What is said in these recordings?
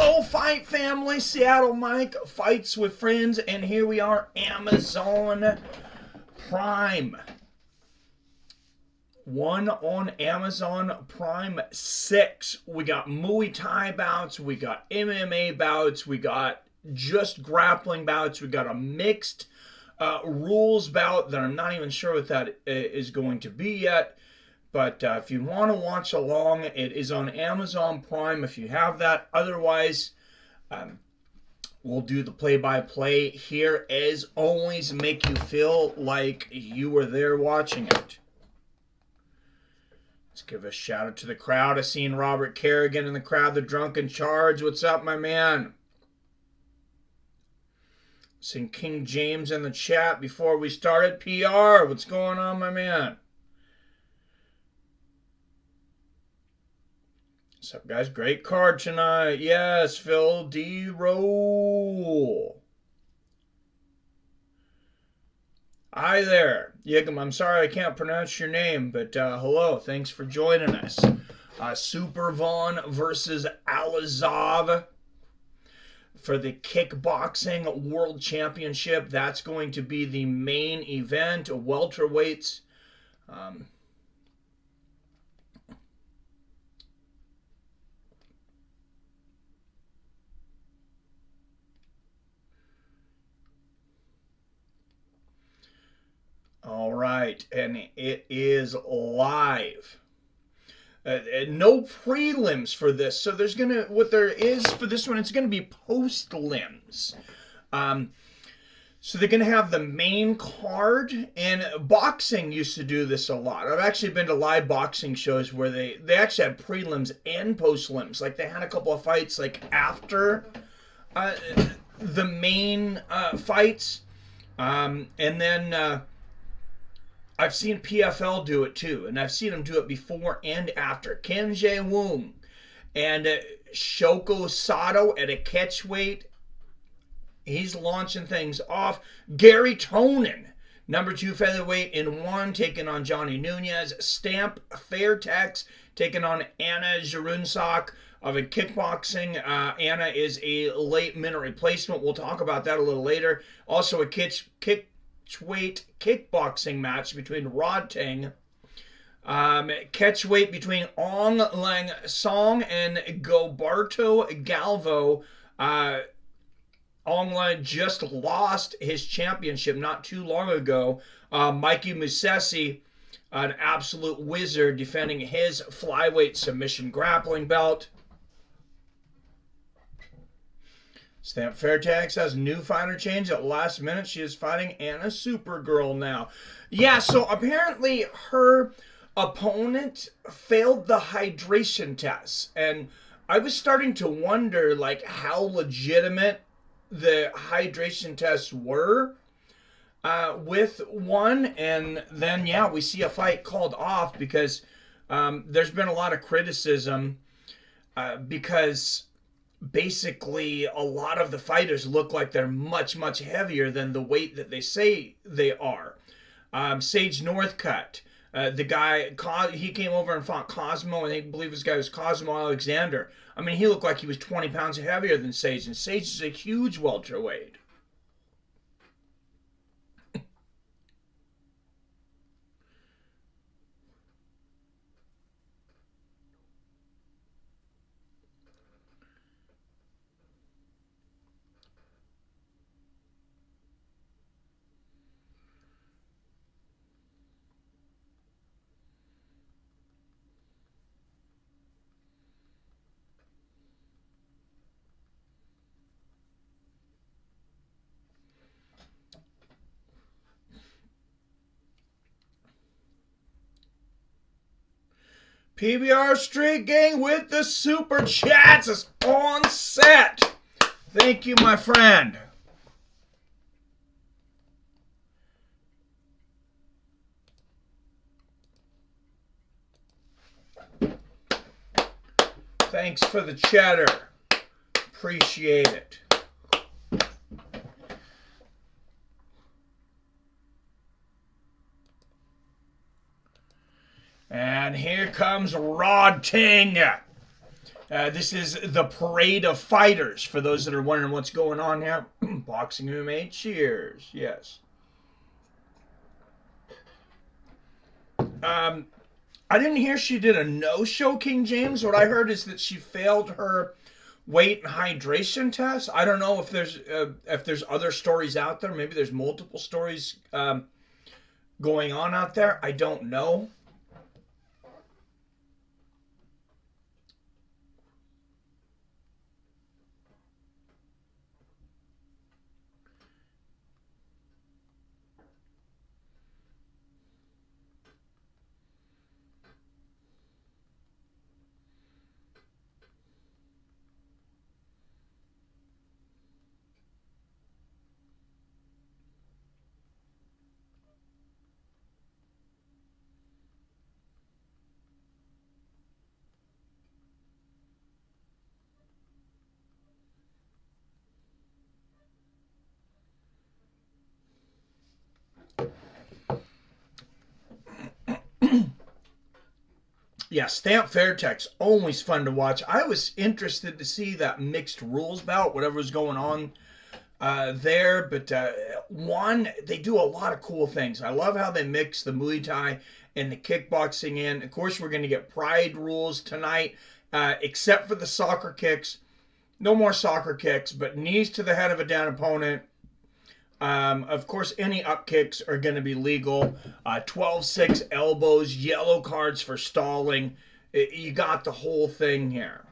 Hello, fight family. Seattle Mike fights with friends, and here we are, Amazon Prime. One on Amazon Prime 6. We got Muay Thai bouts, we got MMA bouts, we got just grappling bouts, we got a mixed rules bout that I'm not even sure what that is going to be yet. But if you want to watch along, it is on Amazon Prime if you have that. Otherwise, we'll do the play-by-play here. As always, make you feel like you were there watching it. Let's give a shout out to the crowd. I've seen Robert Kerrigan in the crowd, the Drunken Charge. What's up, my man? Seen King James in the chat before we started. PR, what's going on, my man? What's up, guys? Great card tonight. Yes, Phil D. Roll. Hi there. Yigam, I'm sorry I can't pronounce your name, but hello. Thanks for joining us. Superbon versus Allazov for the Kickboxing World Championship. That's going to be the main event. Welterweights. All right, and it is live. No prelims for this, so there's gonna what there is for this one. It's gonna be post-lims. So they're gonna have the main card, and boxing used to do this a lot. I've actually been to live boxing shows where they actually had prelims and post-lims. Like they had a couple of fights like after the main fights, and then. I've seen PFL do it too, and I've seen them do it before and after. Chingiz Allazov and Shoko Sato at a catchweight. He's launching things off. Garry Tonon, #2 featherweight in 1, taking on Johny Nunez. Stamp Fairtex taking on Anna Zerunsak of a kickboxing. Anna is a late minute replacement. We'll talk about that a little later. Also a catchweight kickboxing match between Rodtang, catchweight between Ong Lang Song and Gilberto Galvo. Ong Lang just lost his championship not too long ago. Mikey Musesi, an absolute wizard, defending his flyweight submission grappling belt. Stamp Fairtex has new fighter change at last minute. She is fighting Anna Supergirl now. Yeah, so apparently her opponent failed the hydration test. And I was starting to wonder, like, how legitimate the hydration tests were with one. And then, yeah, we see a fight called off because there's been a lot of criticism because basically a lot of the fighters look like they're much, much heavier than the weight that they say they are. Sage Northcutt, the guy, he came over and fought Cosmo, and I believe this guy was Cosmo Alexander. I mean, he looked like he was 20 pounds heavier than Sage, and Sage is a huge welterweight. PBR Street Gang with the super chats is on set. Thank you, my friend. Thanks for the chatter. Appreciate it. And here comes Rodtang This is the parade of fighters. For those that are wondering what's going on here, Boxing MMA, cheers. Yes. I didn't hear she did a no-show, King James. What I heard is that she failed her weight and hydration test. I don't know if there's other stories out there. Maybe there's multiple stories going on out there. I don't know. Yeah, Stamp Fairtex, always fun to watch. I was interested to see that mixed rules bout, whatever was going on there. But one, they do a lot of cool things. I love how they mix the Muay Thai and the kickboxing in. Of course, we're going to get pride rules tonight, except for the soccer kicks. No more soccer kicks, but knees to the head of a down opponent. Of course, any up kicks are going to be legal. 12-6 elbows, yellow cards for stalling. You got the whole thing here.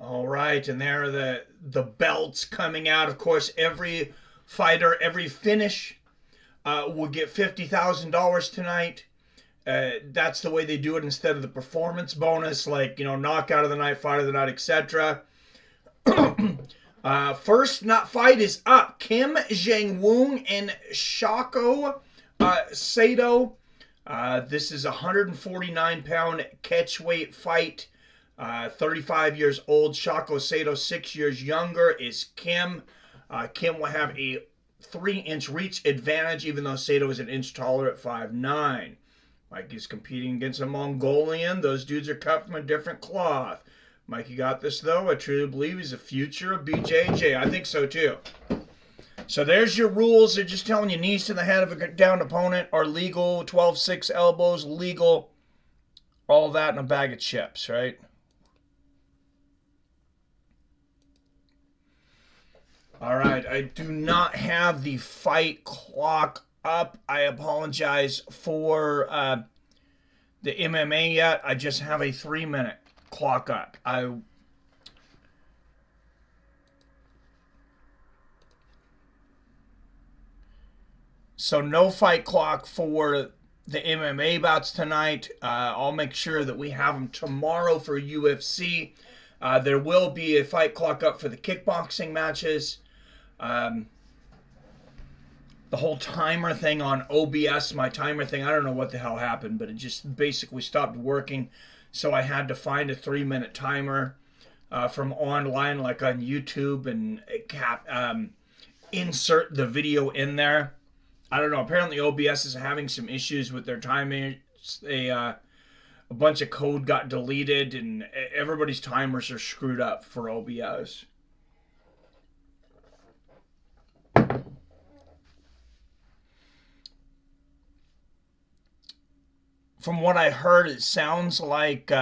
All right, and there are the belts coming out. Of course, every fighter, every finish will get $50,000 tonight. That's the way they do it instead of the performance bonus, like, knockout of the night, fight of the night, etc. First fight is up. Kim Jong-woon and Shako Sato. This is a 149-pound catchweight fight. 35 years old. Shako Sato, 6 years younger, is Kim. Kim will have a 3-inch reach advantage, even though Sato is an inch taller at 5'9". Mike is competing against a Mongolian. Those dudes are cut from a different cloth. Mikey got this, though. I truly believe he's the future of BJJ. I think so, too. So there's your rules. They're just telling you knees to the head of a downed opponent are legal. 12-6 elbows, legal. All that in a bag of chips, right? All right, I do not have the fight clock up. I apologize for the MMA yet. I just have a 3-minute clock up. So no fight clock for the MMA bouts tonight. I'll make sure that we have them tomorrow for UFC. There will be a fight clock up for the kickboxing matches. The whole timer thing on OBS, my timer thing, I don't know what the hell happened, but it just basically stopped working. So I had to find a 3-minute timer from online, like on YouTube, and insert the video in there. I don't know. Apparently OBS is having some issues with their timing. A bunch of code got deleted, and everybody's timers are screwed up for OBS. From what I heard, it sounds like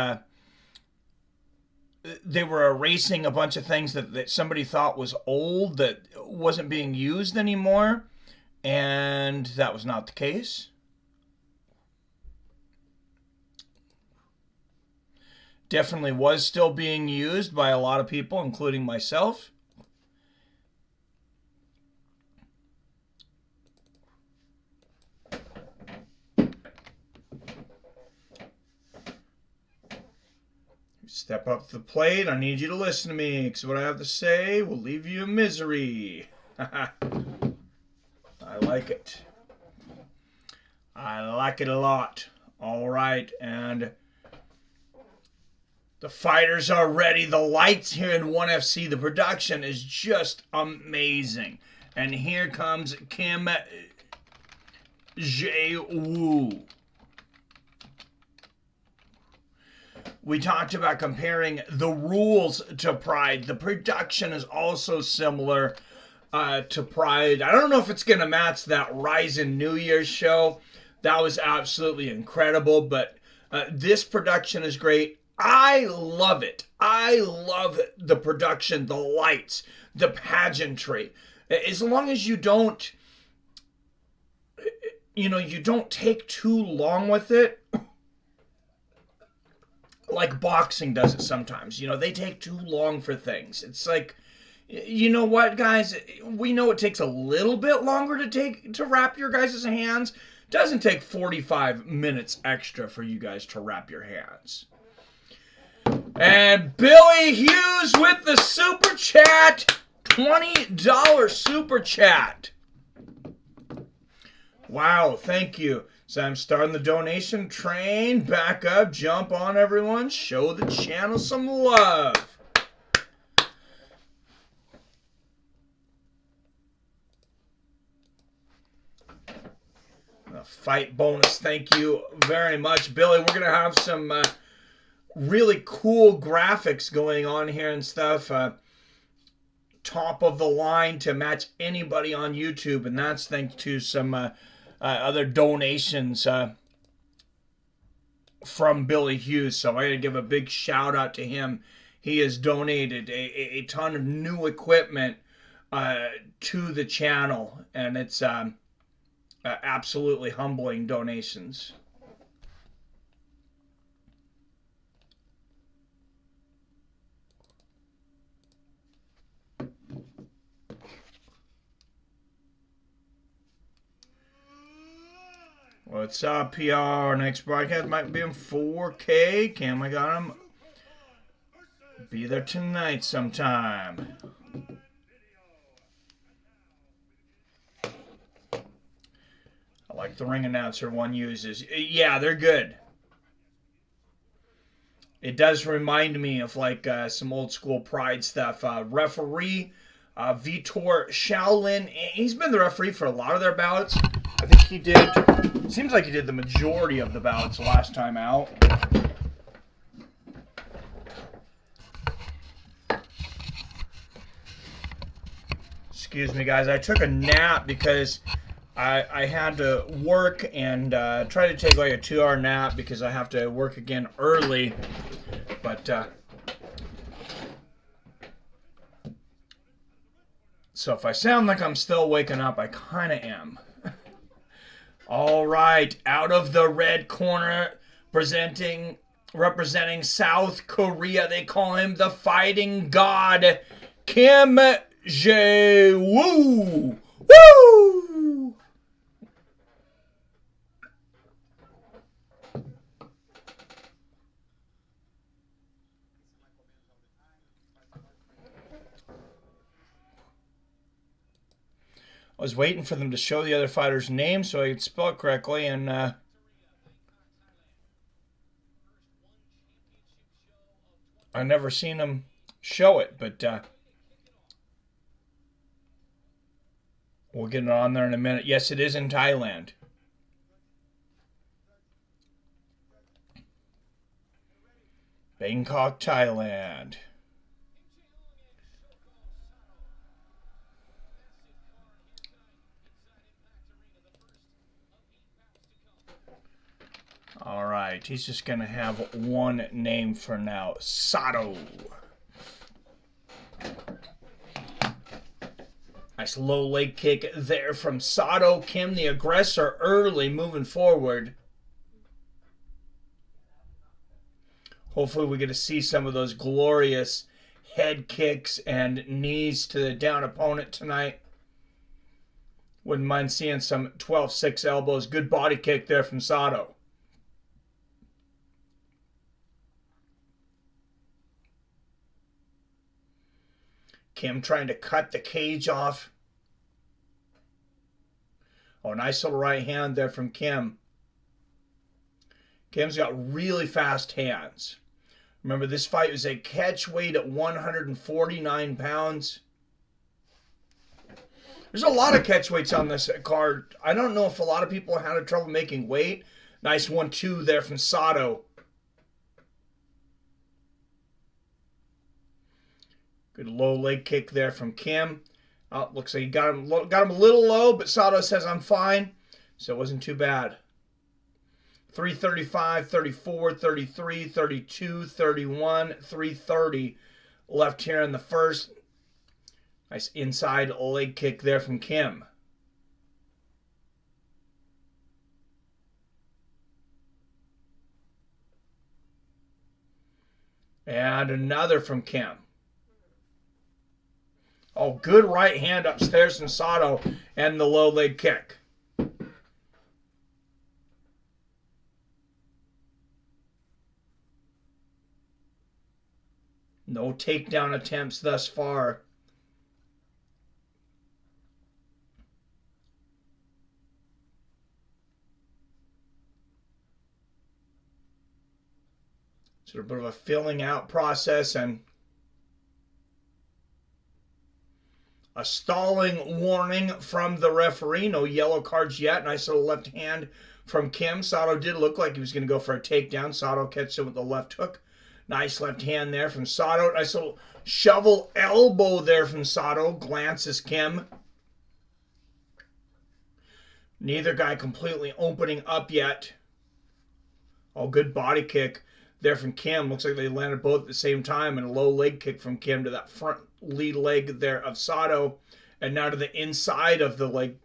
they were erasing a bunch of things that somebody thought was old that wasn't being used anymore, and that was not the case. Definitely was still being used by a lot of people, including myself. Step up to the plate. I need you to listen to me, because what I have to say will leave you in misery. I like it. I like it a lot. All right, and the fighters are ready. The lights here in 1FC, the production is just amazing. And here comes Kim Jae-woo. We talked about comparing the rules to Pride. The production is also similar to Pride. I don't know if it's going to match that Ryzen New Year's show. That was absolutely incredible, but this production is great. I love it. I love the production, the lights, the pageantry. As long as you don't, you don't take too long with it. Like boxing does it sometimes. They take too long for things. It's like, you know what, guys? We know it takes a little bit longer to wrap your guys' hands. It doesn't take 45 minutes extra for you guys to wrap your hands. And Billy Hughes with the super chat. $20 super chat. Wow, thank you. So I'm starting the donation train. Back up, jump on, everyone. Show the channel some love. A fight bonus, thank you very much, Billy. We're going to have some really cool graphics going on here and stuff. Top of the line to match anybody on YouTube, and that's thanks to some other donations from Billy Hughes. So I got to give a big shout out to him. He has donated a ton of new equipment to the channel, and it's absolutely humbling donations. What's up, PR? Next broadcast might be in 4K. Cam, I got him. Be there tonight sometime. I like the ring announcer one uses. Yeah, they're good. It does remind me of like some old school Pride stuff. Referee Vitor Shaolin. He's been the referee for a lot of their bouts. I think he did. Seems like he did the majority of the bouts last time out. Excuse me, guys. I took a nap because I had to work and try to take like a 2-hour nap because I have to work again early. But so if I sound like I'm still waking up, I kind of am. All right, out of the red corner, representing South Korea, they call him the Fighting God, Kim Jae-woo. Woo! I was waiting for them to show the other fighter's name so I could spell it correctly, and I never seen them show it, but we'll get it on there in a minute. Yes, it is in Thailand. Bangkok, Thailand. All right, he's just going to have one name for now, Sato. Nice low leg kick there from Sato. Kim, the aggressor, early moving forward. Hopefully we get to see some of those glorious head kicks and knees to the down opponent tonight. Wouldn't mind seeing some 12-6 elbows. Good body kick there from Sato. Kim trying to cut the cage off. Oh, nice little right hand there from Kim. Kim's got really fast hands. Remember, this fight was a catch weight at 149 pounds. There's a lot of catch weights on this card. I don't know if a lot of people had trouble making weight. Nice 1-2 there from Sato. Good low leg kick there from Kim. Oh, looks like he got him a little low, but Sato says I'm fine. So it wasn't too bad. 335, 34, 33, 32, 31, 330 left here in the first. Nice inside leg kick there from Kim. And another from Kim. Oh, good right hand upstairs from Sato and the low leg kick. No takedown attempts thus far. Sort of a bit of a filling out process and a stalling warning from the referee. No yellow cards yet. Nice little left hand from Kim. Sato did look like he was going to go for a takedown. Sato catches him with the left hook. Nice left hand there from Sato. Nice little shovel elbow there from Sato. Glances Kim. Neither guy completely opening up yet. Oh, good body kick there from Kim. Looks like they landed both at the same time, and a low leg kick from Kim to that front lead leg there of Sato, and now to the inside of the leg.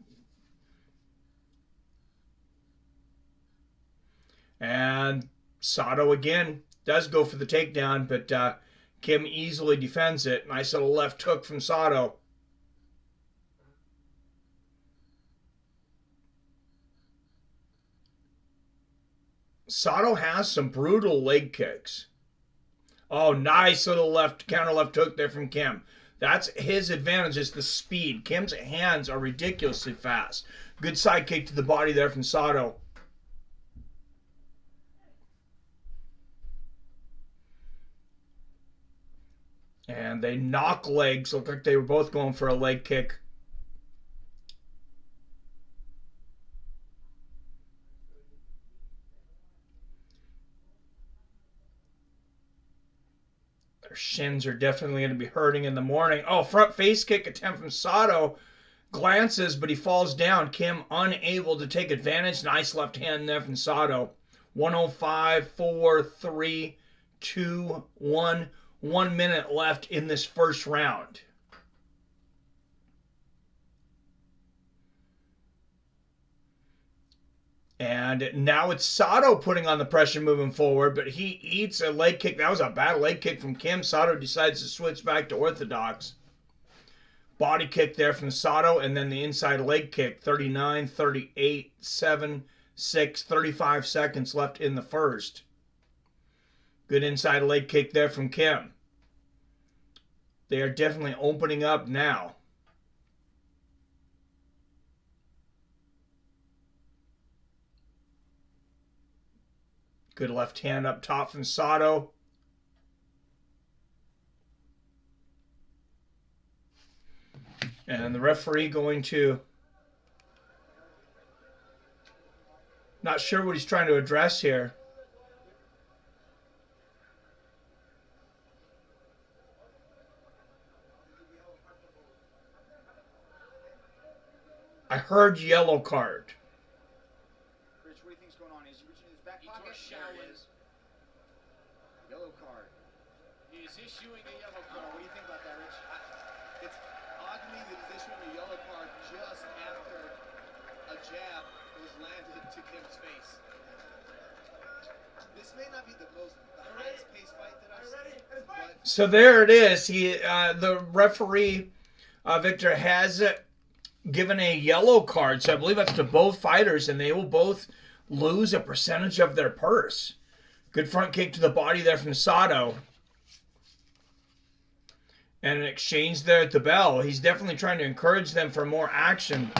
And Sato again does go for the takedown, but Kim easily defends it. Nice little left hook from Sato. Sato has some brutal leg kicks. Oh, nice little counter left hook there from Kim. That's his advantage, is the speed. Kim's hands are ridiculously fast. Good side kick to the body there from Sato. And they knock legs. Looked like they were both going for a leg kick. Their shins are definitely going to be hurting in the morning. Oh, front face kick attempt from Sato. Glances, but he falls down. Kim unable to take advantage. Nice left hand there from Sato. 105, 4, 3, 2, 1. 1 minute left in this first round. And now it's Sato putting on the pressure moving forward, but he eats a leg kick. That was a bad leg kick from Kim. Sato decides to switch back to orthodox. Body kick there from Sato, and then the inside leg kick. 39, 38, 7, 6, 35 seconds left in the first. Good inside leg kick there from Kim. They are definitely opening up now. Good left hand up top from Sato. And the referee going to... Not sure what he's trying to address here. I heard yellow card. Rich, what do you think's going on? Is he reaching in his back pocket? There it is. Yellow card. He is issuing a yellow card. What do you think about that, Rich? It's odd to me that he's issuing a yellow card just after a jab was landed to Kim's face. This may not be the highest paced fight that I've seen. But So there it is. The referee, Victor, has given a yellow card. So I believe that's to both fighters, and they will both lose a percentage of their purse. Good front kick to the body there from Sato. And an exchange there at the bell. He's definitely trying to encourage them for more action.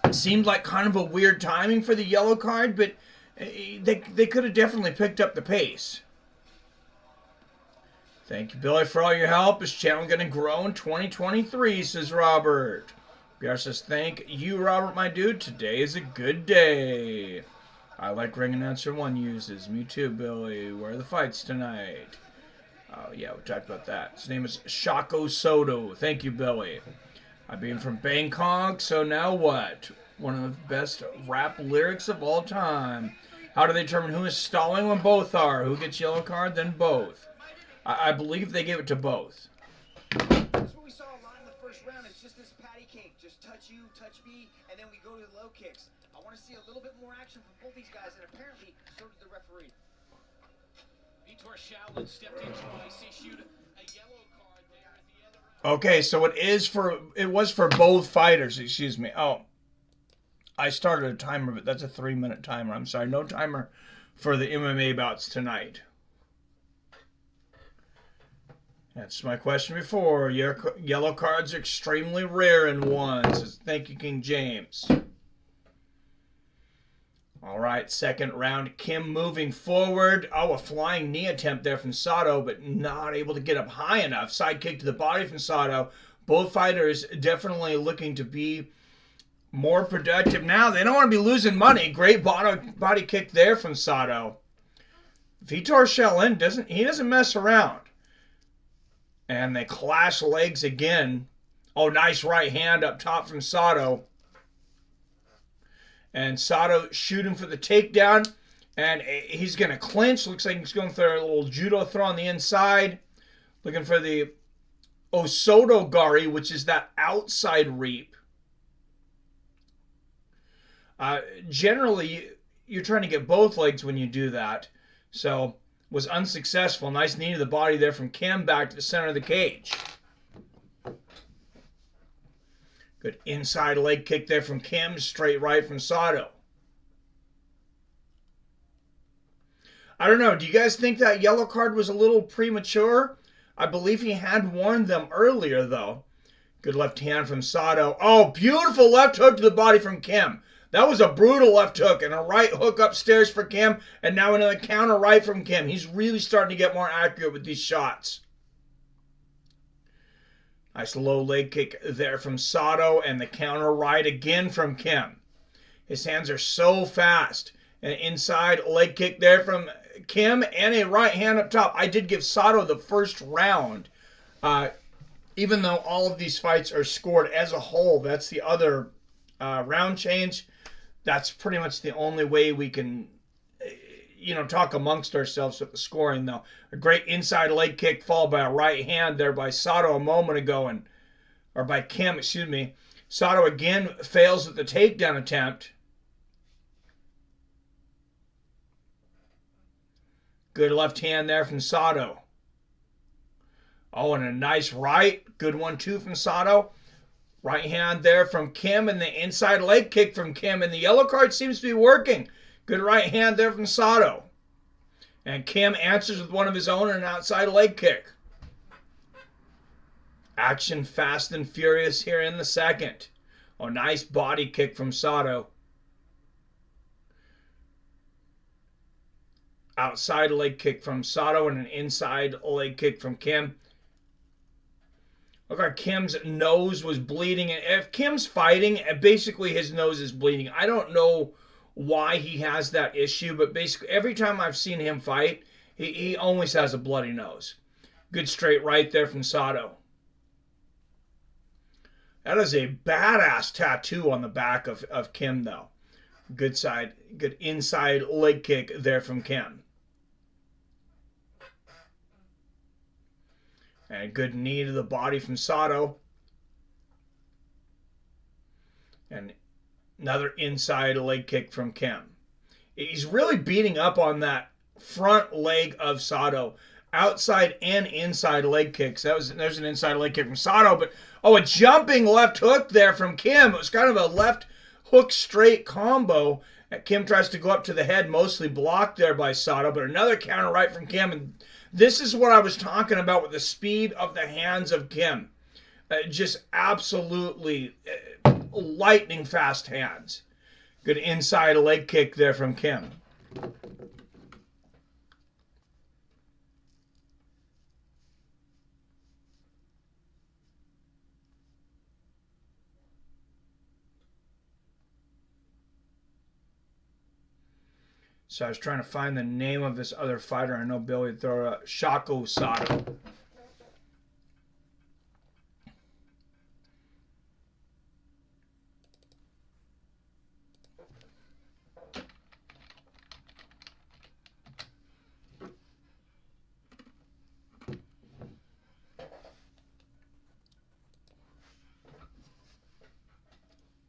It seemed like kind of a weird timing for the yellow card, but they could have definitely picked up the pace. Thank you, Billy, for all your help. This channel going to grow in 2023, says Robert. BR says, thank you, Robert, my dude. Today is a good day. I like ring announcer 1 uses. Me too, Billy. Where are the fights tonight? Oh, yeah, we talked about that. His name is Shako Soto. Thank you, Billy. I've been from Bangkok, so now what? One of the best rap lyrics of all time. How do they determine who is stalling when both are? Who gets yellow card, then both? I believe they gave it to both. That's what we saw a lot in the first round. It's just this patty cake. Just touch you, touch me, and then we go to the low kicks. I want to see a little bit more action from both these guys, and apparently so did the referee. Vitor Shaolin stepped in twice, issued a yellow card there at the other round. Okay, so it was for both fighters, excuse me. Oh, I started a timer, but that's a 3-minute timer. I'm sorry, no timer for the MMA bouts tonight. That's my question before. Your yellow cards are extremely rare in ones. Thank you, King James. All right, second round. Kim moving forward. Oh, a flying knee attempt there from Sato, but not able to get up high enough. Side kick to the body from Sato. Both fighters definitely looking to be more productive now. They don't want to be losing money. Great body kick there from Sato. Vitor Shaolin doesn't mess around. And they clash legs again. Oh, nice right hand up top from Sato. And Sato shooting for the takedown. And he's going to clinch. Looks like he's going for a little judo throw on the inside. Looking for the Osoto Gari, which is that outside reap. Generally, you're trying to get both legs when you do that. So, was unsuccessful. Nice knee to the body there from Kim, back to the center of the cage. Good inside leg kick there from Kim, straight right from Sato. I don't know, do you guys think that yellow card was a little premature? I believe he had warned them earlier, though. Good left hand from Sato. Oh, beautiful left hook to the body from Kim. That was a brutal left hook and a right hook upstairs for Kim, and now another counter right from Kim. He's really starting to get more accurate with these shots. Nice low leg kick there from Sato, and the counter right again from Kim. His hands are so fast. An inside leg kick there from Kim, and a right hand up top. I did give Sato the first round. Even though all of these fights are scored as a whole, that's the other round change. That's pretty much the only way we can, talk amongst ourselves with the scoring, though. A great inside leg kick followed by a right hand there by Sato a moment ago, or by Kim, excuse me. Sato again fails with the takedown attempt. Good left hand there from Sato. Oh, and a nice right. Good one, too, from Sato. Right hand there from Kim, and the inside leg kick from Kim. And the yellow card seems to be working. Good right hand there from Sato. And Kim answers with one of his own and an outside leg kick. Action fast and furious here in the second. Oh, nice body kick from Sato. Outside leg kick from Sato and an inside leg kick from Kim. Look like Kim's nose was bleeding. And if Kim's fighting, basically his nose is bleeding. I don't know why he has that issue, but basically every time I've seen him fight, he always has a bloody nose. Good straight right there from Sato. That is a badass tattoo on the back of Kim, though. Good inside leg kick there from Kim. And a good knee to the body from Sato. And another inside leg kick from Kim. He's really beating up on that front leg of Sato. Outside and inside leg kicks. There's an inside leg kick from Sato. But, a jumping left hook there from Kim. It was kind of a left hook straight combo. Kim tries to go up to the head, mostly blocked there by Sato, but another counter right from Kim. And this is what I was talking about with the speed of the hands of Kim. Just absolutely lightning fast hands. Good inside leg kick there from Kim. So I was trying to find the name of this other fighter. I know Billy would throw a Shako Sato.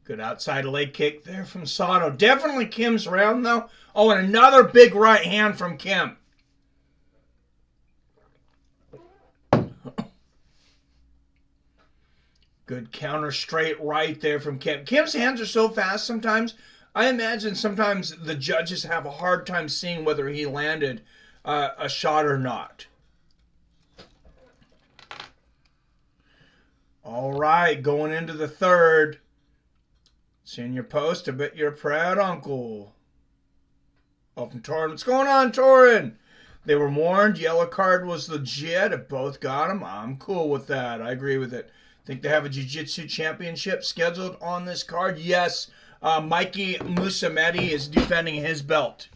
Good outside leg kick there from Sato. Definitely Kim's round, though. Oh, and another big right hand from Kim. Good counter straight right there from Kim. Kim's hands are so fast sometimes. I imagine sometimes the judges have a hard time seeing whether he landed a shot or not. All right, going into the third. Seeing your post, I bet you're a proud uncle. Oh, from Torin. What's going on, Torin? They were warned. Yellow card was legit. If both got him, I'm cool with that. I agree with it. Think they have a jiu-jitsu championship scheduled on this card? Yes. Mikey Musamedi is defending his belt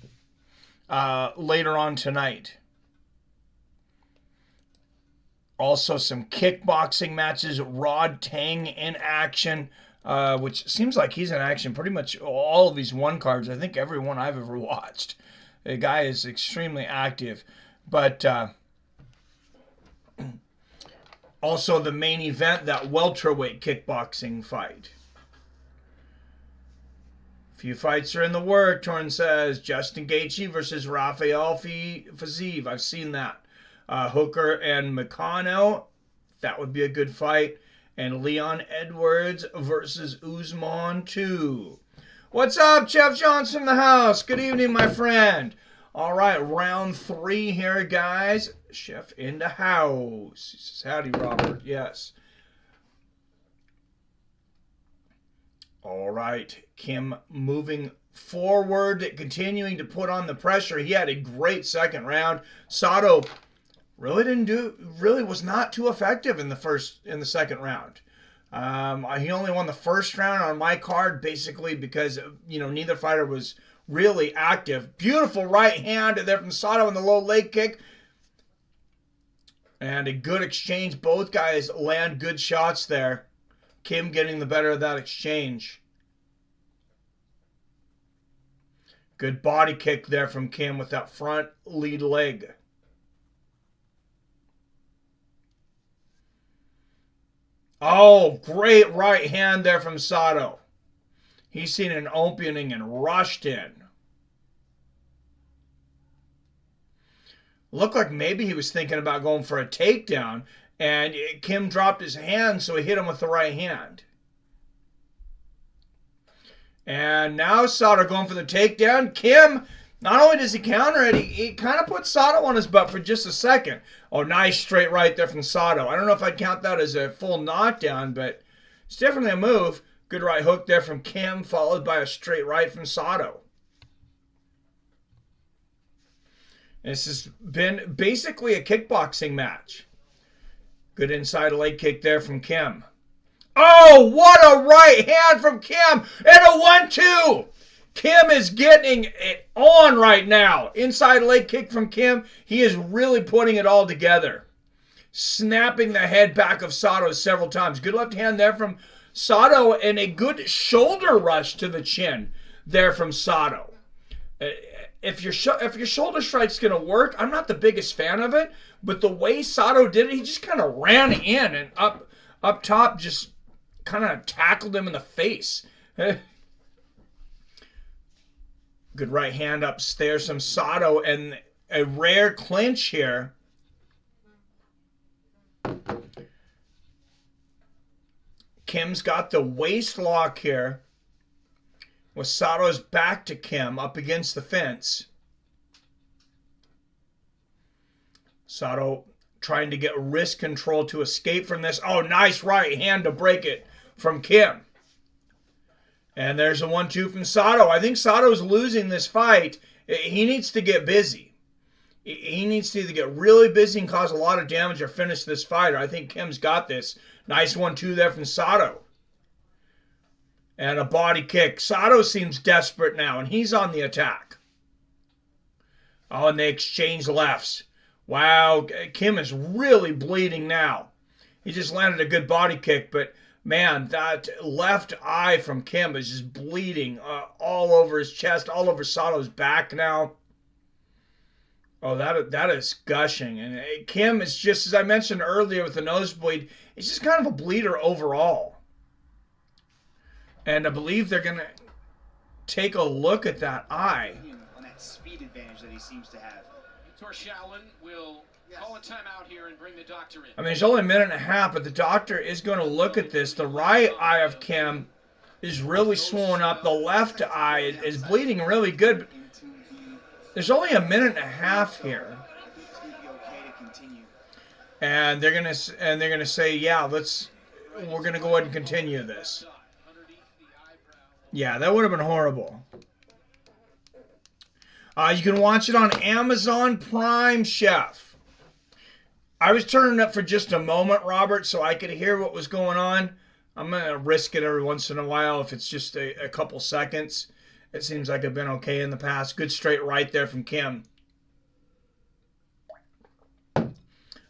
later on tonight. Also some kickboxing matches. Rodtang in action. Which seems like he's in action pretty much all of these one cards. I think every one I've ever watched. The guy is extremely active. But also the main event, that welterweight kickboxing fight. Few fights are in the work, Torn says. Justin Gaethje versus Rafael Fiziev. I've seen that. Hooker and Meccano. That would be a good fight. And Leon Edwards versus Usman 2. What's up, Jeff Johnson in the house? Good evening, my friend. All right, round 3 here, guys. Chef in the house. He says, howdy, Robert. Yes. All right, Kim moving forward, continuing to put on the pressure. He had a great second round. Sato really was not too effective in the second round. He only won the first round on my card basically because neither fighter was really active. Beautiful right hand there from Sato in the low leg kick, and a good exchange. Both guys land good shots there. Kim getting the better of that exchange. Good body kick there from Kim with that front lead leg. Oh, great right hand there from Sato. He's seen an opening and rushed in. Looked like maybe he was thinking about going for a takedown, and Kim dropped his hand, so he hit him with the right hand. And now Sato going for the takedown. Kim, not only does he counter it, he kind of puts Sato on his butt for just a second. Oh, nice straight right there from Sato. I don't know if I'd count that as a full knockdown, but it's definitely a move. Good right hook there from Kim, followed by a straight right from Sato. This has been basically a kickboxing match. Good inside leg kick there from Kim. Oh, what a right hand from Kim. And a 1-2. Kim is getting it on right now. Inside leg kick from Kim. He is really putting it all together. Snapping the head back of Sato several times. Good left hand there from Sato, and a good shoulder rush to the chin there from Sato. If your shoulder strike's going to work, I'm not the biggest fan of it, but the way Sato did it, he just kind of ran in and up top just kind of tackled him in the face. Good right hand upstairs from Sato, and a rare clinch here. Kim's got the waist lock here. Wasato's back to Kim up against the fence. Sato trying to get wrist control to escape from this. Oh, nice right hand to break it from Kim. And there's a 1-2 from Sato. I think Sato's losing this fight. He needs to get busy. He needs to either get really busy and cause a lot of damage or finish this fight. I think Kim's got this. Nice 1-2 there from Sato. And a body kick. Sato seems desperate now, and he's on the attack. Oh, and they exchange lefts. Wow, Kim is really bleeding now. He just landed a good body kick, but man, that left eye from Kim is just bleeding all over his chest, all over Sato's back now. Oh, that is gushing. And Kim is just, as I mentioned earlier with the nosebleed, he's just kind of a bleeder overall. And I believe they're going to take a look at that eye. On that speed advantage that he seems to have. Shaolin will call a timeout here and bring the doctor in. I mean, it's only a minute and a half, but the doctor is going to look at this. The right eye of Kim is really swollen up. The left eye is bleeding really good. There's only a minute and a half here. And they're gonna say, yeah, we're gonna go ahead and continue this. Yeah, that would have been horrible. You can watch it on Amazon Prime, Chef. I was turning up for just a moment, Robert, so I could hear what was going on. I'm going to risk it every once in a while if it's just a couple seconds. It seems like I've been okay in the past. Good straight right there from Kim.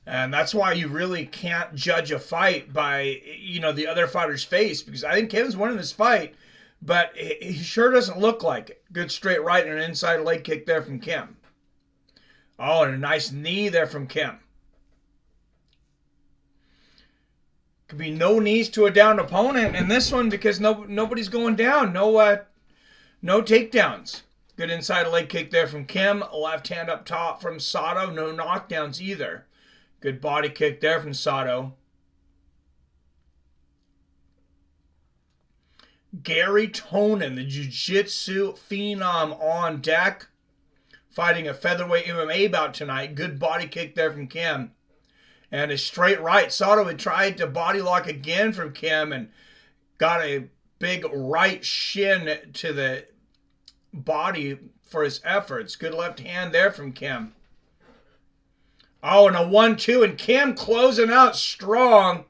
And that's why you really can't judge a fight by, the other fighter's face, because I think Kim's winning this fight. But he sure doesn't look like it. Good straight right and an inside leg kick there from Kim. Oh, and a nice knee there from Kim. Could be no knees to a downed opponent in this one because nobody's going down. No takedowns. Good inside leg kick there from Kim. Left hand up top from Sato. No knockdowns either. Good body kick there from Sato. Garry Tonon, the jiu-jitsu phenom on deck. Fighting a featherweight MMA bout tonight. Good body kick there from Kim. And a straight right. Sato had tried to body lock again from Kim and got a big right shin to the body for his efforts. Good left hand there from Kim. Oh, and a 1-2. And Kim closing out strong.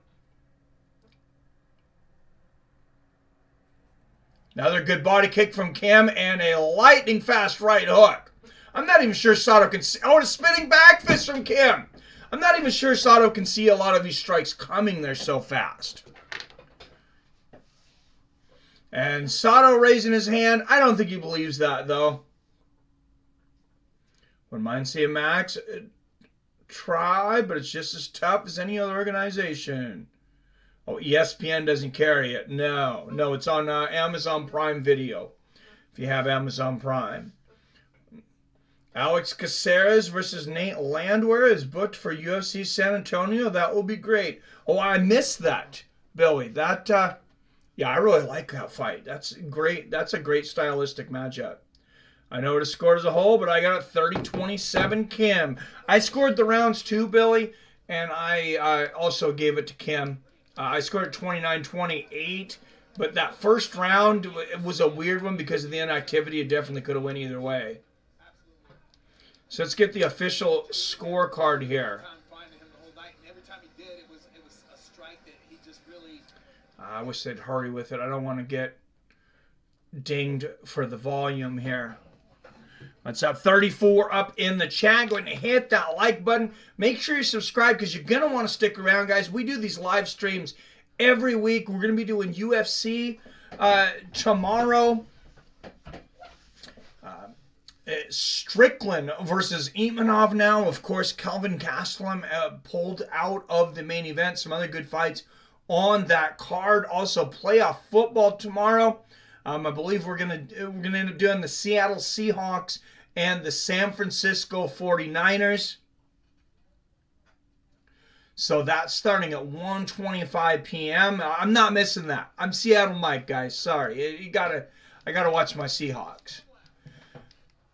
Another good body kick from Kim and a lightning fast right hook. I'm not even sure Sato can see. Oh, and a spinning back fist from Kim. I'm not even sure Sato can see a lot of these strikes coming there so fast. And Sato raising his hand. I don't think he believes that, though. Wouldn't mind seeing Max try, but it's just as tough as any other organization. Oh, ESPN doesn't carry it. No, it's on Amazon Prime Video, if you have Amazon Prime. Alex Caceres versus Nate Landwehr is booked for UFC San Antonio. That will be great. Oh, I missed that, Billy. Yeah, I really like that fight. That's great. That's a great stylistic matchup. I know the score as a whole, but I got it 30-27 Kim. I scored the rounds too, Billy, and I also gave it to Kim. I scored 29-28, but that first round it was a weird one because of the inactivity. It definitely could have went either way. So let's get the official scorecard here. I wish they'd hurry with it. I don't want to get dinged for the volume here. Let's have 34 up in the chat. Go ahead and hit that like button. Make sure you subscribe because you're going to want to stick around, guys. We do these live streams every week. We're going to be doing UFC tomorrow. Strickland versus Imanov now. Of course, Kelvin Gastelum pulled out of the main event. Some other good fights on that card. Also, playoff football tomorrow. I believe we're gonna end up doing the Seattle Seahawks and the San Francisco 49ers. So that's starting at 1:25 p.m. I'm not missing that. I'm Seattle Mike, guys. Sorry, I got to watch my Seahawks.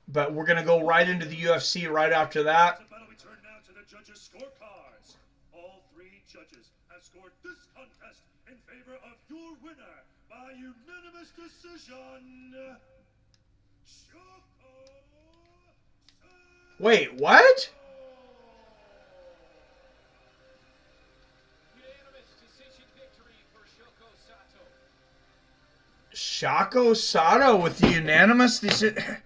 But we're going to go right into the UFC right after that. We turn now to the judges' scorecards. All 3 judges have scored this contest in favor of your winner by unanimous decision. Wait, what? Shoko Sato with the unanimous decision.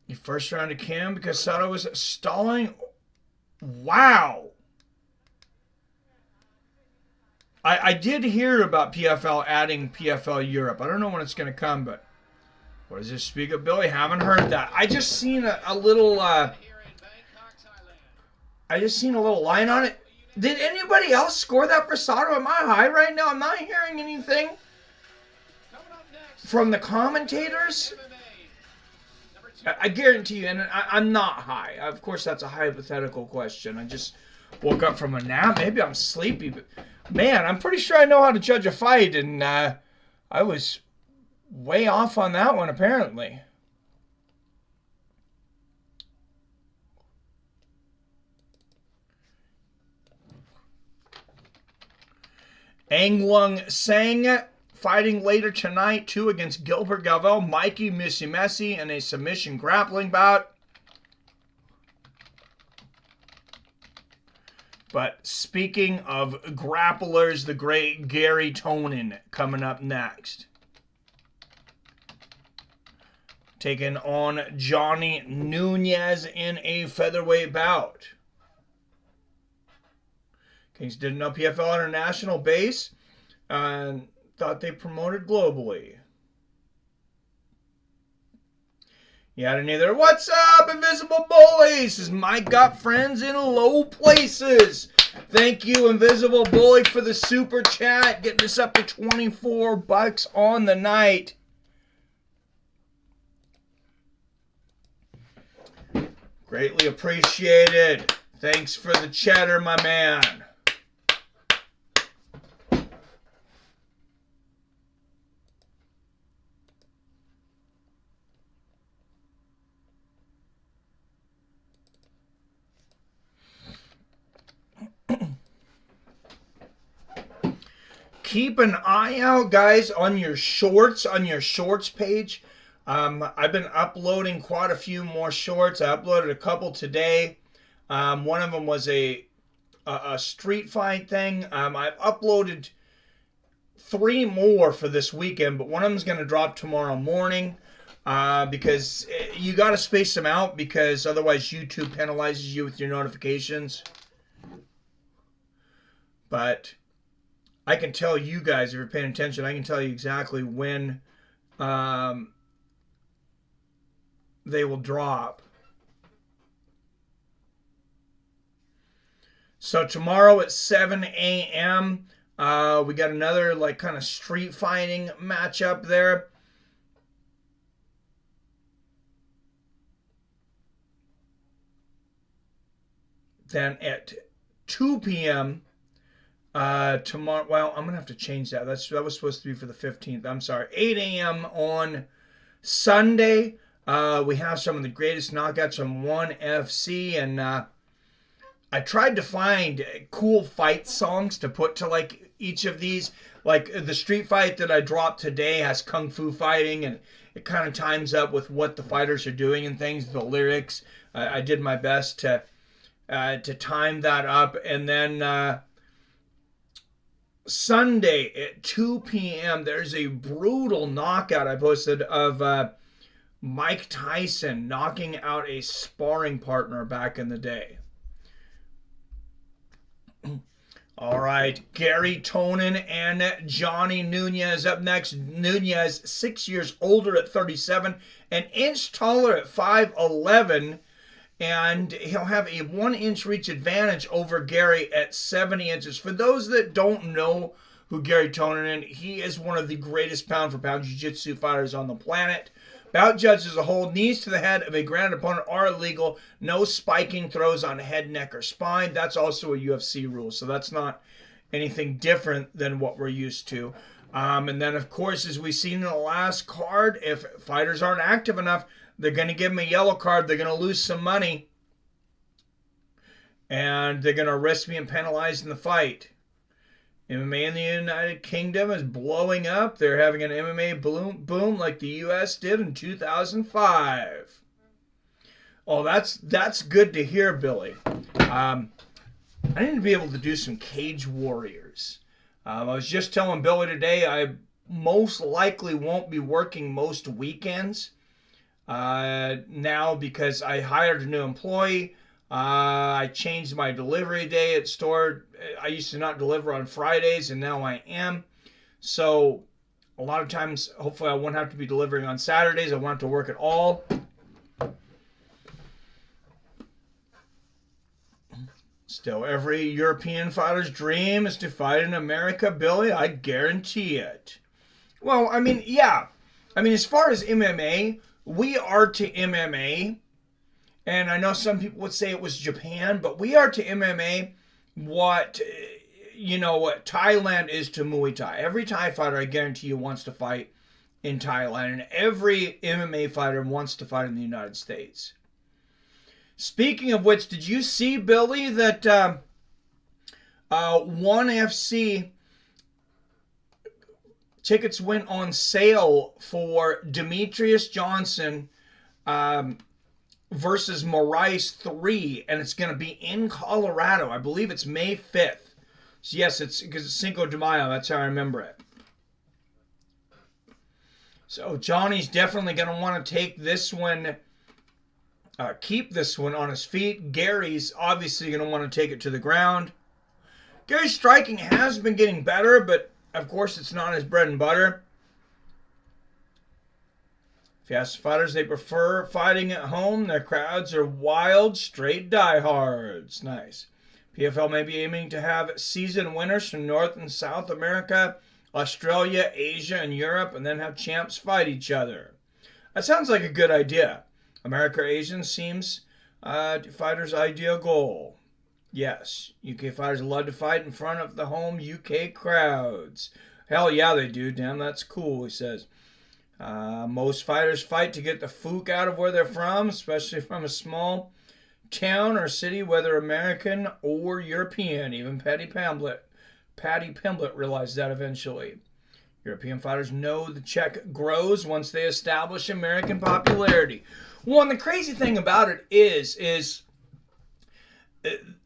The first round of Cam because Sato was stalling. Wow. I did hear about PFL adding PFL Europe. I don't know when it's going to come, but what does this speak of, Billy? Haven't heard that. I just seen a little. I just seen a little line on it. Did anybody else score that for Sato? Am I high right now? I'm not hearing anything from the commentators. I guarantee you, and I'm not high. Of course, that's a hypothetical question. I just woke up from a nap. Maybe I'm sleepy, but man, I'm pretty sure I know how to judge a fight, and I was way off on that one, apparently. Anglung Sang fighting later tonight, too, against Gilbert Galvão, Mikey Messi in a submission grappling bout. But speaking of grapplers, the great Garry Tonon coming up next. Taking on Johny Nunez in a featherweight bout. Kings didn't know PFL International base. Thought they promoted globally. You had any there? What's up, Invisible Bullies? This is my gut friends in low places. Thank you, Invisible Bully, for the super chat. Getting us up to $24 on the night. Greatly appreciated. Thanks for the chatter, my man. Keep an eye out, guys, on your shorts page. I've been uploading quite a few more shorts. I uploaded a couple today. One of them was a street fight thing. I've uploaded 3 more for this weekend, but one of them is going to drop tomorrow morning because you got to space them out because otherwise YouTube penalizes you with your notifications. But I can tell you guys, if you're paying attention, I can tell you exactly when they will drop. So tomorrow at 7 a.m., we got another like kind of street fighting matchup there. Then at 2 p.m., tomorrow, well, I'm gonna have to change that. That was supposed to be for the 15th. I'm sorry. 8 a.m. on Sunday. We have some of the greatest knockouts from ONE FC, and I tried to find cool fight songs to put to like each of these. Like the street fight that I dropped today has kung fu fighting, and it kind of times up with what the fighters are doing and things. The lyrics, I did my best to time that up, and then. Sunday at 2 p.m. there's a brutal knockout I posted of Mike Tyson knocking out a sparring partner back in the day. All right, Garry Tonon and Johny Nunez up next. Nunez, 6 years older at 37, an inch taller at 5'11", and he'll have a 1-inch reach advantage over Garry at 70 inches. For those that don't know who Garry Tonon is, he is one of the greatest pound-for-pound jiu-jitsu fighters on the planet. Bout judges a hold. Knees to the head of a ground opponent are illegal. No spiking throws on head, neck, or spine. That's also a UFC rule, so that's not anything different than what we're used to. And then, of course, as we've seen in the last card, if fighters aren't active enough, they're going to give them a yellow card. They're going to lose some money. And they're going to risk being penalized in the fight. MMA in the United Kingdom is blowing up. They're having an MMA boom like the U.S. did in 2005. Oh, that's good to hear, Billy. I need to be able to do some Cage Warriors. I was just telling Billy today I most likely won't be working most weekends now because I hired a new employee. I changed my delivery day at store. I used to not deliver on Fridays, and now I am. So a lot of times, hopefully I won't have to be delivering on Saturdays. I won't have to work at all. Still, every European fighter's dream is to fight in America, Billy. I guarantee it. Well, I mean, yeah. I mean, as far as MMA, we are to MMA. And I know some people would say it was Japan, but we are to MMA what, what Thailand is to Muay Thai. Every Thai fighter, I guarantee you, wants to fight in Thailand. And every MMA fighter wants to fight in the United States. Speaking of which, did you see, Billy, that ONE FC tickets went on sale for Demetrius Johnson versus Moraes 3, and it's going to be in Colorado. I believe it's May 5th. So yes, it's because it's Cinco de Mayo. That's how I remember it. So Johnny's definitely going to want to take this one. Keep this one on his feet. Gary's obviously going to want to take it to the ground. Gary's striking has been getting better, but of course it's not his bread and butter. If you ask fighters, they prefer fighting at home. Their crowds are wild, straight diehards. Nice. PFL may be aiming to have season winners from North and South America, Australia, Asia, and Europe, and then have champs fight each other. That sounds like a good idea. America or Asian seems fighters' ideal goal. Yes, UK fighters love to fight in front of the home UK crowds. Hell yeah, they do. Damn, that's cool, he says. Most fighters fight to get the fook out of where they're from, especially from a small town or city, whether American or European. Even Paddy Pimblett realized that eventually. European fighters know the check grows once they establish American popularity. Well, and the crazy thing about it is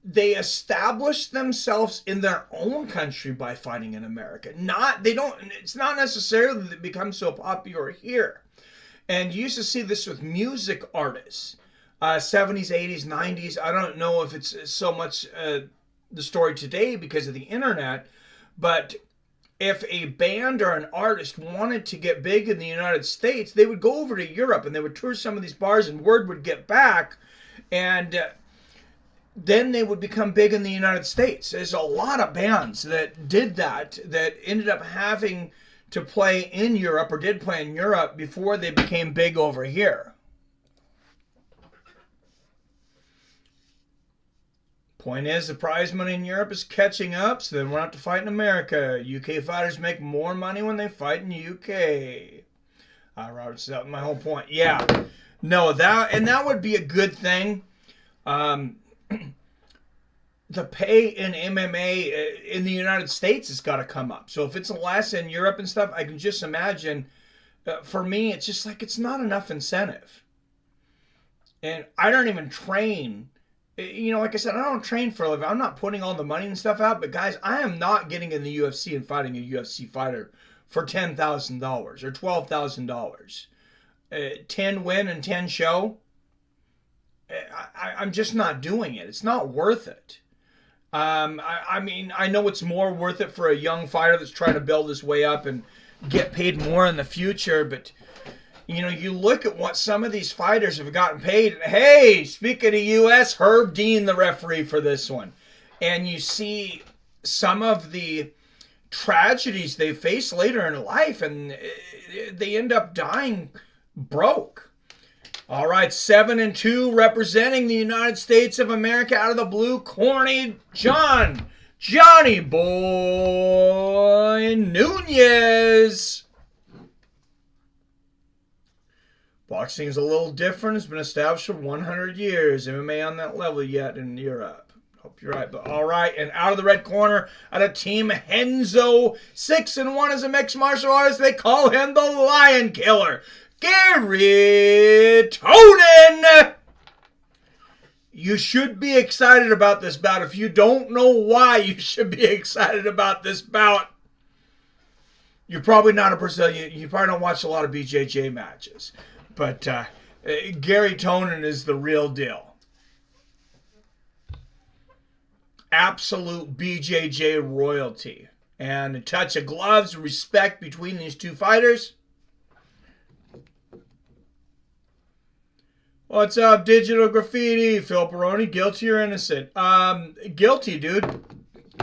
they establish themselves in their own country by fighting in America. It's not necessarily that they become so popular here. And you used to see this with music artists, 70s, 80s, 90s. I don't know if it's so much the story today because of the internet, but if a band or an artist wanted to get big in the United States, they would go over to Europe and they would tour some of these bars, and word would get back, and then they would become big in the United States. There's a lot of bands that did that ended up having to play in Europe or did play in Europe before they became big over here. Point is, the prize money in Europe is catching up, so they won't have to fight in America. UK fighters make more money when they fight in UK. Robert said, my whole point. Yeah. No, that would be a good thing. The pay in MMA in the United States has got to come up. So if it's less in Europe and stuff, I can just imagine, for me, it's just like it's not enough incentive. And I don't even train. Like I said, I don't train for a living. I'm not putting all the money and stuff out. But guys, I am not getting in the UFC and fighting a UFC fighter for $10,000 or $12,000. 10 win and 10 show. I'm just not doing it. It's not worth it. I mean, I know it's more worth it for a young fighter that's trying to build his way up and get paid more in the future. But you look at what some of these fighters have gotten paid. Hey, speaking of U.S., Herb Dean, the referee for this one. And you see some of the tragedies they face later in life, and they end up dying broke. All right, 7-2 representing the United States of America out of the blue, corny John Johnny Boy Nunez. Boxing is a little different. It's been established for 100 years. MMA on that level yet in Europe. Hope you're right. But all right, and out of the red corner, out of Team Henzo, 6-1 as a mixed martial artist. They call him the Lion Killer, Garry Tonon. You should be excited about this bout. If you don't know why you should be excited about this bout, you're probably not a Brazilian. You probably don't watch a lot of BJJ matches. But Garry Tonon is the real deal. Absolute BJJ royalty. And a touch of gloves, respect between these two fighters. What's up, Digital Graffiti? Phil Peroni, guilty or innocent? Guilty, dude.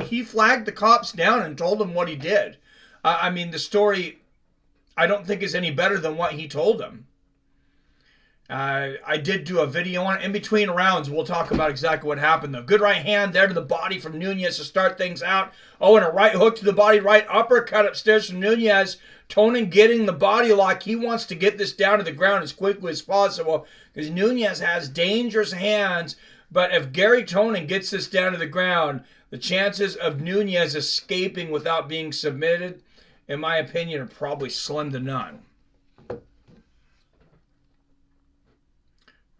He flagged the cops down and told them what he did. I mean, the story, I don't think is any better than what he told them. I did do a video on it. In between rounds, we'll talk about exactly what happened, though. Good right hand there to the body from Nunez to start things out. Oh, and a right hook to the body, right uppercut upstairs from Nunez. Tonon getting the body lock. He wants to get this down to the ground as quickly as possible because Nunez has dangerous hands. But if Garry Tonon gets this down to the ground, the chances of Nunez escaping without being submitted, in my opinion, are probably slim to none.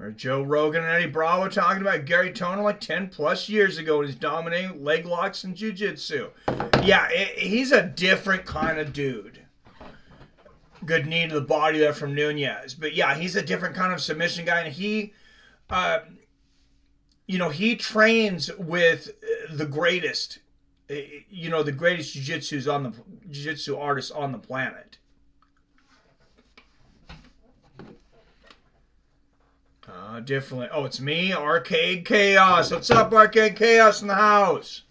Or Joe Rogan and Eddie Bravo talking about Garry Tonon like 10 plus years ago when he's dominating leg locks and jiu-jitsu. Yeah, he's a different kind of dude. Good knee to the body there from Nunez. But yeah, he's a different kind of submission guy. And he, he trains with the greatest, the greatest jiu-jitsu artists on the planet. Differently. Oh, it's me, Arcade Chaos. What's up, Arcade Chaos in the house?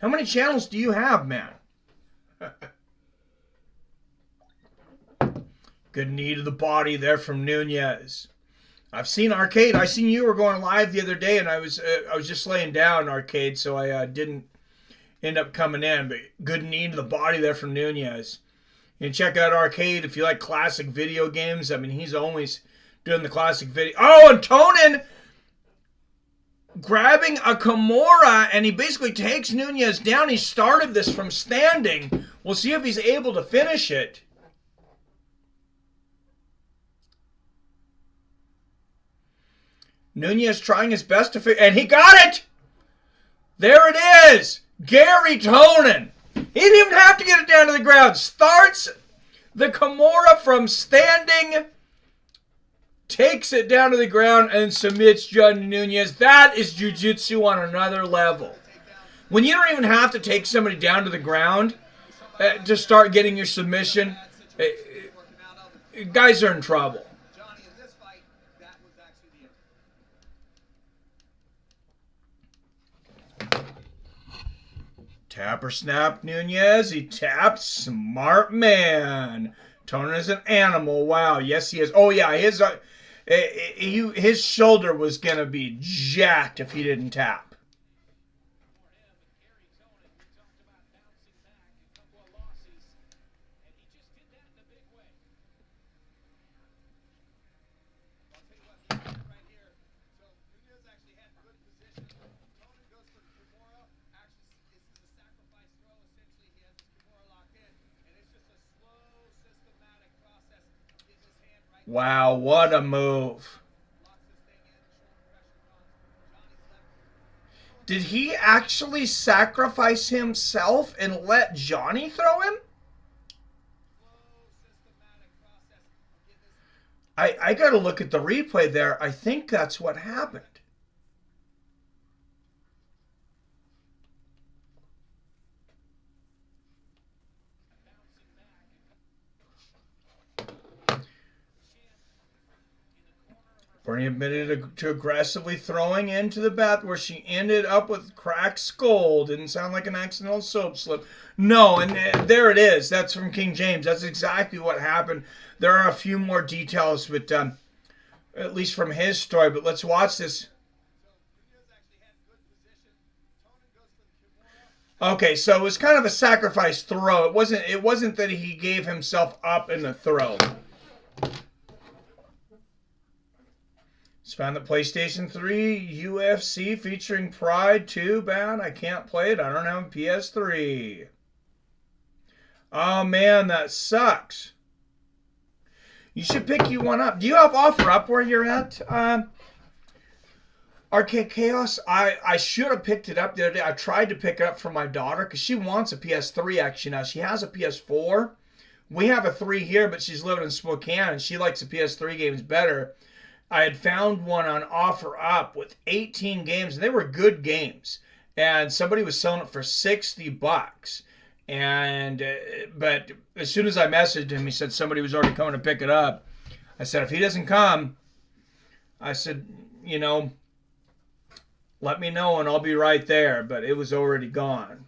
How many channels do you have, man? Good knee to the body there from Nunez. I've seen Arcade. I seen you were going live the other day, and I was just laying down, Arcade, so I didn't end up coming in. But good knee to the body there from Nunez. You can check out Arcade if you like classic video games. I mean, he's always doing the classic video. Oh, and Tonon grabbing a Kimura, and he basically takes Nunez down. He started this from standing. We'll see if he's able to finish it. Nunez trying his best to and he got it! There it is! Garry Tonon. He didn't even have to get it down to the ground. Starts the Kimura from standing, takes it down to the ground, and submits Johny Nunez. That is jiu-jitsu on another level. When you don't even have to take somebody down to the ground to start getting your submission, guys are in trouble. Tap or snap Nunez. He taps. Smart man. Tonon is an animal. Wow. Yes, he is. Oh, yeah. His shoulder was going to be jacked if he didn't tap. Wow, what a move. Did he actually sacrifice himself and let Johnny throw him? I got to look at the replay there. I think that's what happened. Bernie admitted to aggressively throwing into the bath where she ended up with cracked skull. Didn't sound like an accidental soap slip. No, and there it is. That's from King James. That's exactly what happened. There are a few more details, but at least from his story. But let's watch this. Okay, so it was kind of a sacrifice throw. It wasn't that he gave himself up in the throw. Just found the PlayStation 3 UFC featuring Pride 2 bad. I can't play it. I don't have a PS3. Oh man, that sucks. You should pick you one up. Do you have OfferUp where you're at? Arcade Chaos, I should have picked it up the other day. I tried to pick it up for my daughter because she wants a PS3 actually now. She has a PS4. We have a 3 here, but she's living in Spokane and she likes the PS3 games better. I had found one on OfferUp with 18 games, and they were good games. And somebody was selling it for $60. And but as soon as I messaged him, he said somebody was already coming to pick it up. I said, if he doesn't come, I said, you know, let me know and I'll be right there. But it was already gone.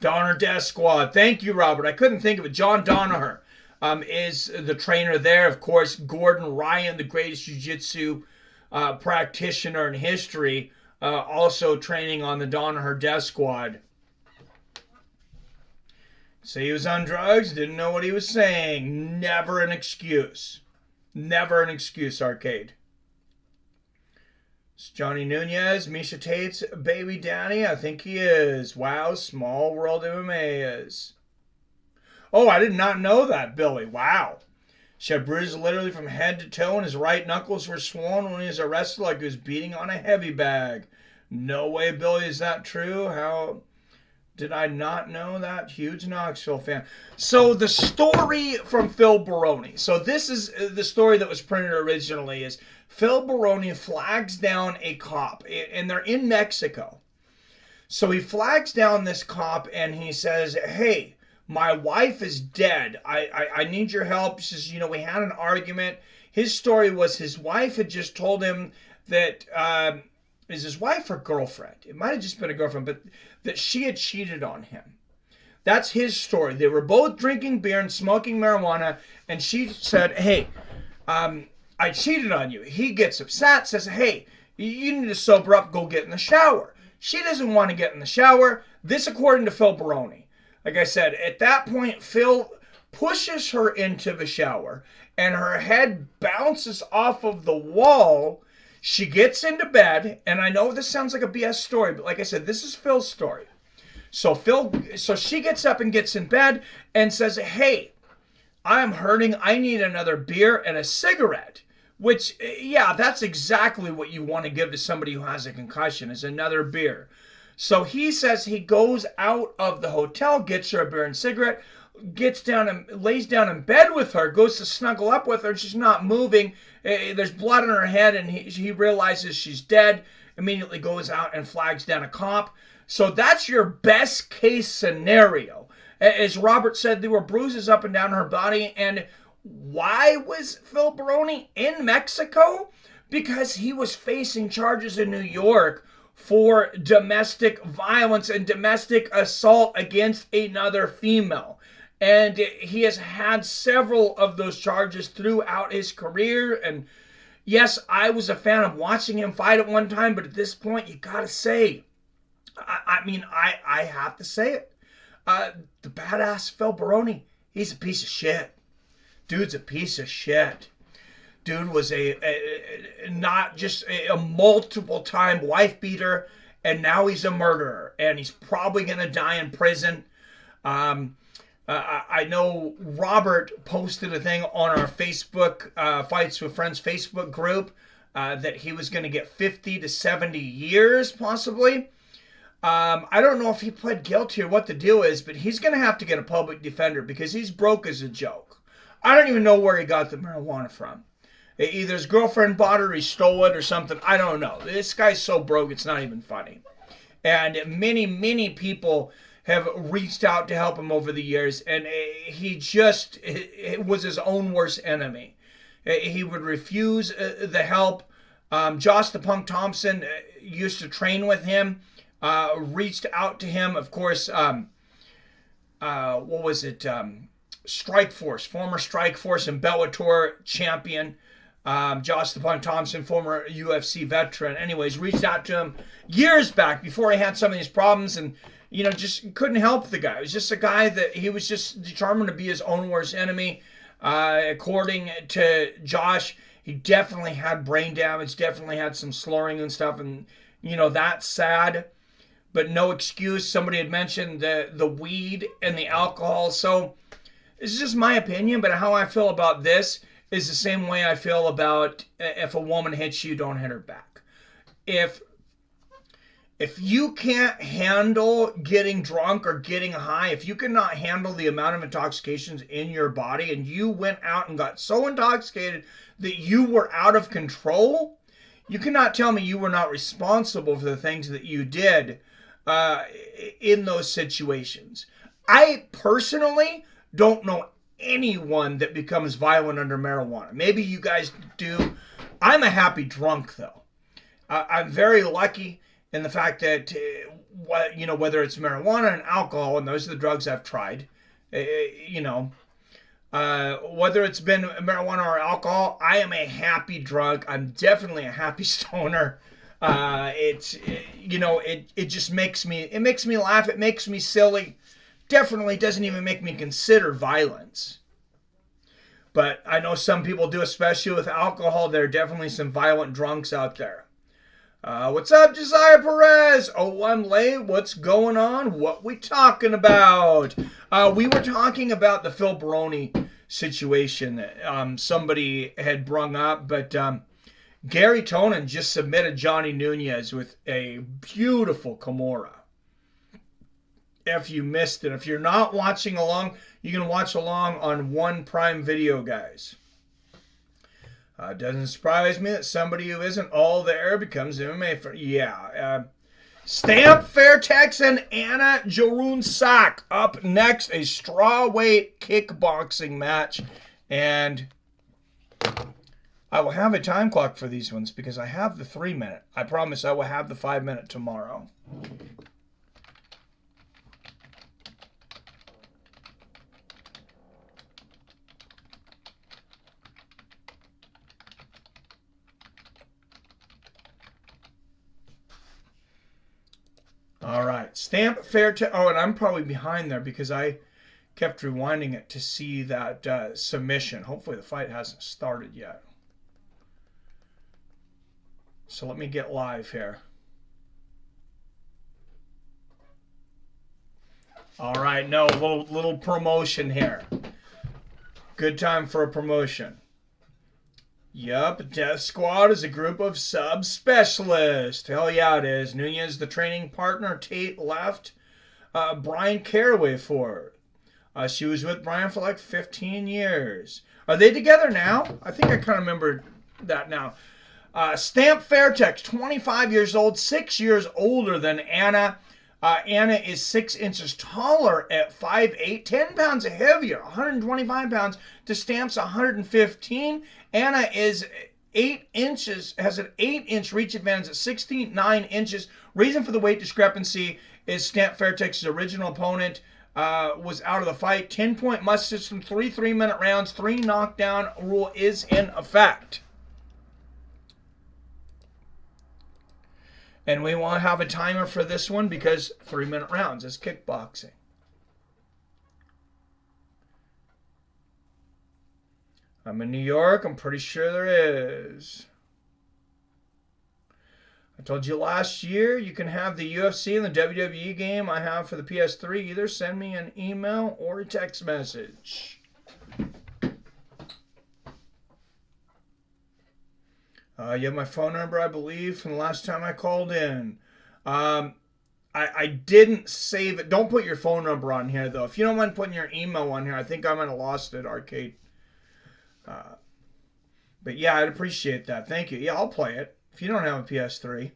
Donner Death Squad. Thank you, Robert. I couldn't think of it. John Donaher is the trainer there. Of course, Gordon Ryan, the greatest jiu-jitsu practitioner in history, also training on the Donaher Death Squad. So he was on drugs, didn't know what he was saying. Never an excuse. Never an excuse, Arcade. It's Johny Nunez, Misha Tate's baby daddy. I think he is. Wow, Small World MMA is. Oh, I did not know that, Billy. Wow. She had bruises literally from head to toe, and his right knuckles were swollen when he was arrested like he was beating on a heavy bag. No way, Billy. Is that true? How did I not know that? Huge Knoxville fan. So the story from Phil Baroni. So this is the story that was printed originally is Phil Baroni flags down a cop, and they're in Mexico. So he flags down this cop, and he says, hey, my wife is dead. I need your help. He says, you know, we had an argument. His story was his wife had just told him that, is his wife or girlfriend? It might have just been a girlfriend, but that she had cheated on him. That's his story. They were both drinking beer and smoking marijuana, and she said, hey, I cheated on you. He gets upset, says, hey, you need to sober up, go get in the shower. She doesn't want to get in the shower. This according to Phil Baroni. Like I said, at that point, Phil pushes her into the shower, and her head bounces off of the wall. She gets into bed, and I know this sounds like a BS story, but like I said, this is Phil's story. So she gets up and gets in bed and says, hey, I'm hurting. I need another beer and a cigarette. Which, yeah, that's exactly what you want to give to somebody who has a concussion, is another beer. So he says he goes out of the hotel, gets her a beer and cigarette, gets down and lays down in bed with her, goes to snuggle up with her, and she's not moving. There's blood on her head, and he realizes she's dead, immediately goes out and flags down a cop. So that's your best case scenario. As Robert said, there were bruises up and down her body, and why was Phil Baroni in Mexico? Because he was facing charges in New York for domestic violence and domestic assault against another female. And he has had several of those charges throughout his career. And yes, I was a fan of watching him fight at one time, but at this point, you gotta say, I have to say it. The badass Phil Baroni, he's a piece of shit. Dude's a piece of shit. Dude was not just a multiple-time wife beater, and now he's a murderer, and he's probably going to die in prison. I know Robert posted a thing on our Facebook, Fights with Friends Facebook group, that he was going to get 50 to 70 years, possibly. I don't know if he pled guilty or what the deal is, but he's going to have to get a public defender because he's broke as a joke. I don't even know where he got the marijuana from. Either his girlfriend bought it or he stole it or something. I don't know. This guy's so broke, it's not even funny. And many, many people have reached out to help him over the years, and he just was his own worst enemy. He would refuse the help. Josh the Punk Thompson used to train with him, reached out to him. Of course, what was it? Strikeforce, former Strikeforce and Bellator champion. Josh the Punk Thompson, former UFC veteran. Anyways, reached out to him years back before he had some of these problems, and you know, just couldn't help the guy. It was just a guy that he was just determined to be his own worst enemy. According to Josh, he definitely had brain damage, definitely had some slurring and stuff, and, you know, that's sad. But no excuse. Somebody had mentioned the weed and the alcohol. So this is just my opinion, but how I feel about this is the same way I feel about if a woman hits you, don't hit her back. If you can't handle getting drunk or getting high, if you cannot handle the amount of intoxications in your body and you went out and got so intoxicated that you were out of control, you cannot tell me you were not responsible for the things that you did in those situations. I personally don't know anyone that becomes violent under marijuana. Maybe you guys do. I'm a happy drunk, though. I'm very lucky in the fact that, you know, whether it's marijuana and alcohol, and those are the drugs I've tried, you know, whether it's been marijuana or alcohol, I am a happy drunk. I'm definitely a happy stoner. You know, it just makes me laugh. It makes me silly. Definitely doesn't even make me consider violence. But I know some people do, especially with alcohol. There are definitely some violent drunks out there. What's up, Josiah Perez? Oh, I'm late. What's going on? What we talking about? We were talking about the Phil Baroni situation that somebody had brung up, but Garry Tonon just submitted Johny Nunez with a beautiful Kimura. If you missed it, if you're not watching along, you can watch along on One Prime Video, guys. Doesn't surprise me that somebody who isn't all there becomes MMA. Yeah. Stamp Fairtex and Anna Jarun-Sak up next. A strawweight kickboxing match. And I will have a time clock for these ones because I have the 3-minute. I promise I will have the 5-minute tomorrow. All right, Stamp Fairtex. Oh, and I'm probably behind there because I kept rewinding it to see that submission. Hopefully the fight hasn't started yet. So let me get live here. All right, no, little promotion here. Good time for a promotion. Yup, Death Squad is a group of sub-specialists. Hell yeah, it is. Nunez, the training partner. Tate left. Brian Caraway for her. She was with Brian for like 15 years. Are they together now? I think I kind of remember that now. Stamp Fairtex, 25 years old, 6 years older than Anna. Anna is 6 inches taller at 5'8", 10 pounds heavier, 125 pounds to Stamp's 115. Anna is 8 inches, has an 8-inch reach advantage at 16.9 inches. Reason for the weight discrepancy is Stamp Fairtex's original opponent was out of the fight. 10-point must system, 3 3-minute rounds, 3 knockdown rule is in effect. And we want to have a timer for this one because 3-minute rounds is kickboxing. I'm in New York. I'm pretty sure there is. I told you last year you can have the UFC and the WWE game I have for the PS3. Either send me an email or a text message. You have my phone number, I believe, from the last time I called in. I didn't save it. Don't put your phone number on here, though. If you don't mind putting your email on here, I think I might have lost it, Arcade. But yeah, I'd appreciate that. Thank you. Yeah, I'll play it. If you don't have a PS3.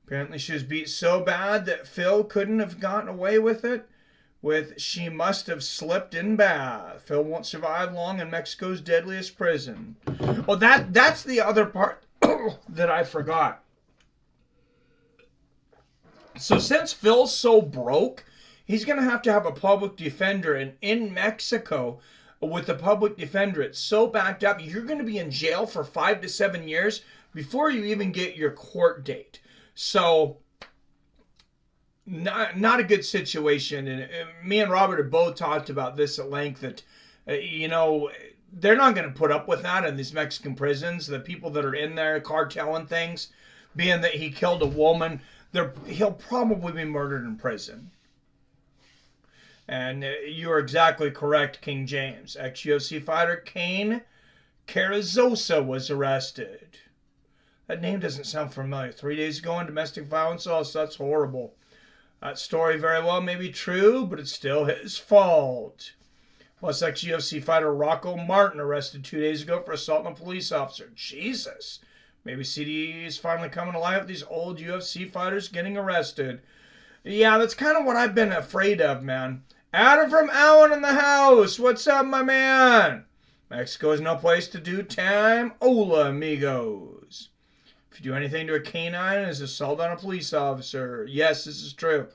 Apparently she was beat so bad that Phil couldn't have gotten away with it. She must have slipped in bath. Phil won't survive long in Mexico's deadliest prison. Well, that's the other part that I forgot. So since Phil's so broke, he's going to have a public defender. And in Mexico, with the public defender, it's so backed up, you're going to be in jail for 5 to 7 years before you even get your court date. So not a good situation. And me and Robert have both talked about this at length, that, you know, they're not going to put up with that in these Mexican prisons. The people that are in there carteling things, being that he killed a woman, he'll probably be murdered in prison. And you're exactly correct, King James. Ex-UFC fighter Kane Carrizosa was arrested. That name doesn't sound familiar. 3 days ago in domestic violence, oh, so that's horrible. That story very well may be true, but it's still his fault. Plus, ex-UFC fighter Rocco Martin arrested 2 days ago for assaulting a police officer. Jesus. Maybe CD is finally coming alive with these old UFC fighters getting arrested. Yeah, that's kind of what I've been afraid of, man. Adam from Allen in the house. What's up, my man? Mexico is no place to do time. Hola, amigos. If you do anything to a canine, it's assault on a police officer. Yes, this is true.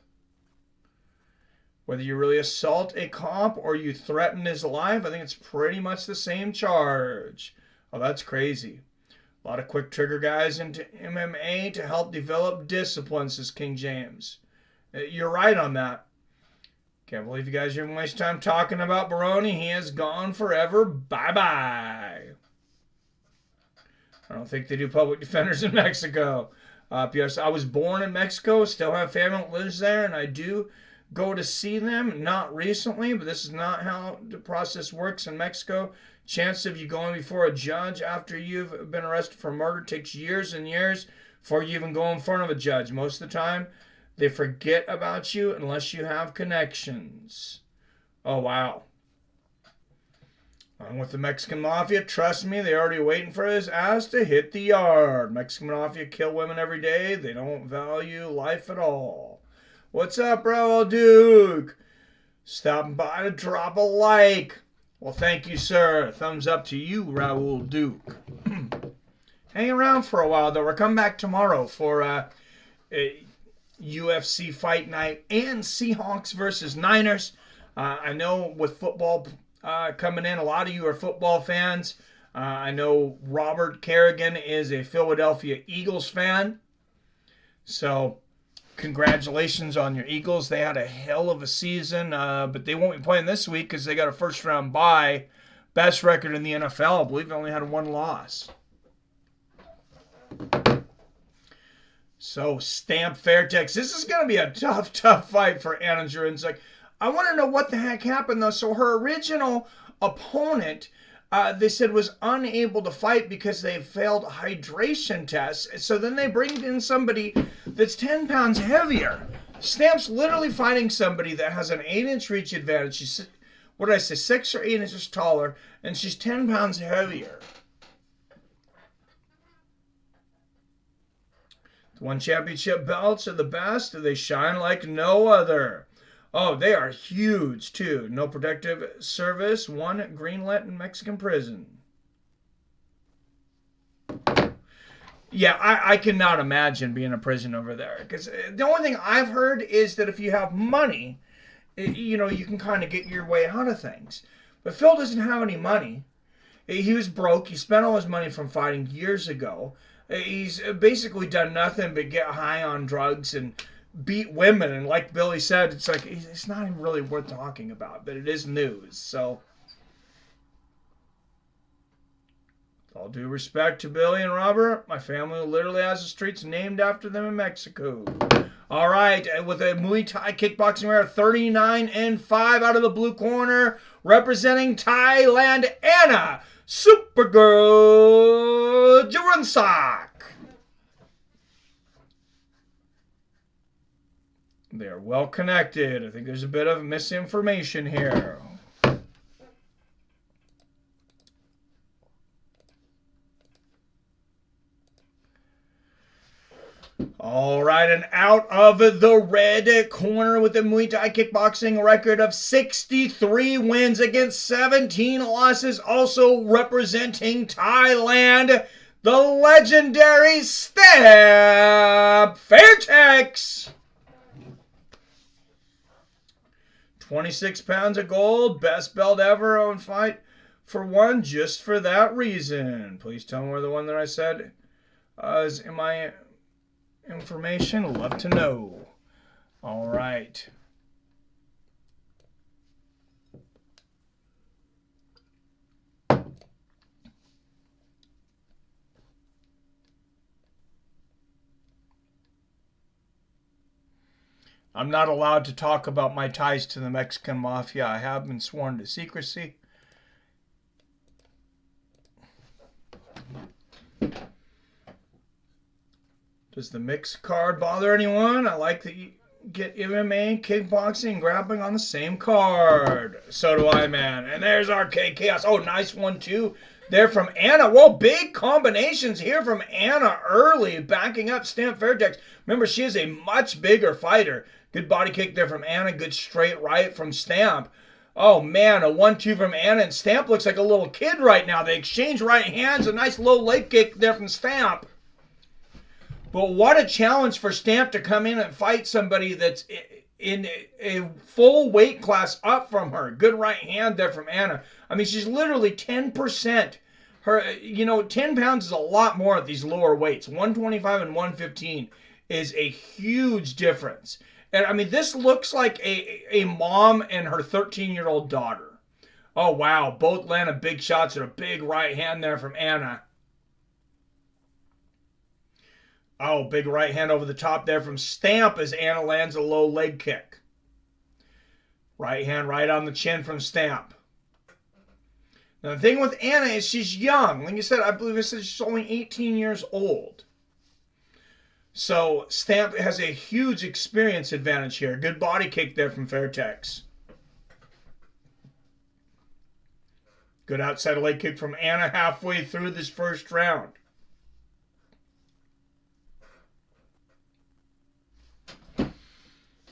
Whether you really assault a cop or you threaten his life, I think it's pretty much the same charge. Oh, that's crazy. A lot of quick trigger guys into MMA to help develop discipline, says King James. You're right on that. Can't believe you guys are even wasting time talking about Baroni. He is gone forever. Bye-bye. I don't think they do public defenders in Mexico. P.S. I was born in Mexico, still have family that lives there, and I do go to see them. Not recently, but this is not how the process works in Mexico. Chance of you going before a judge after you've been arrested for murder takes years and years before you even go in front of a judge. Most of the time, they forget about you unless you have connections. Oh, wow. Along with the Mexican Mafia, trust me, they're already waiting for his ass to hit the yard. Mexican Mafia kill women every day. They don't value life at all. What's up, Raul Duke? Stopping by to drop a like. Well, thank you, sir. Thumbs up to you, Raul Duke. Hang around for a while, though. We're coming back tomorrow for UFC Fight Night and Seahawks versus Niners. I know with football coming in, a lot of you are football fans. I know Robert Kerrigan is a Philadelphia Eagles fan. So congratulations on your Eagles. They had a hell of a season, but they won't be playing this week because they got a first-round bye. Best record in the NFL. I believe they only had one loss. So, Stamp Fairtex. This is going to be a tough fight for Anna Jurinsek. I want to know what the heck happened, though. So, her original opponent, they said, was unable to fight because they failed hydration tests. So, then they bring in somebody that's 10 pounds heavier. Stamp's literally fighting somebody that has an 8-inch reach advantage. She's, what did I say, 6 or 8 inches taller, and she's 10 pounds heavier. The one championship belts are the best. They shine like no other. Oh, they are huge, too. No protective service. One greenlit in Mexican prison. Yeah, I cannot imagine being in prison over there. Because the only thing I've heard is that if you have money, you know, you can kind of get your way out of things. But Phil doesn't have any money. He was broke. He spent all his money from fighting years ago. He's basically done nothing but get high on drugs and beat women. And like Billy said, it's like, it's not even really worth talking about, but it is news. So, with all due respect to Billy and Robert, my family literally has the streets named after them in Mexico. All right, with a Muay Thai kickboxing rare 39-5 out of the blue corner, representing Thailand, Anna Supergirl Jurinsek. They are well connected. I think there's a bit of misinformation here. All right, and out of the red corner with the Muay Thai kickboxing record of 63 wins against 17 losses, also representing Thailand, the legendary Stamp Fairtex. 26 pounds of gold, best belt ever on Fight for One, just for that reason. Please tell me where the one that I said is in my information. Love to know. All right. I'm not allowed to talk about my ties to the Mexican mafia. I have been sworn to secrecy. Does the mix card bother anyone? I like that you get MMA, kickboxing, and grappling on the same card. So do I, man. And there's Arcade Chaos. Oh, nice one, too. There from Anna. Whoa, big combinations here from Anna early, backing up Stamp Fairtex. Remember, she is a much bigger fighter. Good body kick there from Anna. Good straight right from Stamp. Oh, man, a 1-2 from Anna. And Stamp looks like a little kid right now. They exchange right hands. A nice low leg kick there from Stamp. But what a challenge for Stamp to come in and fight somebody that's in a full weight class up from her. Good right hand there from Anna. I mean, she's literally 10%. Her, 10 pounds is a lot more at these lower weights. 125 and 115 is a huge difference. And I mean, this looks like a mom and her 13-year-old daughter. Oh, wow. Both landed big shots and a big right hand there from Anna. Oh, big right hand over the top there from Stamp as Anna lands a low leg kick. Right hand right on the chin from Stamp. Now, the thing with Anna is she's young. Like I said, I believe she's only 18 years old. So Stamp has a huge experience advantage here. Good body kick there from Fairtex. Good outside leg kick from Anna halfway through this first round.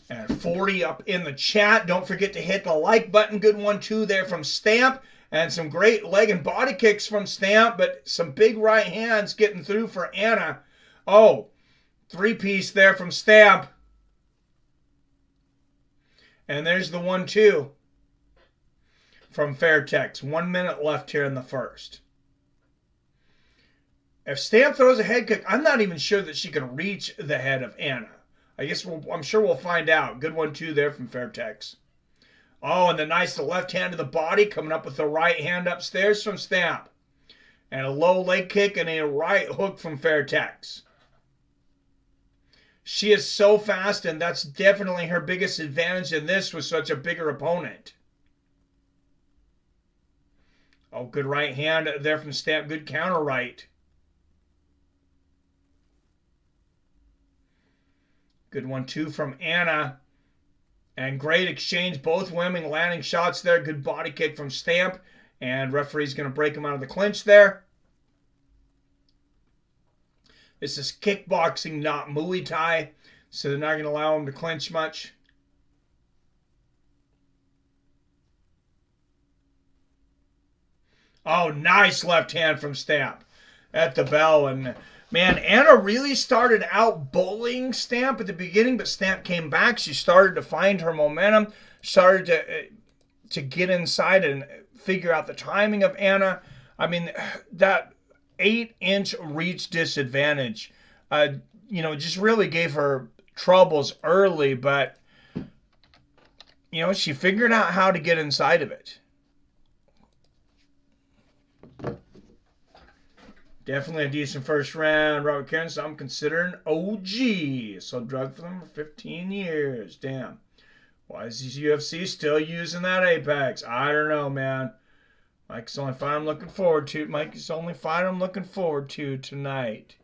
And 40 up in the chat. Don't forget to hit the like button. Good one, too, there from Stamp. And some great leg and body kicks from Stamp. But some big right hands getting through for Anna. Oh, three-piece there from Stamp. And there's the 1-2 from Fairtex. 1 minute left here in the first. If Stamp throws a head kick, I'm not even sure that she can reach the head of Anna. I guess I'm sure we'll find out. Good 1-2 there from Fairtex. Oh, and the nice left hand to the body, coming up with the right hand upstairs from Stamp. And a low leg kick and a right hook from Fairtex. She is so fast, and that's definitely her biggest advantage in this with such a bigger opponent. Oh, good right hand there from Stamp. Good counter right. Good 1-2 from Anna. And great exchange. Both women landing shots there. Good body kick from Stamp. And referee's going to break him out of the clinch there. This is kickboxing, not Muay Thai. So they're not going to allow him to clinch much. Oh, nice left hand from Stamp at the bell. And man, Anna really started out bullying Stamp at the beginning, but Stamp came back. She started to find her momentum, started to get inside and figure out the timing of Anna. I mean, that 8-inch reach disadvantage, just really gave her troubles early, but, she figured out how to get inside of it. Definitely a decent first round. Robert Karen, so I'm considering OG. So drugged for them for 15 years. Damn. Why is this UFC still using that Apex? I don't know, man. Mike's the only fight I'm looking forward to. Mike's the only fight I'm looking forward to tonight.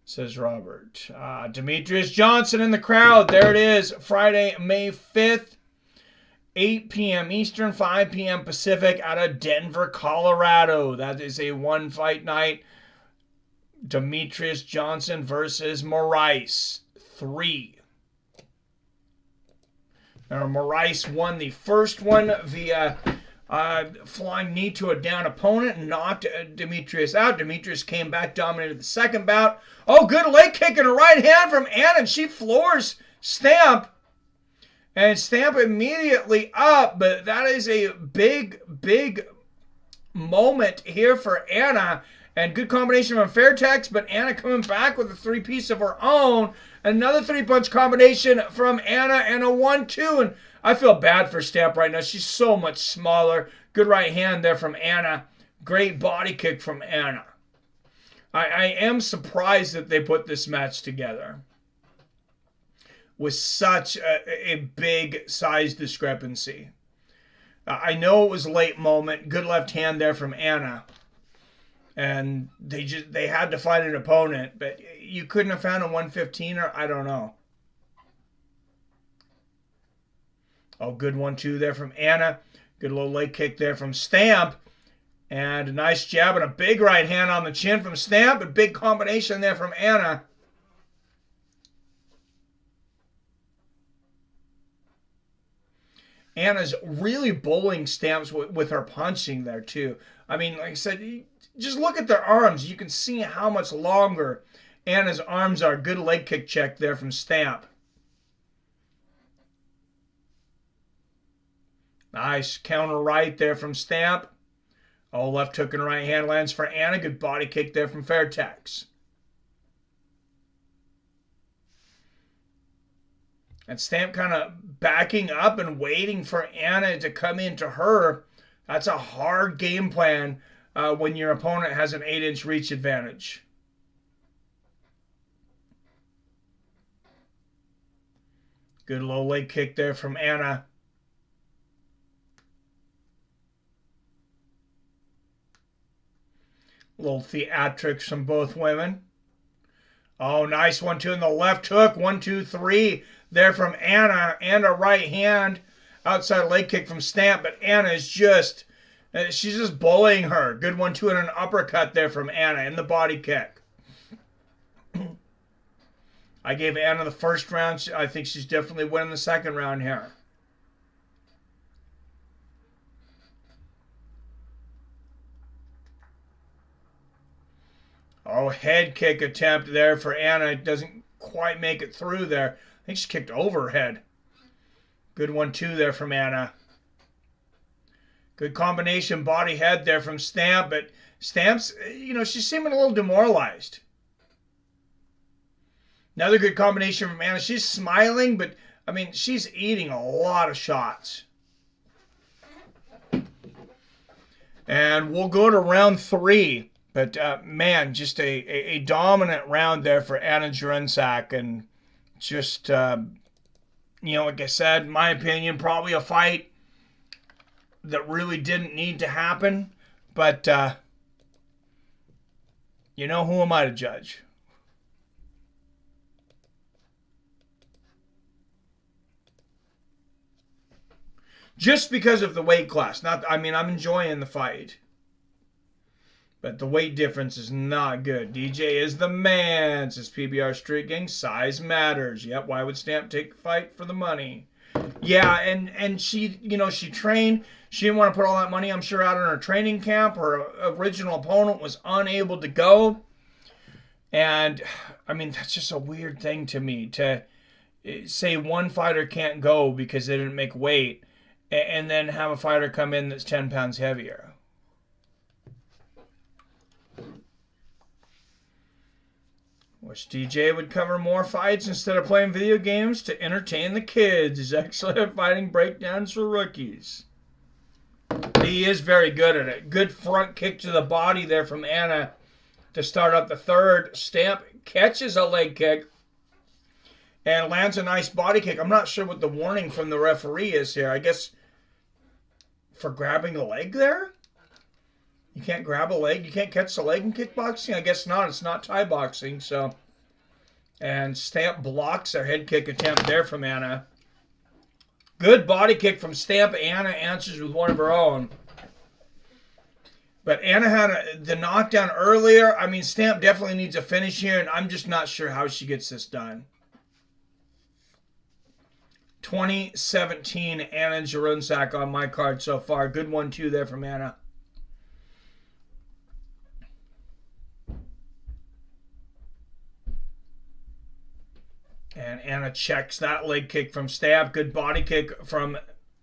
Says Robert. Demetrius Johnson in the crowd. There it is. Friday, May 5th. 8 p.m. Eastern, 5 p.m. Pacific out of Denver, Colorado. That is a one-fight night. Demetrius Johnson versus Moraes. 3. Now, Moraes won the first one via flying knee to a down opponent and knocked Demetrius out. Demetrius came back, dominated the second bout. Oh, good leg kick and a right hand from Anna, and she floors Stamp. And Stamp immediately up, but that is a big, big moment here for Anna. And good combination from Fairtex, but Anna coming back with a three-piece of her own. Another three-punch combination from Anna and a 1-2. And I feel bad for Stamp right now. She's so much smaller. Good right hand there from Anna. Great body kick from Anna. I am surprised that they put this match together with such a big size discrepancy. I know it was a late moment. Good left hand there from Anna. And they had to find an opponent, but you couldn't have found a 115er? I don't know. Oh, good 1-2 there from Anna. Good little leg kick there from Stamp. And a nice jab and a big right hand on the chin from Stamp. A big combination there from Anna. Anna's really bowling Stamps with her punching there, too. I mean, like I said, just look at their arms. You can see how much longer Anna's arms are. Good leg kick check there from Stamp. Nice counter right there from Stamp. Oh, left hook and right hand lands for Anna. Good body kick there from Fairtex. And Stamp kind of backing up and waiting for Anna to come into her. That's a hard game plan when your opponent has an 8-inch reach advantage. Good low leg kick there from Anna. Little theatrics from both women. Oh, nice 1-2 in the left hook. 1-2-3 there from Anna. And a right hand outside leg kick from Stamp. But Anna is just, she's just bullying her. Good 1-2 and an uppercut there from Anna in the body kick. I gave Anna the first round. I think she's definitely winning the second round here. Oh, head kick attempt there for Anna. It doesn't quite make it through there. I think she kicked overhead. Good 1-2 there from Anna. Good combination body head there from Stamp. But Stamp's, she's seeming a little demoralized. Another good combination from Anna. She's smiling, but, I mean, she's eating a lot of shots. And we'll go to round 3. But, man, just a dominant round there for Anna Jurunsak. And just, like I said, in my opinion, probably a fight that really didn't need to happen. But, who am I to judge? Just because of the weight class. I'm enjoying the fight. But the weight difference is not good. DJ is the man, says PBR Street Gang. Size matters. Yep, why would Stamp take the fight for the money? Yeah, and she, she trained. She didn't want to put all that money, I'm sure, out in her training camp. Her original opponent was unable to go. And, that's just a weird thing to me. To say one fighter can't go because they didn't make weight, and then have a fighter come in that's 10 pounds heavier. Wish DJ would cover more fights instead of playing video games to entertain the kids. He's excellent at fighting breakdowns for rookies. He is very good at it. Good front kick to the body there from Anna to start up the third. Stamp catches a leg kick and lands a nice body kick. I'm not sure what the warning from the referee is here. I guess for grabbing the leg there? You can't grab a leg. You can't catch the leg in kickboxing? I guess not. It's not Thai boxing, so. And Stamp blocks a head kick attempt there from Anna. Good body kick from Stamp. Anna answers with one of her own. But Anna had the knockdown earlier. Stamp definitely needs a finish here, and I'm just not sure how she gets this done. 2017 Anna Jurunsak on my card so far. Good 1-2 there from Anna. And Anna checks that leg kick from Stamp. Good body kick from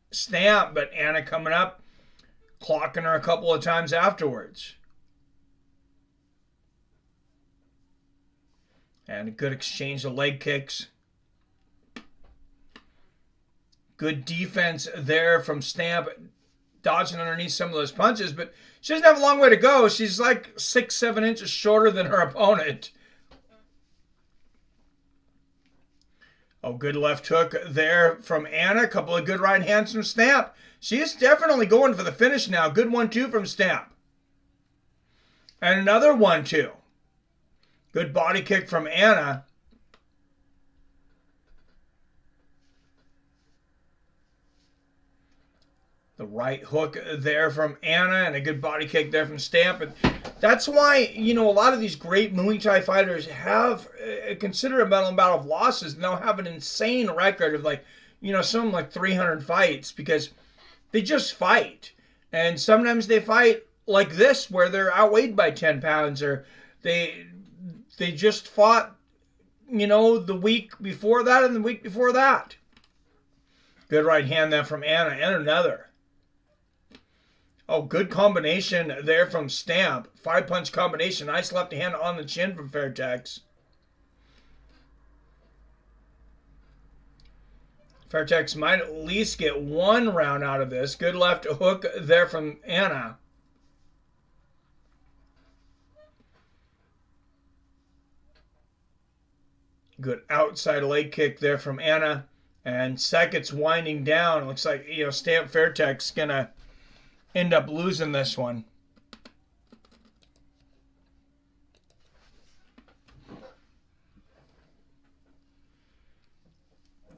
Stamp, but Anna coming up, clocking her a couple of times afterwards. And a good exchange of leg kicks. Good defense there from Stamp, dodging underneath some of those punches, but she doesn't have a long way to go. She's like 6-7 inches shorter than her opponent. Oh, good left hook there from Anna. A couple of good right hands from Stamp. She is definitely going for the finish now. Good 1-2 from Stamp. And another 1-2. Good body kick from Anna. The right hook there from Anna and a good body kick there from Stamp. And that's why, you know, a lot of these great Muay Thai fighters have a considerable amount of losses, and they'll have an insane record of, like, you know, some like 300 fights, because they just fight. And sometimes they fight like this, where they're outweighed by 10 pounds, or they just fought, you know, the week before that and the week before that. Good right hand there from Anna, and another. Oh, good combination there from Stamp. 5-punch combination. Nice left hand on the chin from Fairtex. Fairtex might at least get one round out of this. Good left hook there from Anna. Good outside leg kick there from Anna. And Second's winding down. Looks like, you know, Stamp Fairtex going to end up losing this one.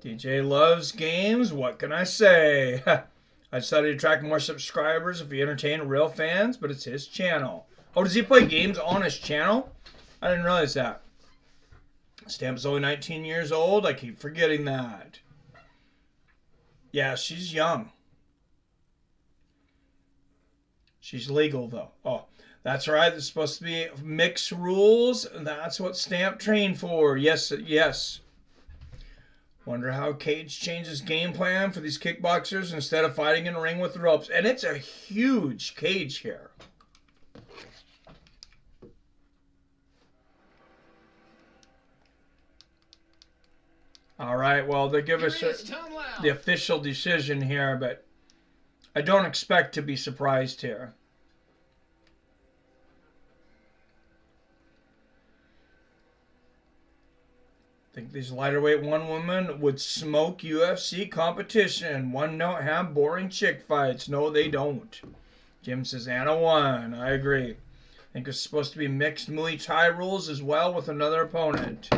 DJ loves games. What can I say? I decided to attract more subscribers if he entertained real fans, but it's his channel. Oh, does he play games on his channel? I didn't realize that. Stamp's only 19 years old. I keep forgetting that. Yeah, she's young. She's legal, though. Oh, that's right. There's supposed to be mixed rules. That's what Stamp trained for. Yes, yes. Wonder how Cage changes game plan for these kickboxers instead of fighting in a ring with ropes. And it's a huge cage here. All right, well, they give us the official decision here, but I don't expect to be surprised here. I think these lighterweight one women would smoke UFC competition. One don't have boring chick fights. No, they don't. Jim says Anna won. I agree. I think it's supposed to be mixed Muay Thai rules as well with another opponent.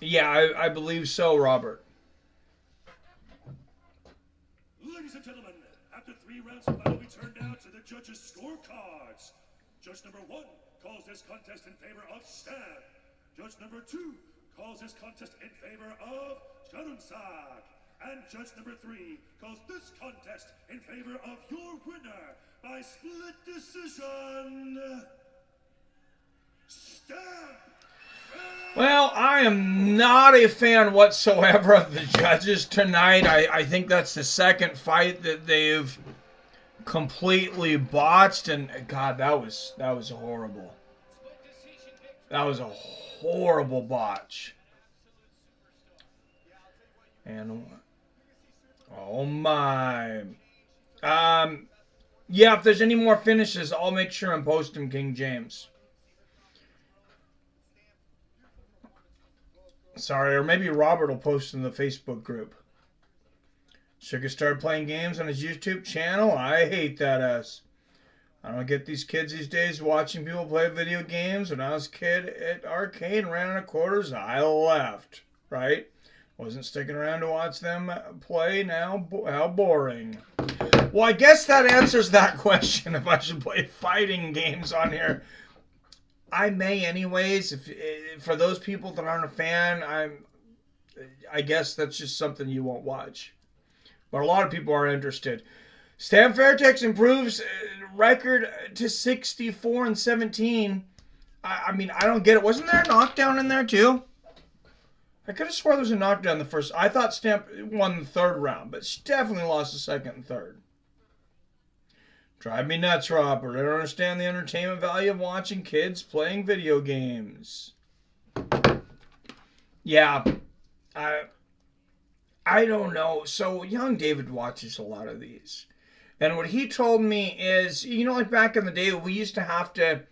Yeah, I believe so, Robert. Ladies and gentlemen, after 3 rounds of battle, we turn now to the judges' scorecards. Judge number 1 calls this contest in favor of Stan. Judge number 2 calls this contest in favor of Jarunsak. And judge number 3 calls this contest in favor of your winner by split decision, Stan. Well, I am not a fan whatsoever of the judges tonight. I think that's the second fight that they've completely botched, and God, that was horrible. That was a horrible botch. And oh my. Yeah, if there's any more finishes, I'll make sure and post them, King James. Sorry, or maybe Robert will post in the Facebook group. Sugar started playing games on his YouTube channel. I hate that ass. I don't get these kids these days watching people play video games. When I was a kid at arcade and ran out of quarters, I left. Right? Wasn't sticking around to watch them play. Now, how boring. Well, I guess that answers that question, if I should play fighting games on here. I may anyways. If for those people that aren't a fan, I guess that's just something you won't watch. But a lot of people are interested. Stan Fairtex improves record to 64-17. I mean, I don't get it. Wasn't there a knockdown in there too? I could have swore there was a knockdown the first. I thought Stamp won the 3rd round, but she definitely lost the 2nd and 3rd. Drive me nuts, Robert. I don't understand the entertainment value of watching kids playing video games. Yeah, I don't know. So young David watches a lot of these. And what he told me is, you know, like back in the day, we used to have to,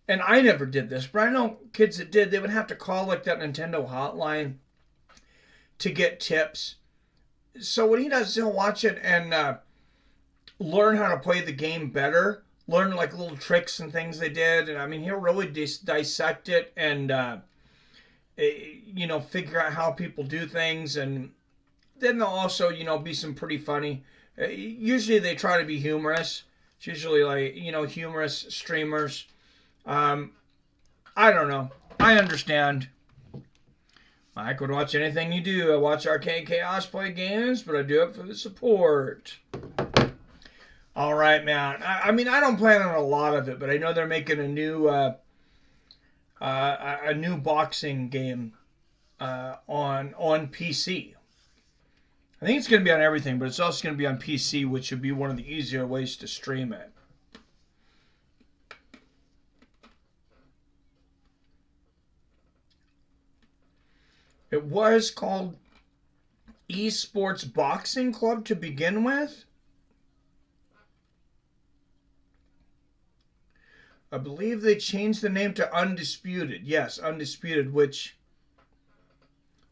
and I never did this, but I know kids that did, they would have to call like that Nintendo hotline to get tips. So what he does is he'll watch it and learn how to play the game better, learn like little tricks and things they did. And I mean, he'll really dissect it and, you know, figure out how people do things. And then there'll also, you know, be some pretty funny. Usually they try to be humorous. It's usually like, you know, humorous streamers. I don't know. I understand. I could watch anything you do. I watch Arcade Chaos play games, but I do it for the support. All right, man. I mean, I don't plan on a lot of it, but I know they're making a new boxing game on PC. I think it's going to be on everything, but it's also going to be on PC, which would be one of the easier ways to stream it. It was called Esports Boxing Club to begin with. I believe they changed the name to Undisputed. Yes, Undisputed, which,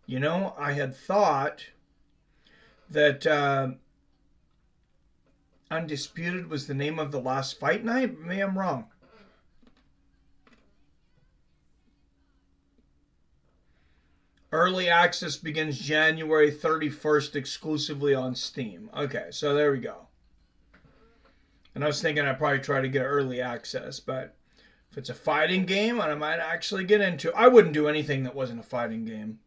you know, I had thought that Undisputed was the name of the last fight night. Maybe I'm wrong. Early access begins January 31st exclusively on Steam. Okay, so there we go. And I was thinking I'd probably try to get early access, but if it's a fighting game, I might actually get into it. I wouldn't do anything that wasn't a fighting game.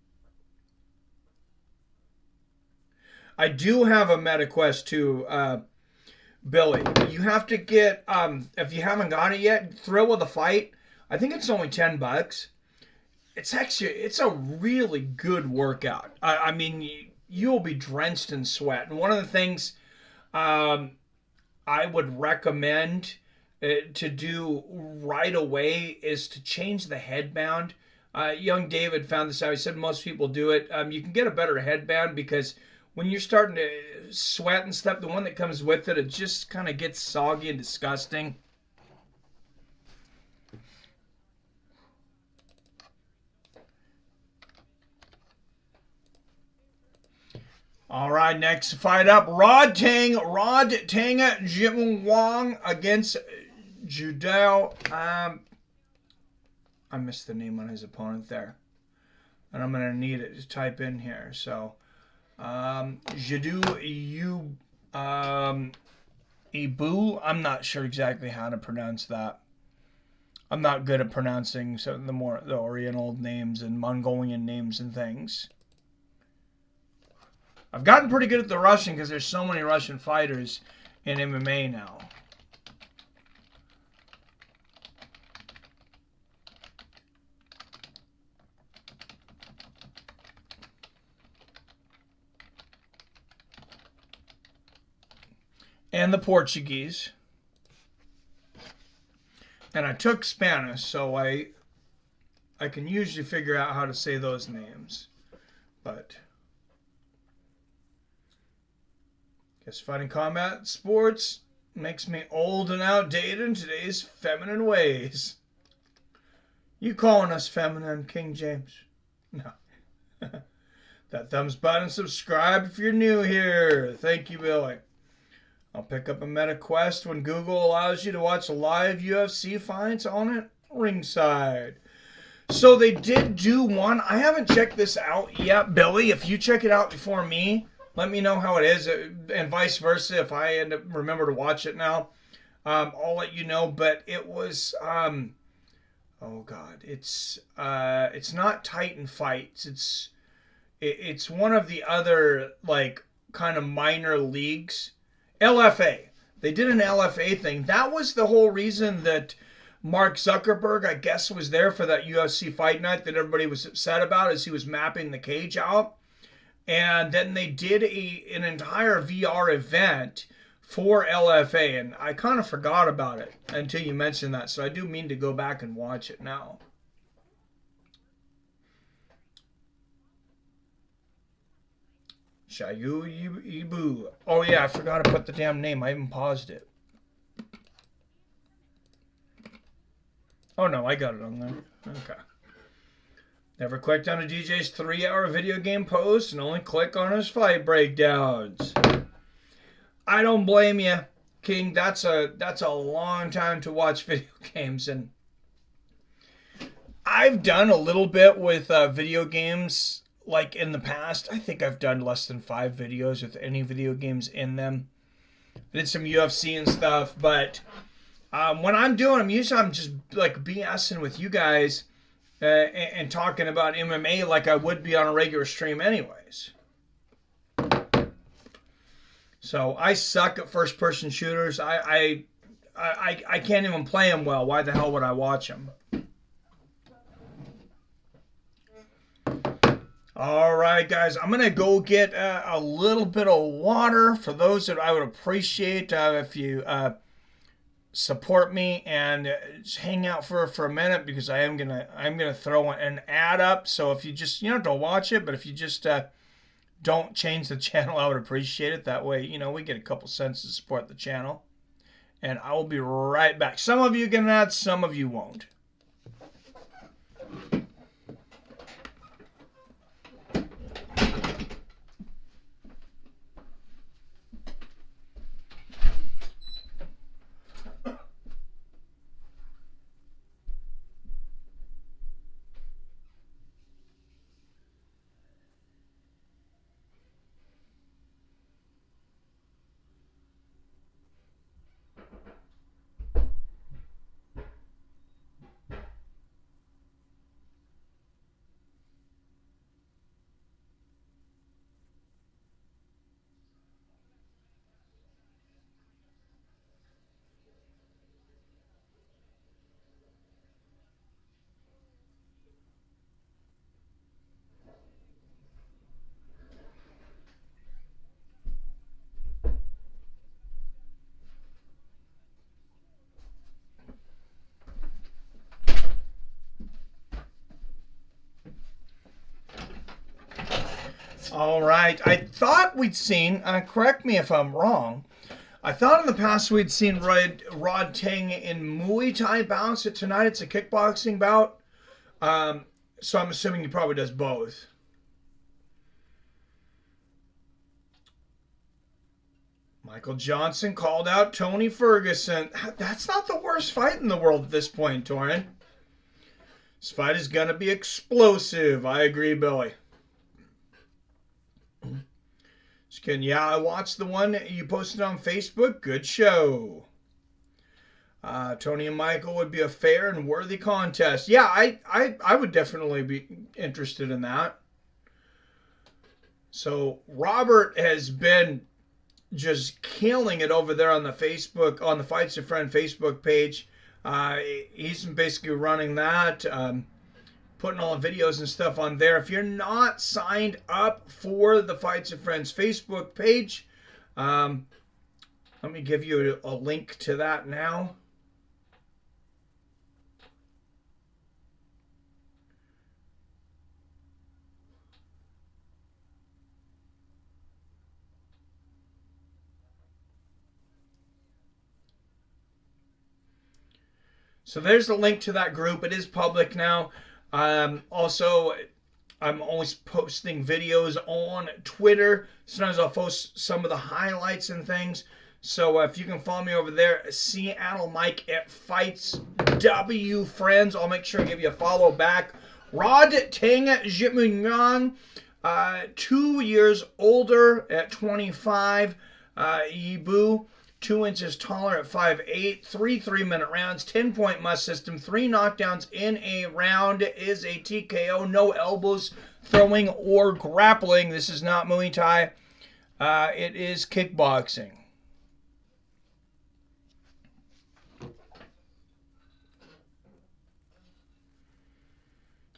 I do have a MetaQuest too, Billy. You have to get, if you haven't got it yet, Thrill with a Fight. I think it's only $10. It's a really good workout. I mean, you'll be drenched in sweat. And one of the things I would recommend to do right away is to change the headband. Young David found this out. He said most people do it. You can get a better headband because when you're starting to sweat and stuff, the one that comes with it, it just kind of gets soggy and disgusting. All right, next fight up, Rodtang Jitmuang against Jiduo. I missed the name on his opponent there, and I'm gonna need it to type in here. So, Jiduo Yibu. I'm not sure exactly how to pronounce that. I'm not good at pronouncing some of the Oriental names and Mongolian names and things. I've gotten pretty good at the Russian because there's so many Russian fighters in MMA now. And the Portuguese. And I took Spanish, so I can usually figure out how to say those names. But guess fighting combat sports makes me old and outdated in today's feminine ways. You calling us feminine, King James? No. That thumbs button, subscribe if you're new here. Thank you, Billy. I'll pick up a MetaQuest when Google allows you to watch live UFC fights on it ringside. So they did do one. I haven't checked this out yet, Billy. If you check it out before me, let me know how it is, and vice versa. If I end up remember to watch it now, I'll let you know. But it was, oh God, it's not Titan Fights. It's one of the other like kind of minor leagues. LFA. They did an LFA thing. That was the whole reason that Mark Zuckerberg, I guess, was there for that UFC fight night that everybody was upset about as he was mapping the cage out. And then they did an entire VR event for LFA, and I kind of forgot about it until you mentioned that, so I do mean to go back and watch it now. Jiduo Yibu. Oh yeah, I forgot to put the damn name. I even paused it. Oh no, I got it on there. Okay. Never clicked on a DJ's 3-hour video game post and only click on his fight breakdowns. I don't blame you, King. That's a long time to watch video games, and I've done a little bit with video games. Like in the past, I think I've done less than 5 videos with any video games in them. I did some UFC and stuff, but when I'm doing them, usually I'm just like BSing with you guys and talking about MMA like I would be on a regular stream anyways. So I suck at first-person shooters. I can't even play them well. Why the hell would I watch them? All right, guys, I'm going to go get a little bit of water. For those that I would appreciate if you support me and just hang out for a minute, because I'm gonna throw an ad up. So if you just, you don't have to watch it, but if you just don't change the channel, I would appreciate it. That way, we get a couple cents to support the channel. And I will be right back. Some of you get an ad, some of you won't. All right. I thought we'd seen, correct me if I'm wrong, I thought in the past we'd seen Rodtang in Muay Thai bouts. Tonight it's a kickboxing bout. So I'm assuming he probably does both. Michael Johnson called out Tony Ferguson. That's not the worst fight in the world at this point, Torin. This fight is going to be explosive. I agree, Billy. Yeah, I watched the one you posted on Facebook. Good show. Tony and Michael would be a fair and worthy contest. Yeah, I would definitely be interested in that. So Robert has been just killing it over there on the Facebook, on the Fights a Friend Facebook page. He's basically running that. Putting all the videos and stuff on there. If you're not signed up for the Fights of Friends Facebook page, let me give you a link to that now. So there's the link to that group. It is public now. Also, I'm always posting videos on Twitter. Sometimes I'll post some of the highlights and things. So if you can follow me over there, Seattle Mike at Fights W Friends. I'll make sure to give you a follow back. Rodtang Jitmuang, 2 years older at 25. Yibu, 2 inches taller at 5'8", 3 3-minute rounds, 10-point must system, 3 knockdowns in a round is a TKO, no elbows, throwing, or grappling. This is not Muay Thai. It is kickboxing.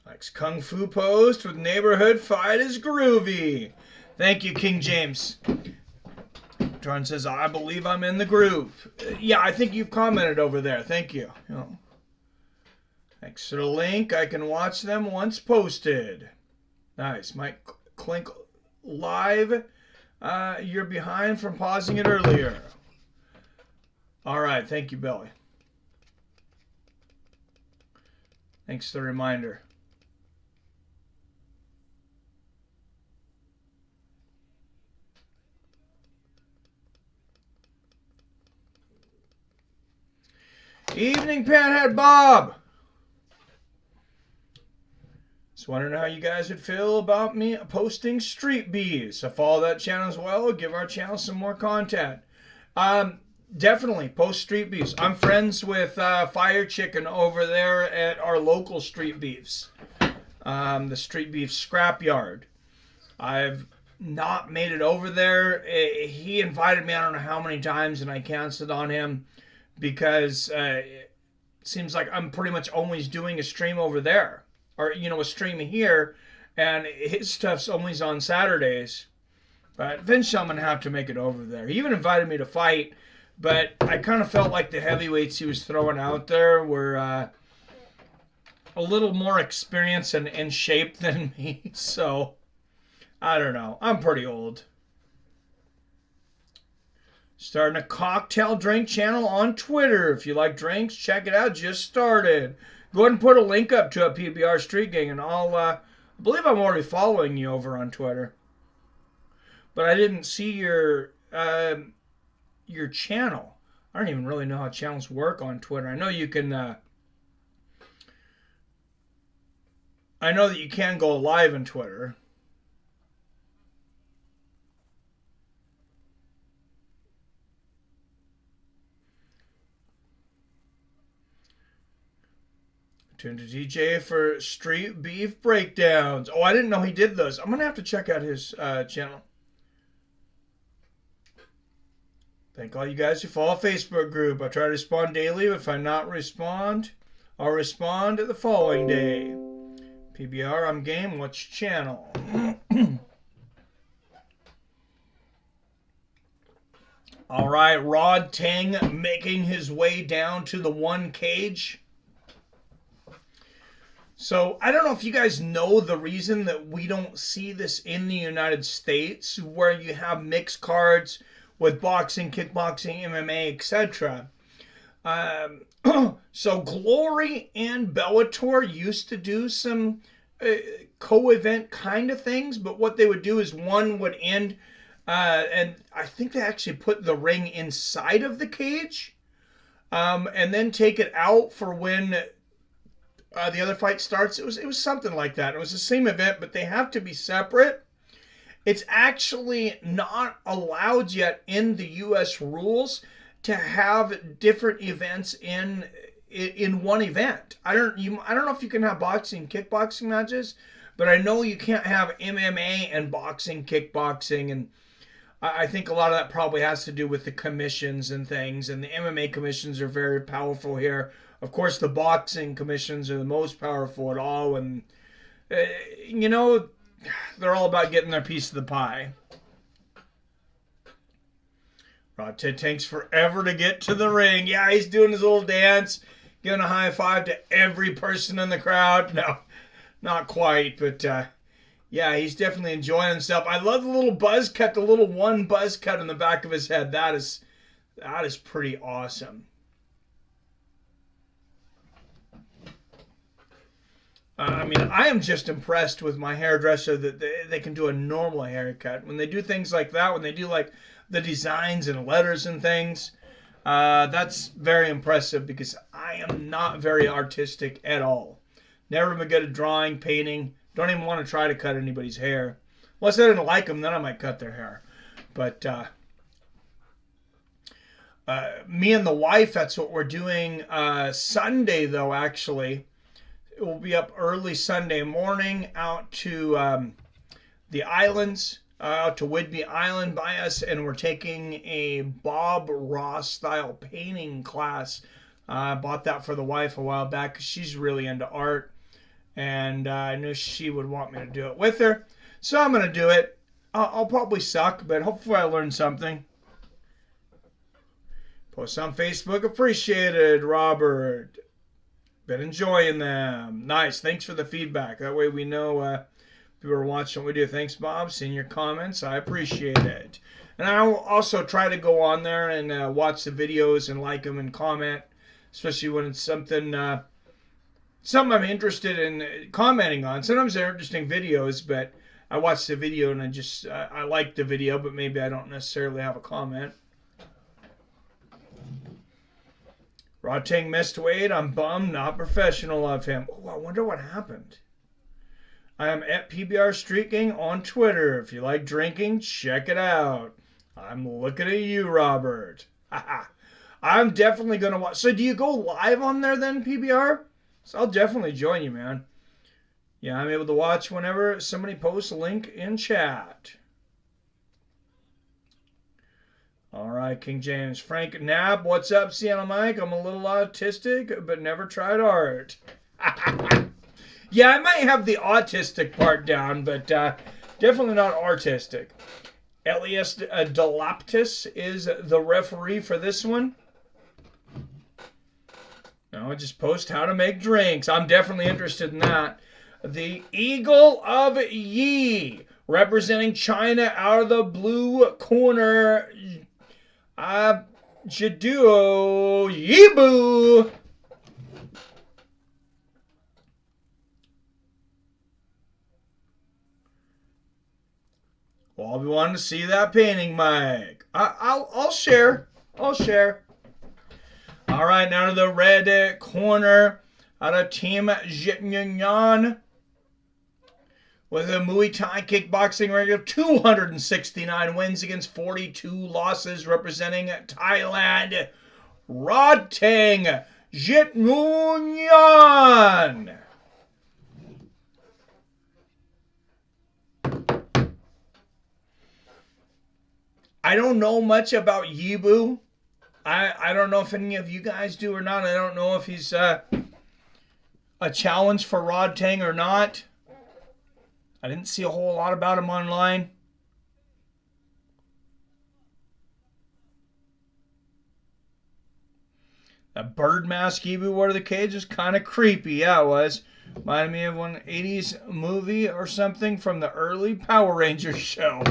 Likes Kung Fu post with neighborhood fight is groovy. Thank you, King James. Tron says, I believe I'm in the groove. Yeah, I think you've commented over there. Thank you. Thanks for the link. I can watch them once posted. Nice. Mike Clink live You're behind from pausing it earlier. All right, thank you, Billy. Thanks for the reminder. Evening, Panhead Bob. Just wondering how you guys would feel about me posting street beefs. So follow that channel as well. Give our channel some more content. Definitely post street beefs. I'm friends with Fire Chicken over there at our local street beefs. The Street Beef Scrapyard. I've not made it over there. He invited me I don't know how many times, and I canceled on him because it seems like I'm pretty much always doing a stream over there. Or, you know, a stream here, and his stuff's only on Saturdays. But eventually I'm going to have to make it over there. He even invited me to fight, but I kind of felt like the heavyweights he was throwing out there were a little more experienced and in shape than me. So, I don't know. I'm pretty old. Starting a cocktail drink channel on Twitter. If you like drinks, check it out. Just started. Go ahead and put a link up to a PBR Street Gang, and I believe I'm already following you over on Twitter. But I didn't see your channel. I don't even really know how channels work on Twitter. I know you can. I know that you can go live on Twitter. Tune to DJ for street beef breakdowns. Oh, I didn't know he did those. I'm going to have to check out his channel. Thank all you guys who follow Facebook group. I try to respond daily. If I not respond, I'll respond the following day. PBR, I'm game. What's your channel? All right, Rodtang making his way down to the one cage. So, I don't know if you guys know the reason that we don't see this in the United States, where you have mixed cards with boxing, kickboxing, MMA, etc. So, Glory and Bellator used to do some co-event kind of things, but what they would do is one would end, and I think they actually put the ring inside of the cage, and then take it out for when the other fight starts. It was something like that. It was the same event, but they have to be separate. It's actually not allowed yet in the U.S. rules to have different events in one event. I don't know if you can have boxing, kickboxing matches, but I know you can't have MMA and boxing, kickboxing, and I think a lot of that probably has to do with the commissions and things. And the MMA commissions are very powerful here. Of course, the boxing commissions are the most powerful at all, and you know, they're all about getting their piece of the pie. It takes forever to get to the ring. Yeah, he's doing his little dance, giving a high five to every person in the crowd. No, not quite, but yeah, he's definitely enjoying himself. I love the little buzz cut, the little one buzz cut in the back of his head. That is pretty awesome. I mean, I am just impressed with my hairdresser that they can do a normal haircut. When they do things like that, when they do like the designs and letters and things, that's very impressive because I am not very artistic at all. Never been good at drawing, painting. Don't even want to try to cut anybody's hair. Unless I didn't like them, then I might cut their hair. But me and the wife, that's what we're doing Sunday, though, actually. It will be up early Sunday morning out to the islands, out to Whidbey Island by us, and we're taking a Bob Ross style painting class. I bought that for the wife a while back because she's really into art, and I knew she would want me to do it with her. So I'm going to do it. I'll probably suck, but hopefully I learned something. Post on Facebook. Appreciated, Robert. Been enjoying them. Nice. Thanks for the feedback. That way we know People are watching what we do. Thanks, Bob. Seeing your comments. I appreciate it. And I'll also try to go on there and watch the videos and like them and comment, especially when it's something I'm interested in commenting on. Sometimes they're interesting videos, but I watch the video and I like the video, but maybe I don't necessarily have a comment. Rodtang missed weight. I'm bummed. Not professional of him. Oh, I wonder what happened. I am at PBR Streaking on Twitter. If you like drinking, check it out. I'm looking at you, Robert. I'm definitely going to watch. So do you go live on there then, PBR? So I'll definitely join you, man. Yeah, I'm able to watch whenever somebody posts a link in chat. All right, King James. Frank Knapp, what's up, Seattle Mike? I'm a little autistic, but never tried art. Yeah, I might have the autistic part down, but definitely not artistic. Elias Delaptis is the referee for this one. No, just post how to make drinks. I'm definitely interested in that. The Eagle of Yi, representing China out of the blue corner. Jiduo Yibu. Well, I'll be wanting to see that painting, Mike. I'll share. I'll share. All right, now to the red corner out of Team Jitmuang with a Muay Thai kickboxing record of 269 wins against 42 losses, representing Thailand, Rodtang Jitmuang. I don't know much about Yibu. I don't know if any of you guys do or not. I don't know if he's a challenge for Rodtang or not. I didn't see a whole lot about him online. That bird mask Yibu wore to the cage was kind of creepy. Yeah, it was. Reminded me of one 80s movie or something from the early Power Rangers show.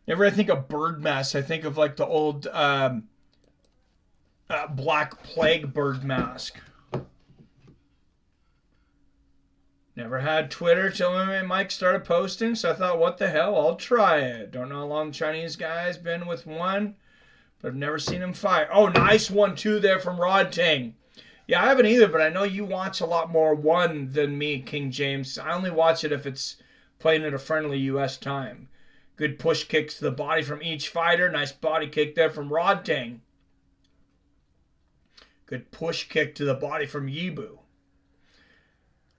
Whenever I think of bird masks, I think of like the old Black Plague bird mask. Never had Twitter till Mike started posting, so I thought, what the hell, I'll try it. Don't know how long the Chinese guy's been with one, but I've never seen him fight. Oh, nice one too there from Rodtang. Yeah, I haven't either, but I know you watch a lot more one than me, King James. I only watch it if it's playing at a friendly U.S. time. Good push kicks to the body from each fighter. Nice body kick there from Rodtang. Good push kick to the body from Yibu.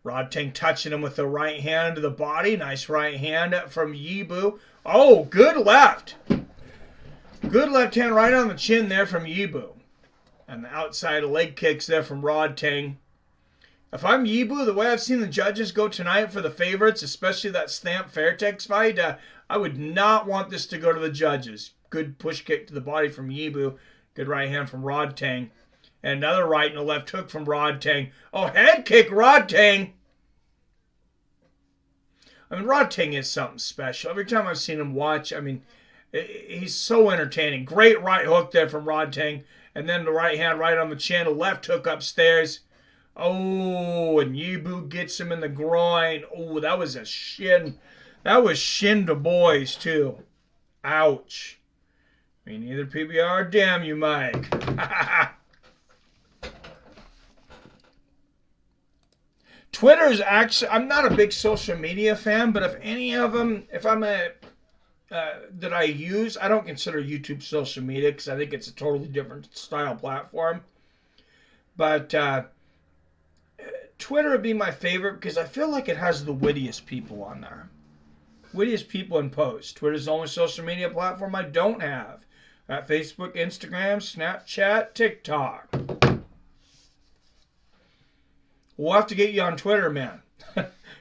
Rodtang touching him with the right hand to the body. Nice right hand from Yibu. Oh, good left. Good left hand right on the chin there from Yibu. And the outside leg kicks there from Rodtang. If I'm Yibu, the way I've seen the judges go tonight for the favorites, especially that Stamp Fairtex fight, I would not want this to go to the judges. Good push kick to the body from Yibu. Good right hand from Rodtang. And another right and a left hook from Rodtang. Oh, head kick, Rodtang. I mean, Rodtang is something special. Every time I've seen him watch, I mean, he's so entertaining. Great right hook there from Rodtang. And then the right hand right on the chin. A left hook upstairs. Oh, and Yibu gets him in the groin. Oh, that was a shin. That was shin to boys, too. Ouch. Me neither, PBR. Damn you, Mike. Twitter's actually, I'm not a big social media fan, but if any of them, if I'm that I use, I don't consider YouTube social media because I think it's a totally different style platform. But Twitter would be my favorite because I feel like it has the wittiest people on there. Wittiest people in posts. Twitter's the only social media platform I don't have. Got Facebook, Instagram, Snapchat, TikTok. We'll have to get you on Twitter, man.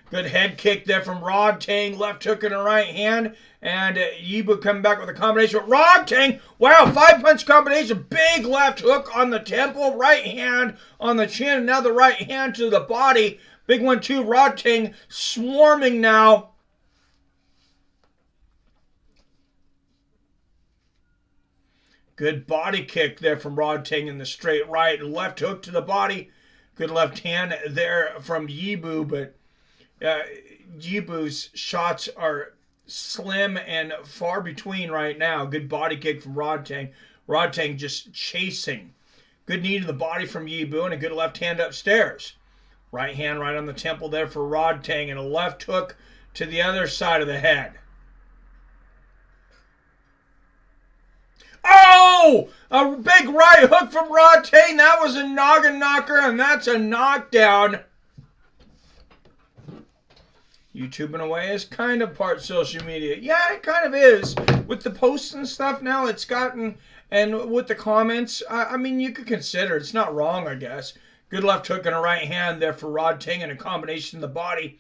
Good head kick there from Rodtang. Left hook in the right hand. And Yibu coming back with a combination with Rodtang. Wow, 5-punch combination. Big left hook on the temple. Right hand on the chin. And now the right hand to the body. Big 1-2. Rodtang swarming now. Good body kick there from Rodtang in the straight right. Left hook to the body. Good left hand there from Yibu, but Yibu's shots are slim and far between right now. Good body kick from Rodtang. Rodtang just chasing. Good knee to the body from Yibu and a good left hand upstairs. Right hand right on the temple there for Rodtang and a left hook to the other side of the head. Oh! A big right hook from Rodtang. That was a noggin knocker, and that's a knockdown. YouTubing away is kind of part social media. Yeah, it kind of is. With the posts and stuff now, it's gotten, and with the comments, I mean, you could consider. It's not wrong, I guess. Good left hook and a right hand there for Rodtang and a combination of the body.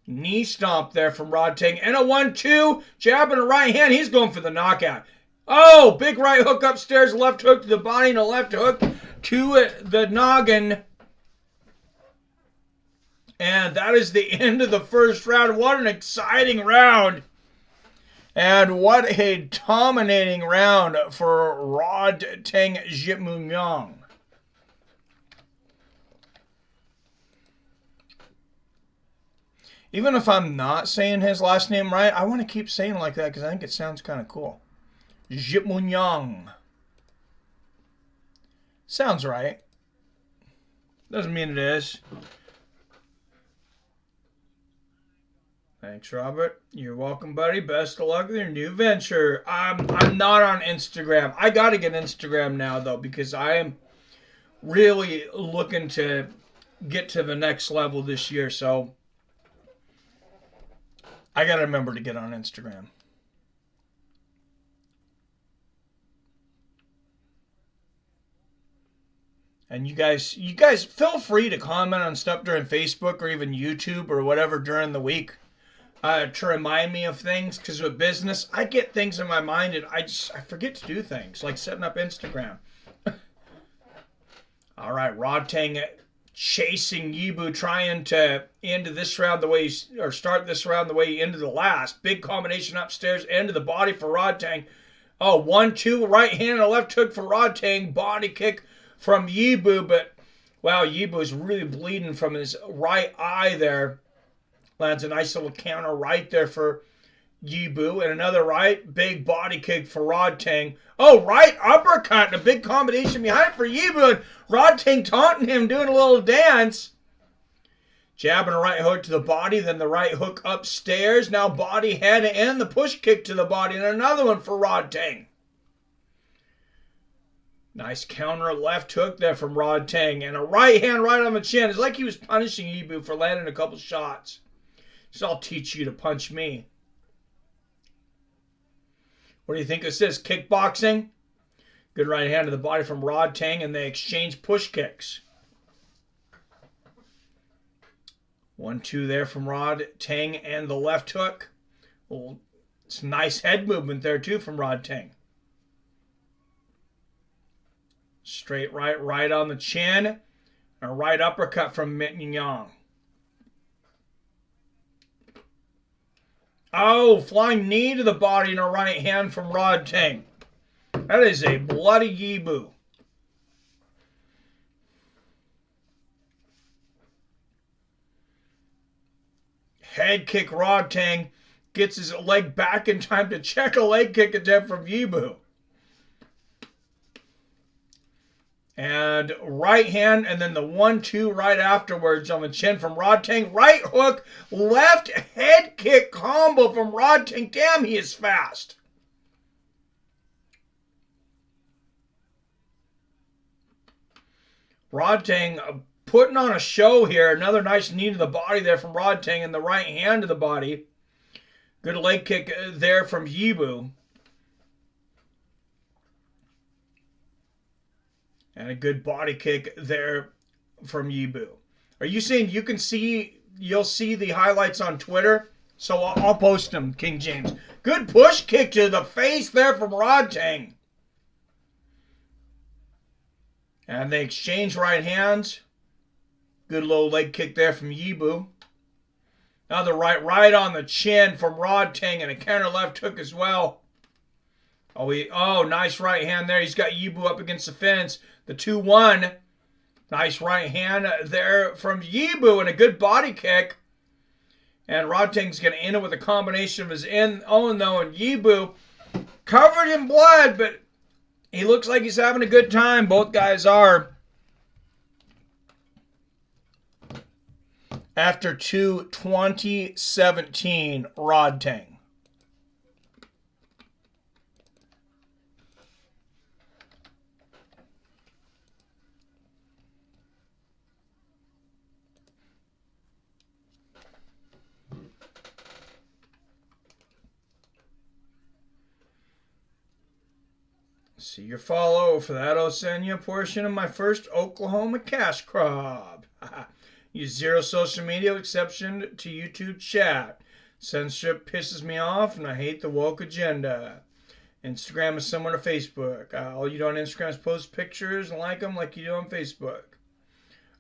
Knee stomp there from Rodtang. And a 1-2. Jab and a right hand. He's going for the knockout. Oh, big right hook upstairs, left hook to the body, and a left hook to the noggin. And that is the end of the first round. What an exciting round. And what a dominating round for Rodtang Jitmuang. Even if I'm not saying his last name right, I want to keep saying it like that because I think it sounds kind of cool. Jitmuang. Sounds right. Doesn't mean it is. Thanks, Robert. You're welcome, buddy. Best of luck with your new venture. I'm not on Instagram. I got to get Instagram now, though, because I am really looking to get to the next level this year. So I got to remember to get on Instagram. And you guys feel free to comment on stuff during Facebook or even YouTube or whatever during the week to remind me of things. Because with business, I get things in my mind and I forget to do things like setting up Instagram. All right, Rodtang chasing Yibu, trying to end this round the way or start this round the way he ended the last. Big combination upstairs, end of the body for Rodtang. Oh, 1-2, right hand and a left hook for Rodtang. Body kick from Yibu, but wow, Yibu is really bleeding from his right eye there. Lands a nice little counter right there for Yibu, and another right, big body kick for Rodtang. Oh, right uppercut and a big combination behind for Yibu, and Rodtang taunting him, doing a little dance. Jab and a right hook to the body, then the right hook upstairs. Now body, head, and the push kick to the body, and another one for Rodtang. Nice counter left hook there from Rodtang. And a right hand right on the chin. It's like he was punishing Yibu for landing a couple shots. So I'll teach you to punch me. What do you think this is? Kickboxing? Good right hand to the body from Rodtang. And they exchange push kicks. 1-2 there from Rodtang and the left hook. Well, it's a nice head movement there too from Rodtang. Straight right on the chin. A right uppercut from Jitmuang. Oh, flying knee to the body and a right hand from Rodtang. That is a bloody Yibu. Head kick Rodtang. Gets his leg back in time to check a leg kick attempt from Yibu. And right hand, and then the 1-2 right afterwards on the chin from Rodtang. Right hook, left head kick combo from Rodtang. Damn, he is fast. Rodtang putting on a show here. Another nice knee to the body there from Rodtang and the right hand to the body. Good leg kick there from Yibu. And a good body kick there from Yibu. Are you saying you'll see the highlights on Twitter? So I'll post them, King James. Good push kick to the face there from Rodtang. And they exchange right hands. Good low leg kick there from Yibu. Now the right on the chin from Rodtang, and a counter left hook as well. Oh, nice right hand there. He's got Yibu up against the fence. The 2-1. Nice right hand there from Yibu, and a good body kick. And Rodtang's going to end it with a combination of his own, though, and Yibu covered in blood, but he looks like he's having a good time. Both guys are. After 2017 Rodtang. See your follow for that Osenya portion of my first Oklahoma cash crop. Use zero social media exception to YouTube chat. Censorship pisses me off and I hate the woke agenda. Instagram is similar to Facebook. All you do on Instagram is post pictures and like them like you do on Facebook.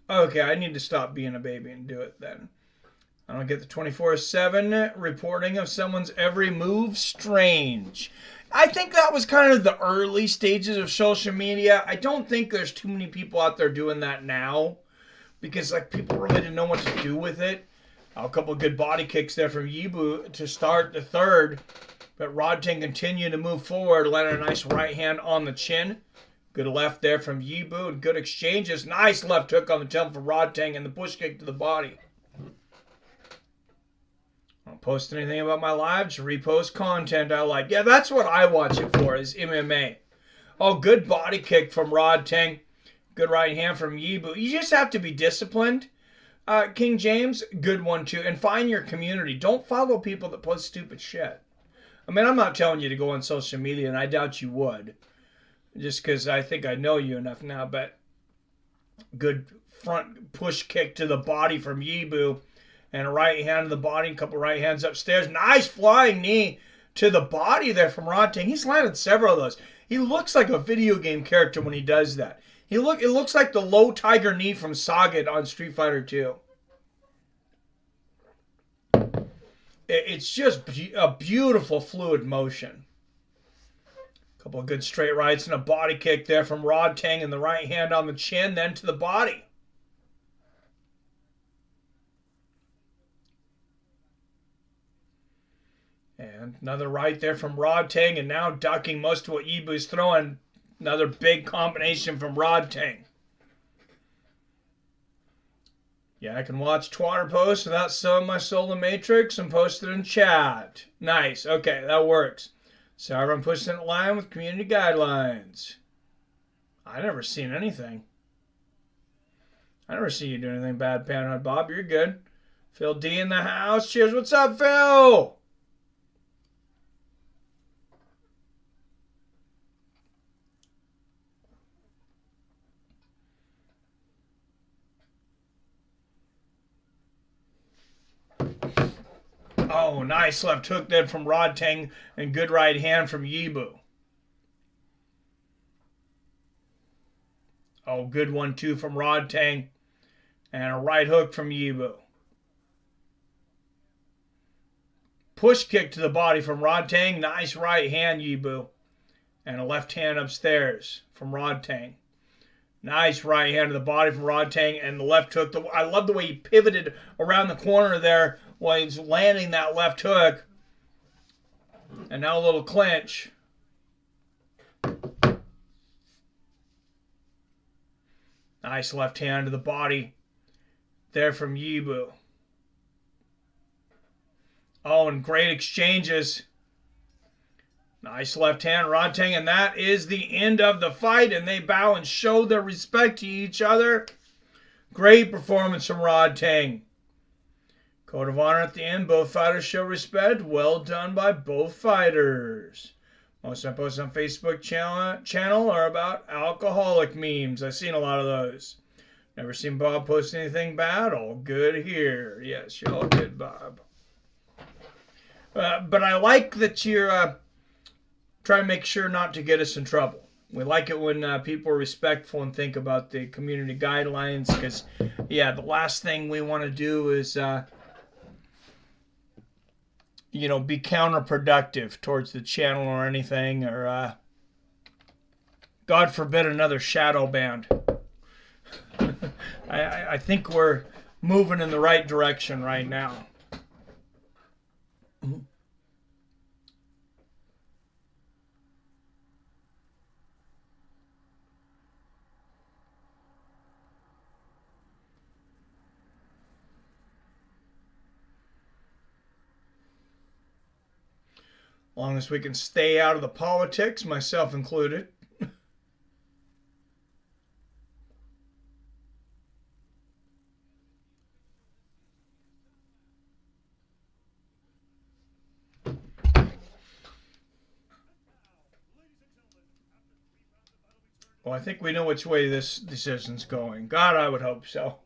Okay, I need to stop being a baby and do it then. I don't get the 24/7 reporting of someone's every move strange. I think that was kind of the early stages of social media. I don't think there's too many people out there doing that now because like people really didn't know what to do with it. A couple of good body kicks there from Yibu to start the third. But Rodtang continued to move forward, landing a nice right hand on the chin. Good left there from Yibu and good exchanges. Nice left hook on the temple from Rodtang and the push kick to the body. I don't post anything about my lives, repost content I like. Yeah, that's what I watch it for, is MMA. Oh, good body kick from Rodtang. Good right hand from Yibu. You just have to be disciplined. King James, good one too. And find your community. Don't follow people that post stupid shit. I mean, I'm not telling you to go on social media, and I doubt you would. Just because I think I know you enough now, but good front push kick to the body from Yibu. And a right hand to the body, a couple right hands upstairs. Nice flying knee to the body there from Rodtang. He's landed several of those. He looks like a video game character when he does that. It looks like the low tiger knee from Sagat on Street Fighter 2. It's just a beautiful fluid motion. A couple of good straight rights and a body kick there from Rodtang, and the right hand on the chin, then to the body. And another right there from Rodtang, and now ducking most of what Yibu's throwing. Another big combination from Rodtang. Yeah, I can watch Twitter posts without selling my soul to Matrix and post it in chat. Nice. Okay, that works. So everyone pushing it in line with community guidelines. I never seen anything. I never see you do anything bad, Panhead Bob. You're good. Phil D in the house. Cheers. What's up, Phil? Oh, nice left hook there from Rodtang and good right hand from Yibu. Oh, good one too from Rodtang and a right hook from Yibu. Push kick to the body from Rodtang. Nice right hand, Yibu. And a left hand upstairs from Rodtang. Nice right hand to the body from Rodtang and the left hook. I love the way he pivoted around the corner there while he's landing that left hook. And now a little clinch. Nice left hand to the body there from Yibu. Oh, and great exchanges. Nice left hand, Rodtang, and that is the end of the fight, and they bow and show their respect to each other. Great performance from Rodtang. Code of honor at the end. Both fighters show respect. Well done by both fighters. Most I post on Facebook channel are about alcoholic memes. I've seen a lot of those. Never seen Bob post anything bad. All good here. Yes, you're all good, Bob. But I like that you're trying to make sure not to get us in trouble. We like it when people are respectful and think about the community guidelines, because, yeah, the last thing we want to do is, you know, be counterproductive towards the channel or anything, or, God forbid, another shadow band. I think we're moving in the right direction right now. As long as we can stay out of the politics, myself included. Well, I think we know which way this decision's going. God, I would hope so.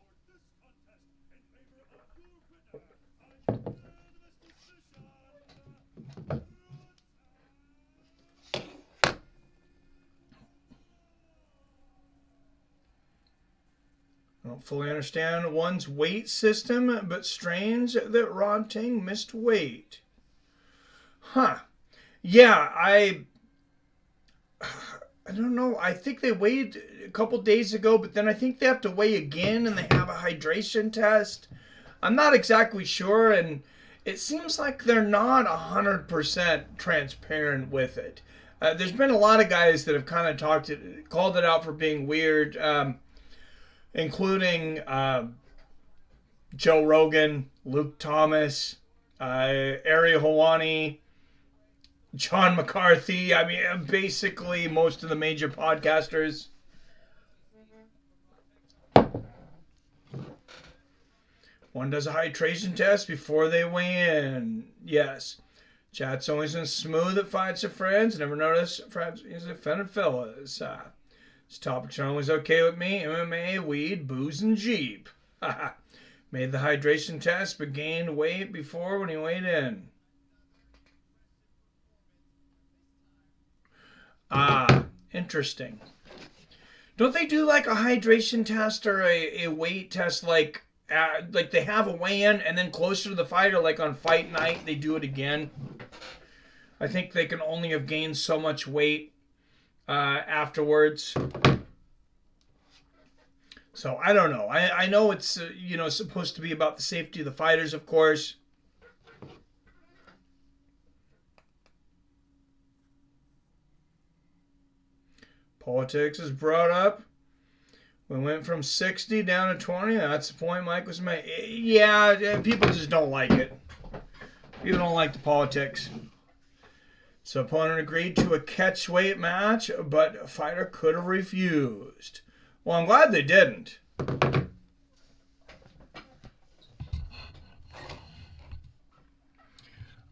I don't fully understand one's weight system, but strange that Rodtang missed weight. Huh. Yeah, I don't know. I think they weighed a couple days ago, but then I think they have to weigh again, and they have a hydration test. I'm not exactly sure, and it seems like they're not 100% transparent with it. There's been a lot of guys that have kind of called it out for being weird, including Joe Rogan, Luke Thomas, Ariel Helwani, John McCarthy. I mean, basically most of the major podcasters. One does a hydration test before they weigh in. Yes. Chat's always been smooth at Fights of Friends. Never noticed friends is offended fellas. This topic's always okay with me. MMA, weed, booze, and Jeep. Made the hydration test, but gained weight before when he weighed in. Interesting. Don't they do like a hydration test or a weight test like they have a weigh-in and then closer to the fight, or like on fight night they do it again? I think they can only have gained so much weight afterwards. So I don't know. I know it's you know, supposed to be about the safety of the fighters, of course. Politics is brought up. We went from 60 down to 20. That's the point Mike was making. Yeah, people just don't like it. People don't like the politics. So opponent agreed to a catch-weight match, but a fighter could have refused. Well, I'm glad they didn't.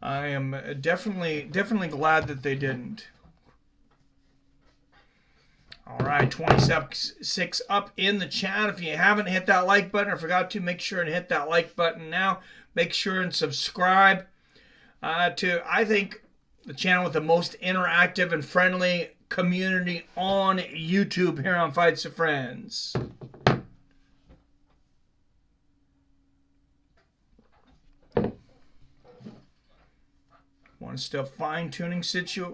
I am definitely glad that they didn't. All right, 26 up in the chat. If you haven't hit that like button or forgot to, make sure and hit that like button now. Make sure and subscribe to, I think, the channel with the most interactive and friendly community on YouTube here on Fights of Friends. One still fine-tuning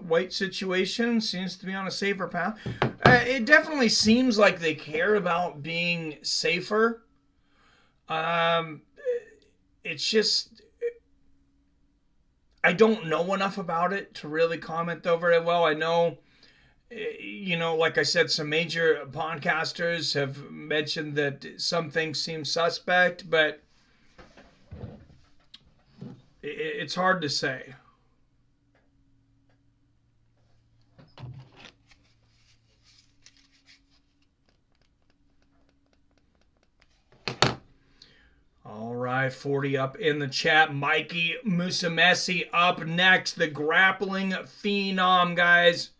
weight situation. Seems to be on a safer path. It definitely seems like they care about being safer. It's just, I don't know enough about it to really comment though very well. I know, you know, like I said, some major podcasters have mentioned that some things seem suspect, but it's hard to say. All right, 40 up in the chat. Mikey Musamesi up next. The grappling phenom, guys.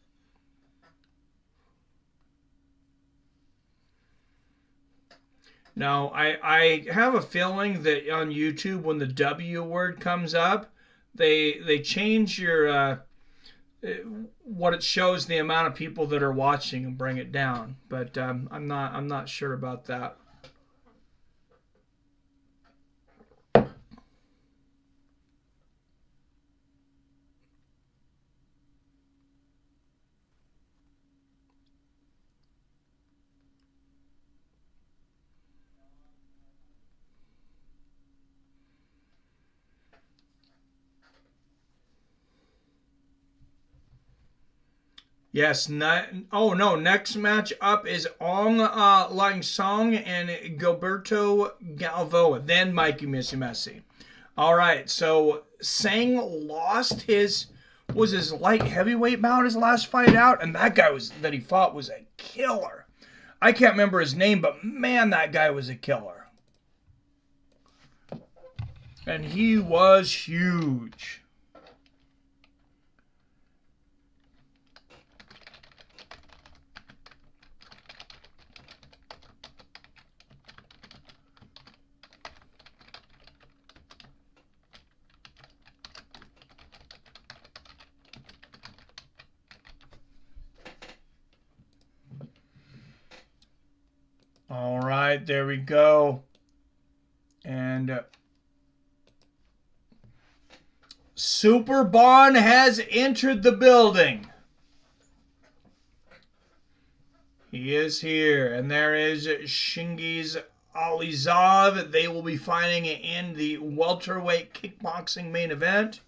Now, I have a feeling that on YouTube, when the W word comes up, they change your what it shows the amount of people that are watching and bring it down. But I'm not sure about that. Yes, next match up is Ong Lang Song and Gilberto Galvoa, then Mikey Missy Messi. All right, so Sang lost his light heavyweight bout his last fight out, and that guy that he fought was a killer. I can't remember his name, but man, that guy was a killer. And he was huge. All right, there we go. And Superbon has entered the building. He is here. And there is Chingiz Allazov. They will be fighting in the welterweight kickboxing main event.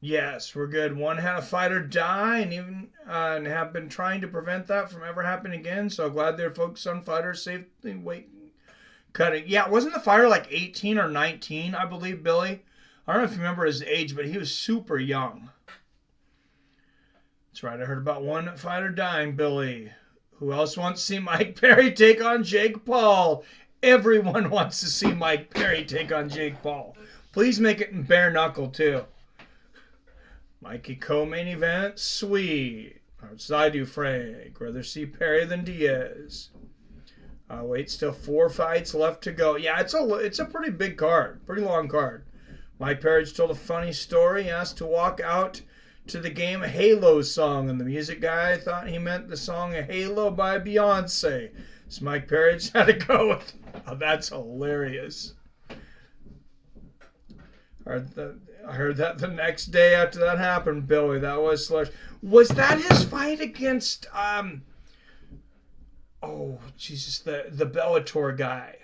Yes, we're good. One had a fighter die and have been trying to prevent that from ever happening again. So glad they're focused on fighters safely weight cutting. Yeah, wasn't the fighter like 18 or 19, I believe, Billy? I don't know if you remember his age, but he was super young. That's right. I heard about one fighter dying, Billy. Who else wants to see Mike Perry take on Jake Paul? Everyone wants to see Mike Perry take on Jake Paul. Please make it in bare knuckle, too. Mikey co-main event, sweet. I do, Frank. Rather see Perry than Diaz. Wait, still 4 fights left to go. Yeah, it's a pretty big card, pretty long card. Mike Perry told a funny story. He asked to walk out to the game Halo song, and the music guy thought he meant the song Halo by Beyonce. So Mike Perry just had to go with. Oh, that's hilarious. I heard that the next day after that happened, Billy. That was slush. Was that his fight against oh Jesus, the Bellator guy?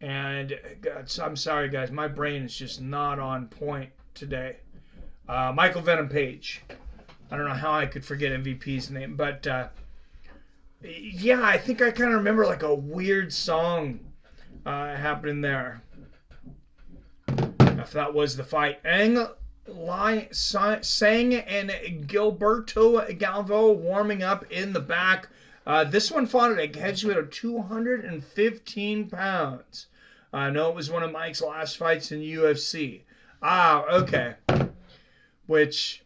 And God, I'm sorry guys, my brain is just not on point today. Michael Venom Page. I don't know how I could forget MVP's name, but yeah, I think I kind of remember like a weird song happening there. If that was the fight. Sang and Gilberto Galvo warming up in the back. This one fought at a heavyweight of 215 pounds. I know it was one of Mike's last fights in UFC. Okay. Which,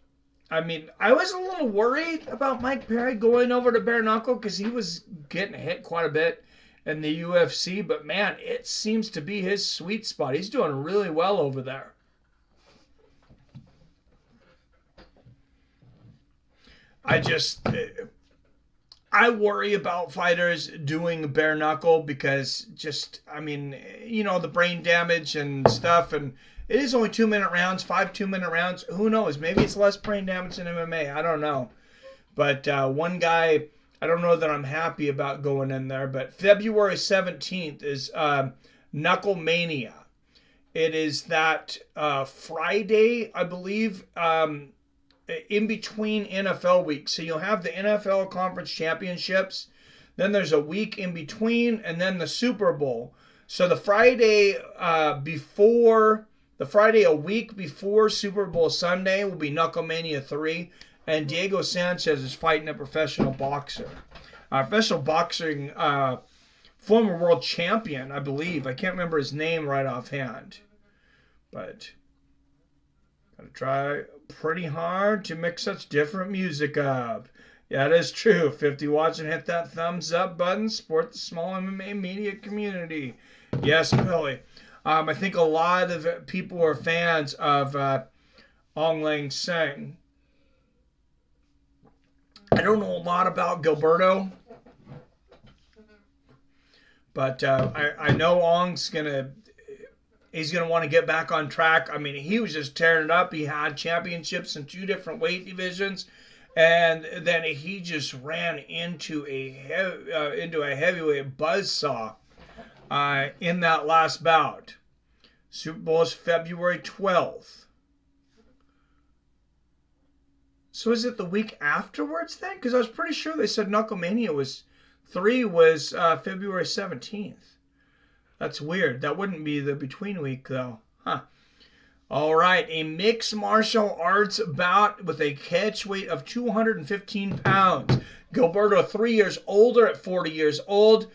I mean, I was a little worried about Mike Perry going over to bare knuckle because he was getting hit quite a bit in the UFC, but man, it seems to be his sweet spot. He's doing really well over there. I worry about fighters doing bare knuckle because I mean, you know, the brain damage and stuff, and it is only 2-minute rounds, 5 2-minute rounds. Who knows? Maybe it's less brain damage in MMA. I don't know. But one guy, I don't know that I'm happy about going in there, but February 17th is Knuckle Mania. It is that Friday, I believe, in between NFL weeks. So you'll have the NFL Conference Championships, then there's a week in between, and then the Super Bowl. So the Friday a week before Super Bowl Sunday will be Knuckle Mania 3. And Diego Sanchez is fighting a professional boxer. Professional boxing, former world champion, I believe. I can't remember his name right offhand. But gotta try pretty hard to mix such different music up. Yeah, it is true. 50 watch and hit that thumbs up button. Support the small MMA media community. Yes, Billy. I think a lot of people are fans of Ong Lang Seng. I don't know a lot about Gilberto, but I know Ong's he's gonna want to get back on track. I mean, he was just tearing it up. He had championships in 2 different weight divisions, and then he just ran into a heavyweight buzzsaw in that last bout. Super Bowl is February 12th. So is it the week afterwards then? Because I was pretty sure they said Knucklemania was February 17th. That's weird. That wouldn't be the between week though. Huh. All right, a mixed martial arts bout with a catch weight of 215 pounds. Gilberto 3 years older at 40 years old.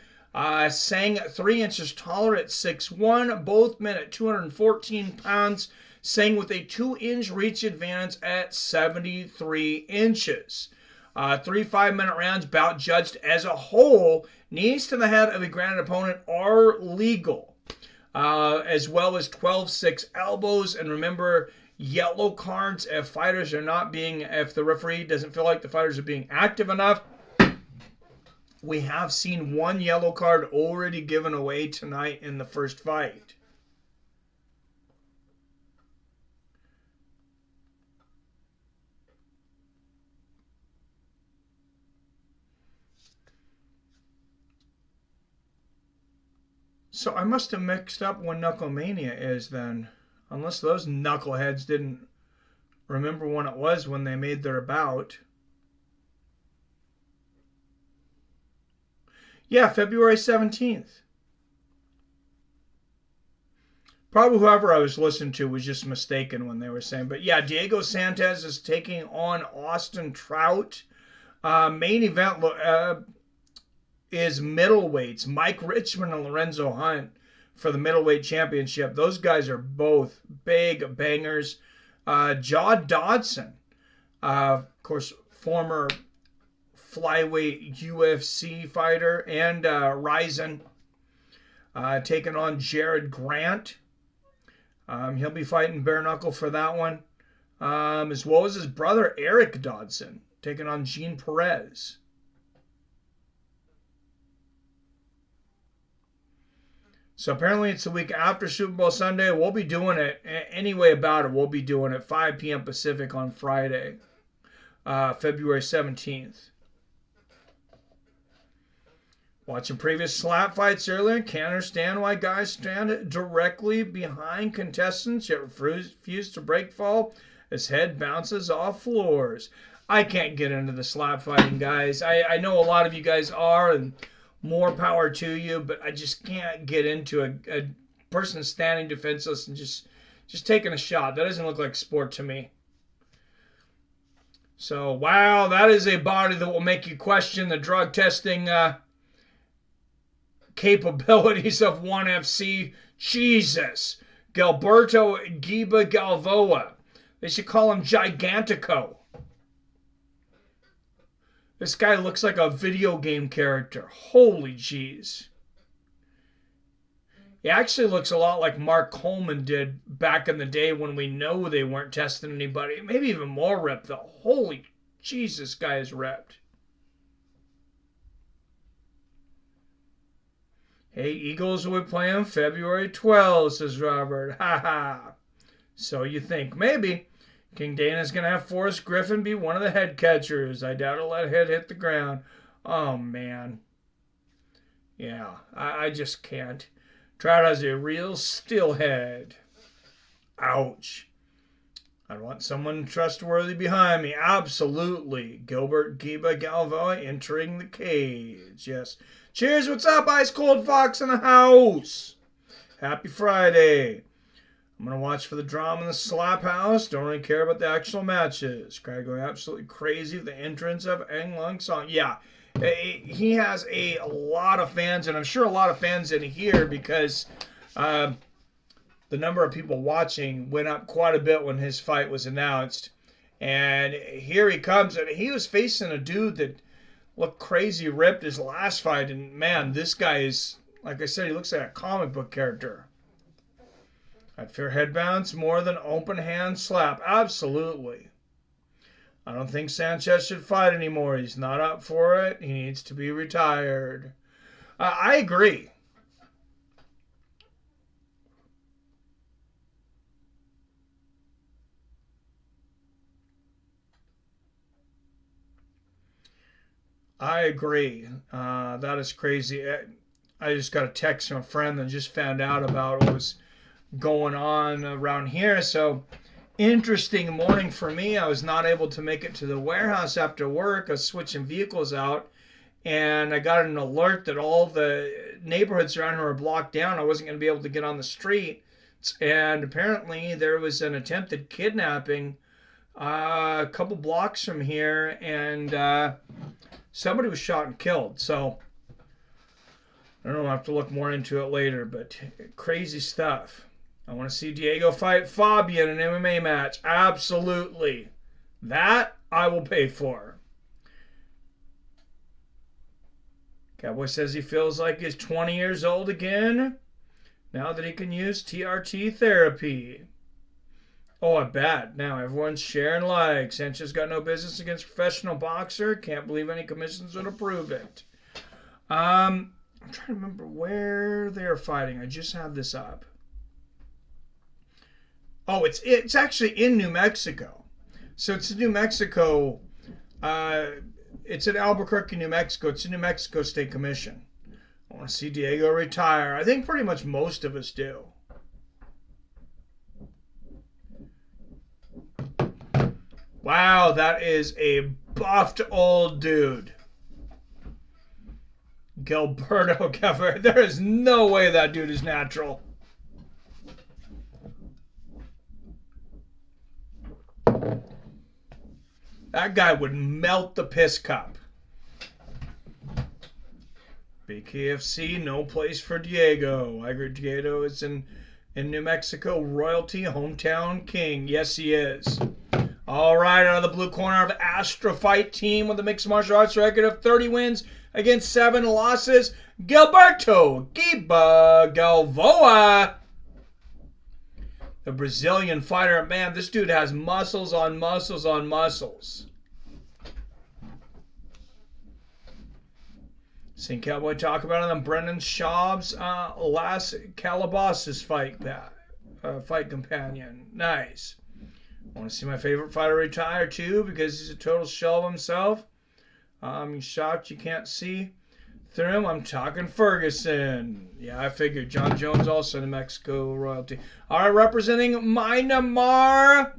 Sang 3 inches taller at 6'1". Both men at 214 pounds. Sang with a 2-inch reach advantage at 73 inches. 3 5-minute rounds, bout judged as a whole. Knees to the head of a granted opponent are legal, as well as 12-6 elbows. And remember, yellow cards if the referee doesn't feel like the fighters are being active enough. We have seen 1 yellow card already given away tonight in the first fight. So I must have mixed up when Knucklemania is then. Unless those knuckleheads didn't remember when it was when they made their bout. Yeah, February 17th. Probably whoever I was listening to was just mistaken when they were saying. But yeah, Diego Sanchez is taking on Austin Trout. Main event is middleweights. Mike Richmond and Lorenzo Hunt for the middleweight championship. Those guys are both big bangers. Jaw Dodson, of course, former flyweight UFC fighter, and Ryzen, taking on Jared Grant. He'll be fighting bare knuckle for that one, as well as his brother Eric Dodson taking on Gene Perez. So apparently it's the week after Super Bowl Sunday. We'll be doing it anyway about it. We'll be doing it 5 p.m. Pacific on Friday, February 17th. Watching previous slap fights earlier, can't understand why guys stand directly behind contestants yet refuse to break fall as head bounces off floors. I can't get into the slap fighting, guys. I know a lot of you guys are, and more power to you, but I just can't get into a person standing defenseless and just taking a shot. That doesn't look like sport to me. So, wow, that is a body that will make you question the drug testing capabilities of 1FC. Jesus. Gilberto Giba Galvoa. They should call him Gigantico. This guy looks like a video game character. Holy jeez. He actually looks a lot like Mark Coleman did back in the day when we know they weren't testing anybody. Maybe even more ripped though. Holy Jesus, this guy is ripped. Hey, Eagles will be playing February 12th, says Robert. Ha ha. So you think. Maybe. King Dana's going to have Forrest Griffin be one of the head catchers. I doubt he'll let head hit the ground. Oh, man. Yeah, I just can't. Trout has a real still head. Ouch. I want someone trustworthy behind me. Absolutely. Gilbert Giba Galvoa entering the cage. Yes. Cheers, what's up? Ice Cold Fox in the house. Happy Friday. I'm going to watch for the drama in the slap house. Don't really care about the actual matches. Crowd going absolutely crazy with the entrance of Eng Lung Song. Yeah, he has a lot of fans, and I'm sure a lot of fans in here because the number of people watching went up quite a bit when his fight was announced. And here he comes, and he was facing a dude that looked crazy ripped his last fight. And man, this guy is, like I said, he looks like a comic book character. I'd fear head bounce more than open hand slap. Absolutely. I don't think Sanchez should fight anymore. He's not up for it. He needs to be retired. I agree. I agree. That is crazy. I just got a text from a friend that just found out about what was going on around here. So, interesting morning for me. I was not able to make it to the warehouse after work. I was switching vehicles out, and I got an alert that all the neighborhoods around here were blocked down. I wasn't going to be able to get on the street. And apparently there was an attempted kidnapping a couple blocks from here, and somebody was shot and killed. So I don't know, I'll have to look more into it later, but crazy stuff. I want to see Diego fight Fabian in an MMA match. Absolutely. That I will pay for. Cowboy says he feels like he's 20 years old again now that he can use TRT therapy. Oh, I bet. Now everyone's sharing likes. Sanchez got no business against professional boxer. Can't believe any commissions would approve it. I'm trying to remember where they're fighting. I just had this up. Oh, it's actually in New Mexico. So it's in New Mexico. It's in Albuquerque, New Mexico. It's a New Mexico State Commission. I want to see Diego retire. I think pretty much most of us do. Wow, that is a buffed old dude. Gilberto Cavalera. There is no way that dude is natural. That guy would melt the piss cup. BKFC, no place for Diego. I agree, Diego is in New Mexico. Royalty, hometown king. Yes, he is. All right, out of the blue corner of Astra Fight Team with a mixed martial arts record of 30 wins against 7 losses, Gilberto Giba Galvoa. The Brazilian fighter. Man, this dude has muscles on muscles on muscles. Seen Cowboy talk about it on Brendan Schaub's last Calabasas fight companion. Nice. I want to see my favorite fighter retire too because he's a total shell of himself. He's shocked you can't see through him. I'm talking Ferguson. Yeah, I figured. John Jones also New Mexico royalty. All right, representing Myanmar,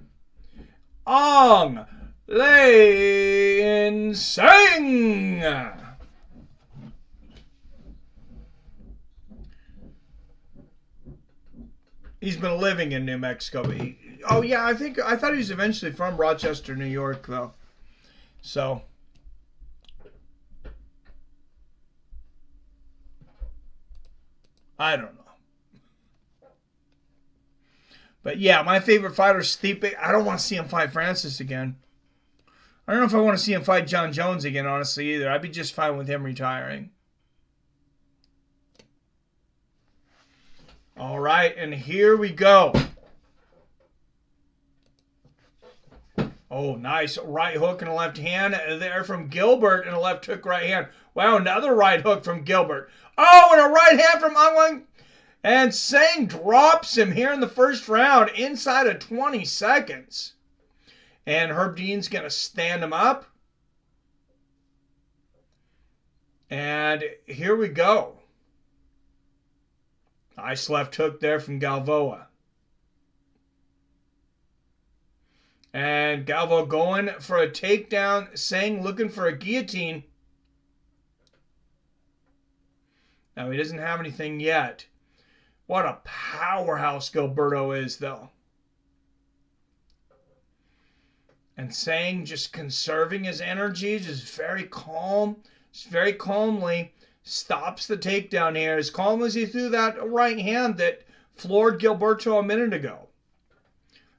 Aung Lein Seng. He's been living in New Mexico. But I thought he was eventually from Rochester, New York, though. So. I don't know. But yeah, my favorite fighter is Stipe. I don't want to see him fight Francis again. I don't know if I want to see him fight John Jones again, honestly, either. I'd be just fine with him retiring. All right, and here we go. Oh, nice right hook and a left hand there from Gilbert and a left hook right hand. Wow, another right hook from Gilbert. Oh, and a right hand from Aung. And Seng drops him here in the first round inside of 20 seconds. And Herb Dean's going to stand him up. And here we go. Nice left hook there from Galvoa. And Galvo going for a takedown. Seng looking for a guillotine. Now, he doesn't have anything yet. What a powerhouse Gilberto is, though. And Seng just conserving his energy, just very calm, just very calmly stops the takedown here, as calm as he threw that right hand that floored Gilberto a minute ago.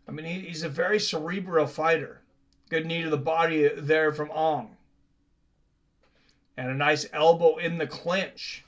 I mean, he's a very cerebral fighter. Good knee to the body there from Ong. And a nice elbow in the clinch.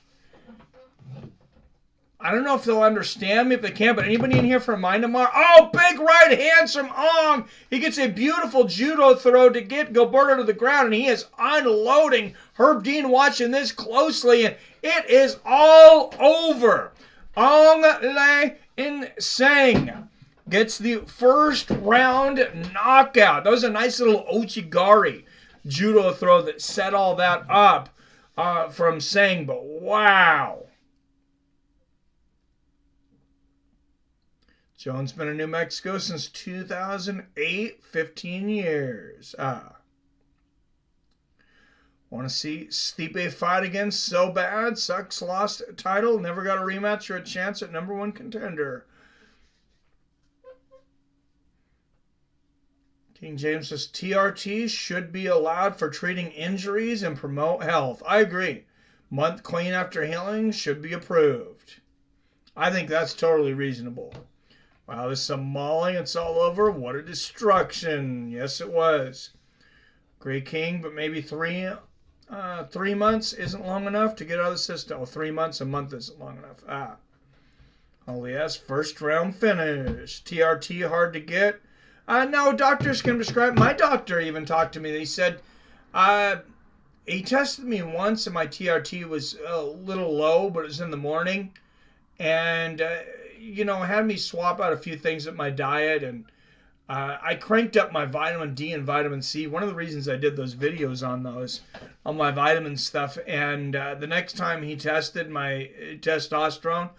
I don't know if they'll understand me, if they can, but anybody in here from Myanmar? Oh, big right hands from Ong. He gets a beautiful judo throw to get Gilberto to the ground, and he is unloading. Herb Dean watching this closely, and it is all over. Ong Le Inseng gets the first round knockout. That was a nice little Ochigari judo throw that set all that up from Seng, but wow. Jones been in New Mexico since 2008, 15 years. Want to see Stipe fight again so bad. Sucks, lost title, never got a rematch or a chance at #1 contender. King James says TRT should be allowed for treating injuries and promote health. I agree. Month clean after healing should be approved. I think that's totally reasonable. Wow, there's some mauling. It's all over. What a destruction. Yes, it was. Great King, but maybe 3 months isn't long enough to get out of the system. Oh, 3 months, a month isn't long enough. Oh, yes, first round finish. TRT hard to get. No, doctors can prescribe. My doctor even talked to me. He said he tested me once and my TRT was a little low, but it was in the morning. And had me swap out a few things with my diet, and I cranked up my vitamin D and vitamin C. One of the reasons I did those videos on my vitamin stuff, and the next time he tested my testosterone,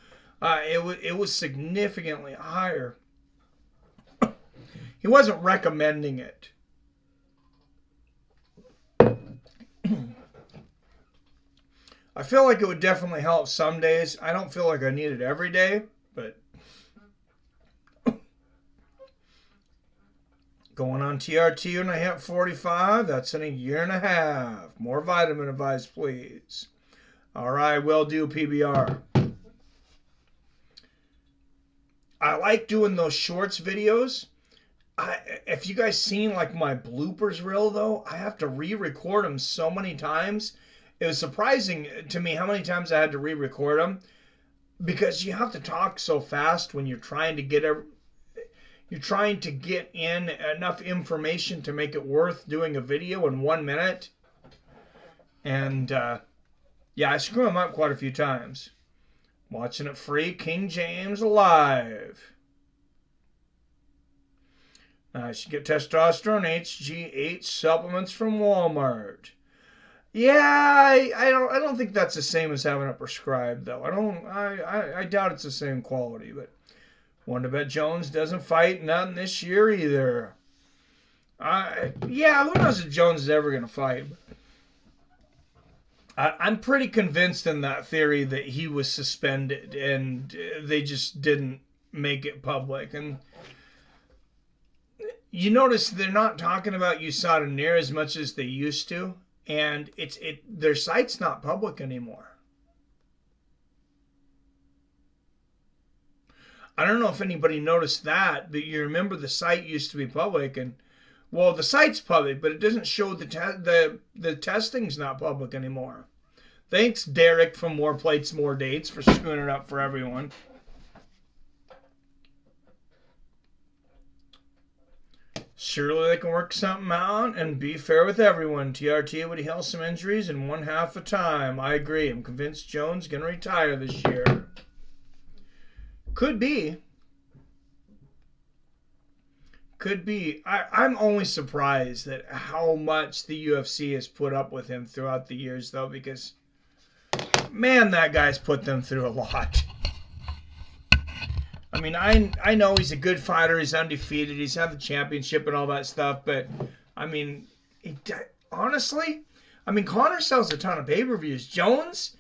it was significantly higher. He wasn't recommending it. I feel like it would definitely help some days. I don't feel like I need it every day, but going on TRT when I hit 45, that's in a year and a half. More vitamin advice, please. All right, will do, PBR. I like doing those shorts videos. If you guys seen like my bloopers reel though, I have to re-record them so many times. It was surprising to me how many times I had to re-record them, because you have to talk so fast when you're trying to get in enough information to make it worth doing a video in 1 minute. And yeah, I screw them up quite a few times. Watching it free, King James live. You should get testosterone HGH supplements from Walmart. Yeah, I don't think that's the same as having it prescribed though. I doubt it's the same quality, but Wonder Bet Jones doesn't fight nothing this year either. Yeah, who knows if Jones is ever gonna fight? I'm pretty convinced in that theory that he was suspended and they just didn't make it public. And you notice they're not talking about USADA near as much as they used to, and their site's not public anymore. I don't know if anybody noticed that, but you remember the site used to be public, and well, the site's public, but it doesn't show the testing's not public anymore. Thanks, Derek from More Plates, More Dates, for screwing it up for everyone. Surely they can work something out and be fair with everyone. TRT would heal some injuries in 1/2 the time. I agree. I'm convinced Jones is going to retire this year. Could be. Could be. I'm only surprised at how much the UFC has put up with him throughout the years, though, because, man, that guy's put them through a lot. I mean, I know he's a good fighter. He's undefeated. He's had the championship and all that stuff. But, I mean, honestly, I mean, Conor sells a ton of pay-per-views. Jones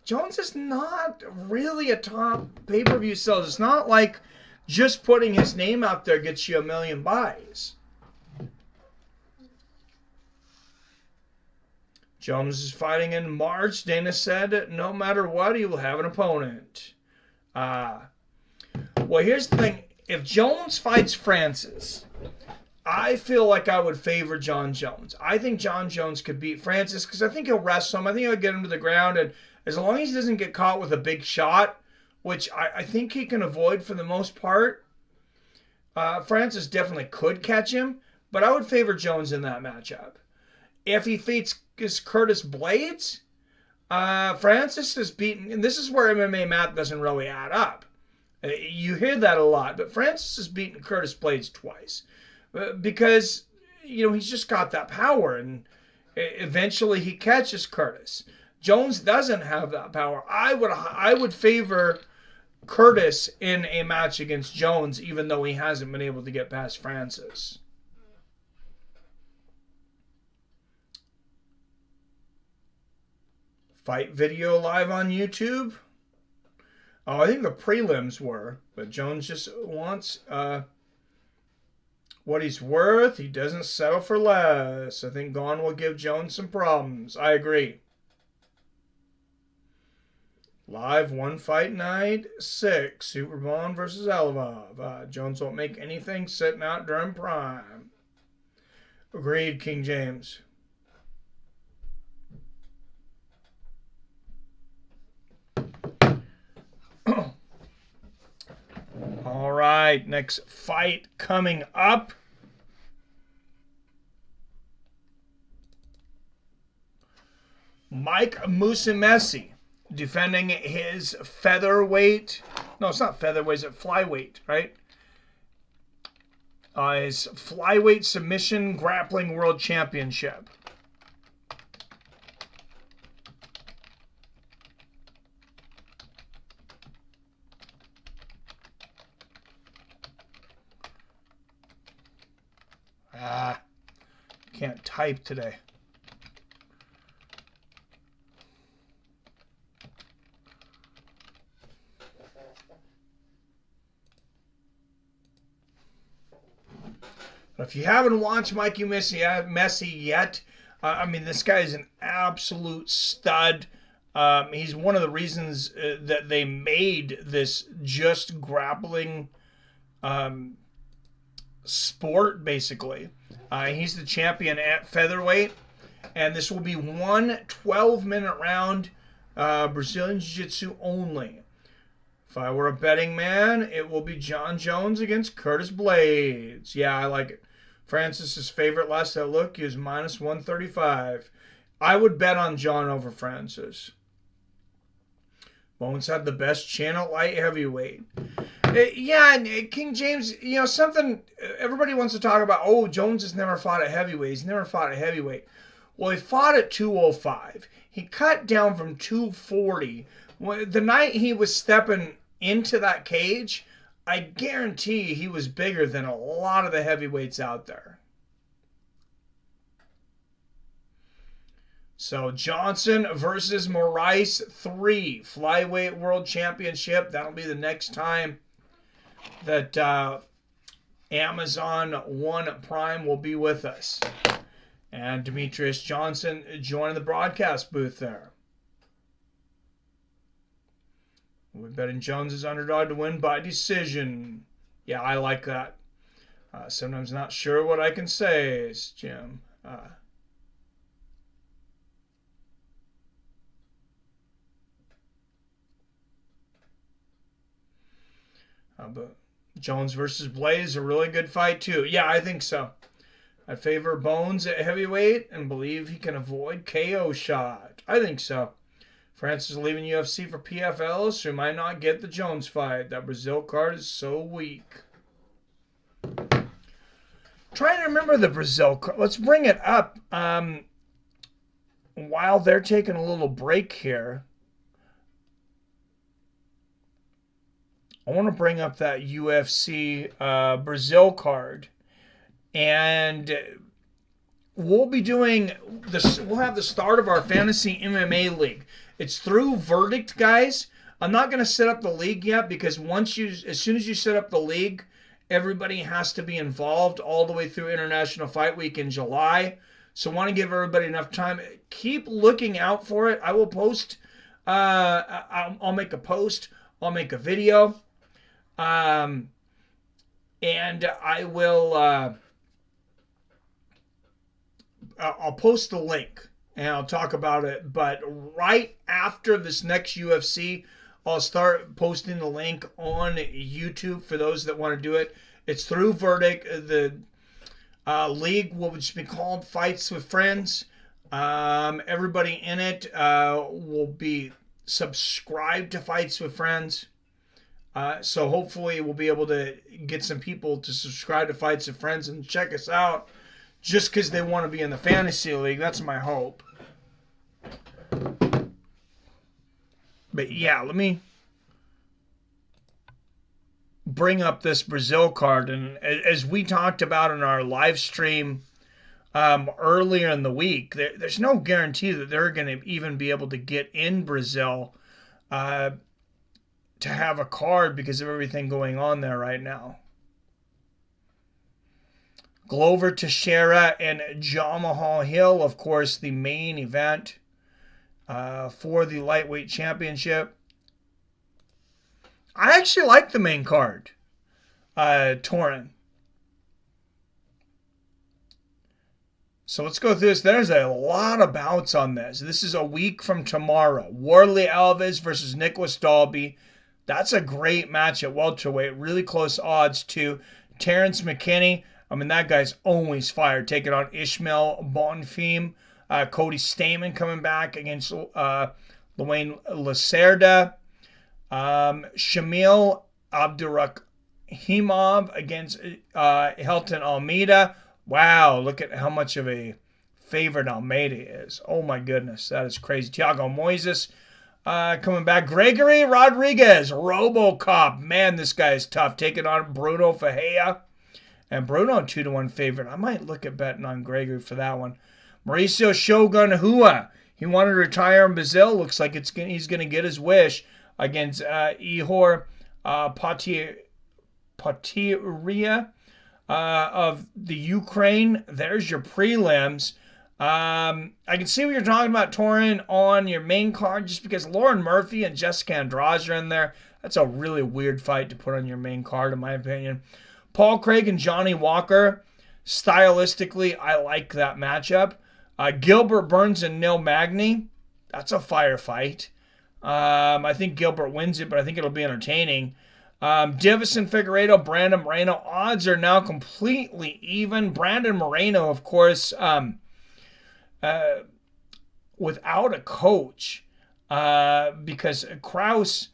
is not really a top pay-per-view seller. It's not like just putting his name out there gets you 1 million buys. Jones is fighting in March. Dana said no matter what, he will have an opponent. Well, here's the thing. If Jones fights Francis, I feel like I would favor Jon Jones. I think Jon Jones could beat Francis because I think he'll wrestle him. I think he'll get him to the ground, and as long as he doesn't get caught with a big shot, which I think he can avoid for the most part, Francis definitely could catch him, but I would favor Jones in that matchup. If he beats Curtis Blades, Francis is beaten, and this is where MMA math doesn't really add up. You hear that a lot, but Francis has beaten Curtis Blades twice because, he's just got that power, and eventually he catches Curtis. Jones doesn't have that power. I would favor Curtis in a match against Jones, even though he hasn't been able to get past Francis. Fight video live on YouTube. Oh, I think the prelims were, but Jones just wants what he's worth. He doesn't settle for less. I think Gone will give Jones some problems. I agree. Live one fight night 6. Superbon versus Allazov. Jones won't make anything sitting out during prime. Agreed, King James. All right, next fight coming up. Mike Musumeci defending his featherweight. No, it's not featherweight, it's flyweight, right? His flyweight submission grappling world championship. Can't type today. But if you haven't watched Mikey Messi yet, I mean, this guy is an absolute stud. He's one of the reasons that they made this just grappling sport, basically. He's the champion at featherweight, and this will be one 12-minute round, Brazilian Jiu-Jitsu only. If I were a betting man, it will be Jon Jones against Curtis Blades. Yeah, I like it. Francis's favorite last I look is minus 135. I would bet on Jon over Francis. Bones had the best chin at light heavyweight. Yeah, and King James, something everybody wants to talk about. Oh, Jones has never fought at heavyweight. He's never fought at heavyweight. Well, he fought at 205. He cut down from 240. The night he was stepping into that cage, I guarantee he was bigger than a lot of the heavyweights out there. So Johnson versus Moraes 3, Flyweight World Championship. That'll be the next time that Amazon 1 Prime will be with us. And Demetrius Johnson joining the broadcast booth there. We're betting Jones is underdog to win by decision. Yeah, I like that. Sometimes not sure what I can say, Jim. But Jones versus Blaze, a really good fight too. Yeah, I think so. I favor Bones at heavyweight and believe he can avoid KO shot. I think so. Francis is leaving UFC for PFL, so he might not get the Jones fight. That Brazil card is so weak. Trying to remember the Brazil card. Let's bring it up. While they're taking a little break here, I want to bring up that UFC Brazil card, and we'll be doing this. We'll have the start of our fantasy MMA league. It's through Verdict, guys. I'm not going to set up the league yet because as soon as you set up the league, everybody has to be involved all the way through International Fight Week in July. So I want to give everybody enough time. Keep looking out for it. I will post. I'll make a post. I'll make a video. And I will I'll post the link and I'll talk about it. But right after this next UFC, I'll start posting the link on YouTube for those that want to do it. It's through Verdict. The league will just be called Fights with Friends. Everybody in it will be subscribed to Fights with Friends. So hopefully we'll be able to get some people to subscribe to Fights with Friends and check us out just because they want to be in the fantasy league. That's my hope. But yeah, let me bring up this Brazil card. And as we talked about in our live stream earlier in the week, there's no guarantee that they're going to even be able to get in Brazil to have a card because of everything going on there right now. Glover Teixeira and Jamahal Hill, of course, the main event for the lightweight championship. I actually like the main card, Torin. So let's go through this. There's a lot of bouts on this. This is a week from tomorrow. Warley Alves versus Nicholas Dalby. That's a great match at welterweight. Really close odds too. Terrence McKinney. I mean, that guy's always fired. Taking on Ishmael Bonfim. Cody Stamen coming back against Luane Lacerda. Shamil Abdurrahimov against Helton Almeida. Wow, look at how much of a favorite Almeida is. Oh my goodness, that is crazy. Thiago Moises coming back. Gregory Rodriguez, RoboCop. Man, this guy is tough. Taking on Bruno Ferreira. And Bruno, 2-1 favorite. I might look at betting on Gregory for that one. Mauricio Shogun Hua. He wanted to retire in Brazil. Looks like he's going to get his wish against Ihor Patiria of the Ukraine. There's your prelims. I can see what you're talking about, Torin, on your main card, just because Lauren Murphy and Jessica Andrade are in there. That's a really weird fight to put on your main card, in my opinion. Paul Craig and Johnny Walker. Stylistically, I like that matchup. Gilbert Burns and Neil Magny. That's a firefight. I think Gilbert wins it, but I think it'll be entertaining. Divison Figueiredo, Brandon Moreno. Odds are now completely even. Brandon Moreno, of course, without a coach, because Krause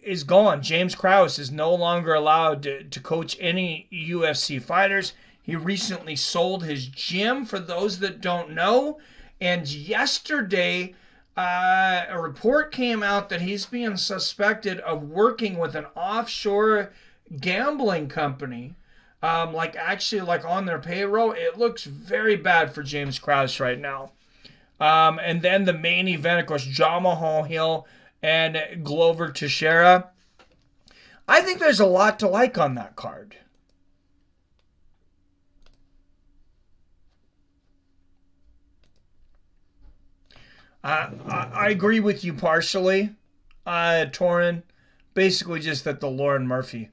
is gone. James Krause is no longer allowed to coach any UFC fighters. He recently sold his gym, for those that don't know. And yesterday, a report came out that he's being suspected of working with an offshore gambling company, like on their payroll. It looks very bad for James Krause right now. And then the main event, of course, Jamahal Hill and Glover Teixeira. I think there's a lot to like on that card. I agree with you partially, Torin. Basically just that the Lauren Murphy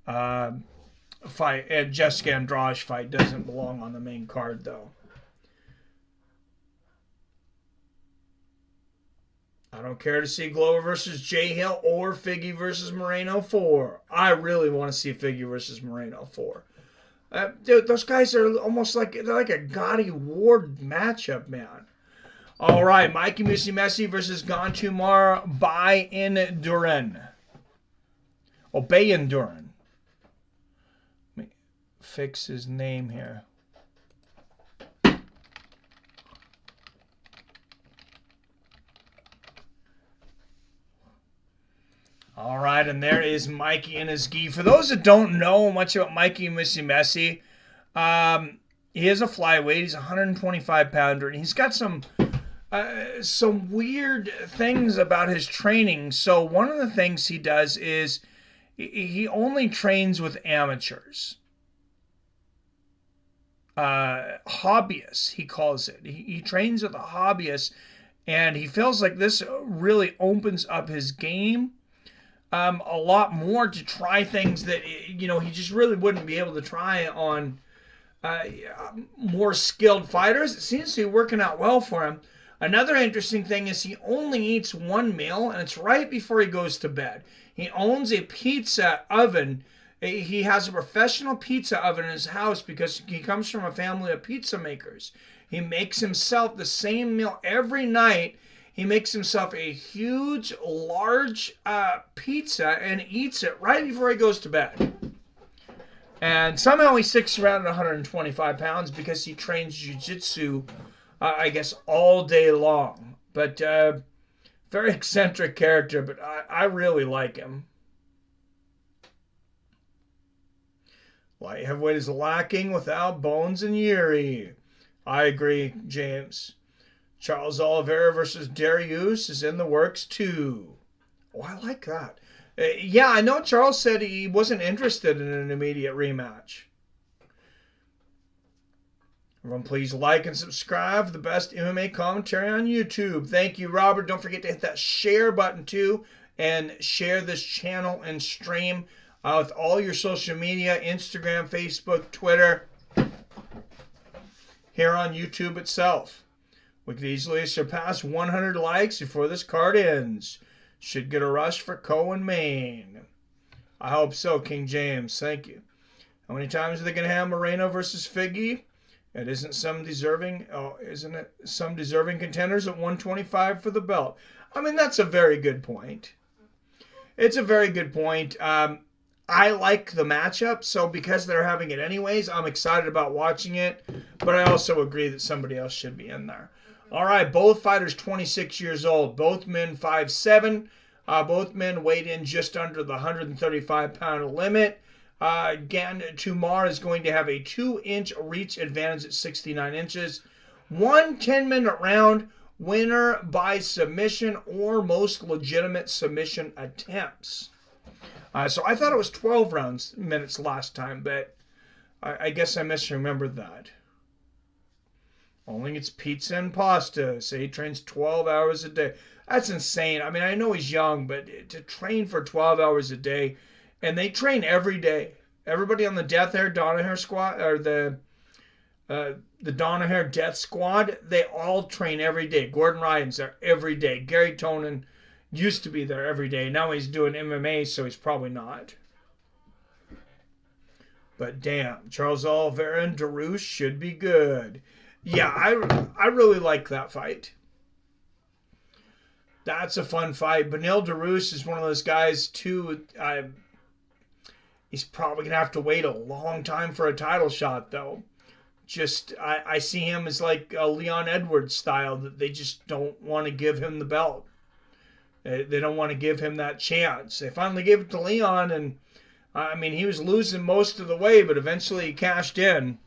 fight and Jessica Andrade fight doesn't belong on the main card, though. I don't care to see Glover versus Jay Hill or Figgy versus Moreno 4. I really want to see Figgy versus Moreno 4. Dude, those guys are almost like a Gotti Ward matchup, man. All right, Mikey Messi versus Gantumar Bayenduran. Oh, Bayenduran. Let me fix his name here. All right, and there is Mikey and his gi. For those that don't know much about Mikey Messi, he is a flyweight. He's a 125-pounder, and he's got some weird things about his training. So one of the things he does is he only trains with amateurs. Hobbyists, he calls it. He trains with a hobbyist, and he feels like this really opens up his game a lot more to try things that, he just really wouldn't be able to try on more skilled fighters. It seems to be working out well for him. Another interesting thing is he only eats one meal, and it's right before he goes to bed. He owns a pizza oven. He has a professional pizza oven in his house because he comes from a family of pizza makers. He makes himself the same meal every night. He makes himself a huge, large pizza and eats it right before he goes to bed. And somehow he sticks around at 125 pounds because he trains jiu-jitsu, I guess, all day long. But very eccentric character, but I really like him. Light heavyweight is lacking without Bones and Yuri. I agree, James. Charles Oliveira versus Darius is in the works too. Oh, I like that. Yeah, I know Charles said he wasn't interested in an immediate rematch. Everyone, please like and subscribe for the best MMA commentary on YouTube. Thank you, Robert. Don't forget to hit that share button too and share this channel and stream with all your social media, Instagram, Facebook, Twitter, here on YouTube itself. We could easily surpass 100 likes before this card ends. Should get a rush for Cohen, Maine. I hope so, King James. Thank you. How many times are they going to have Moreno versus Figgy? Isn't it some deserving contenders at 125 for the belt? I mean, that's a very good point. It's a very good point. I like the matchup, so because they're having it anyways, I'm excited about watching it. But I also agree that somebody else should be in there. All right, both fighters 26 years old. Both men 5'7". Both men weighed in just under the 135-pound limit. Again, Tumar is going to have a 2-inch reach advantage at 69 inches. 1 10-minute round, winner by submission or most legitimate submission attempts. So I thought it was 12 minutes last time, but I guess I misremembered that. Only it's pizza and pasta. So he trains 12 hours a day. That's insane. I mean, I know he's young, but to train for 12 hours a day, and they train every day. Everybody on the Death Hair Donaher squad, or the Donaher Death Squad, they all train every day. Gordon Ryan's there every day. Garry Tonon used to be there every day. Now he's doing MMA, so he's probably not. But damn, Charles Oliveira and Darius should be good. Yeah, I really like that fight. That's a fun fight. Beneil Darius is one of those guys, too. He's probably going to have to wait a long time for a title shot, though. I see him as like a Leon Edwards style, that they just don't want to give him the belt. They don't want to give him that chance. They finally gave it to Leon, and I mean, he was losing most of the way, but eventually he cashed in.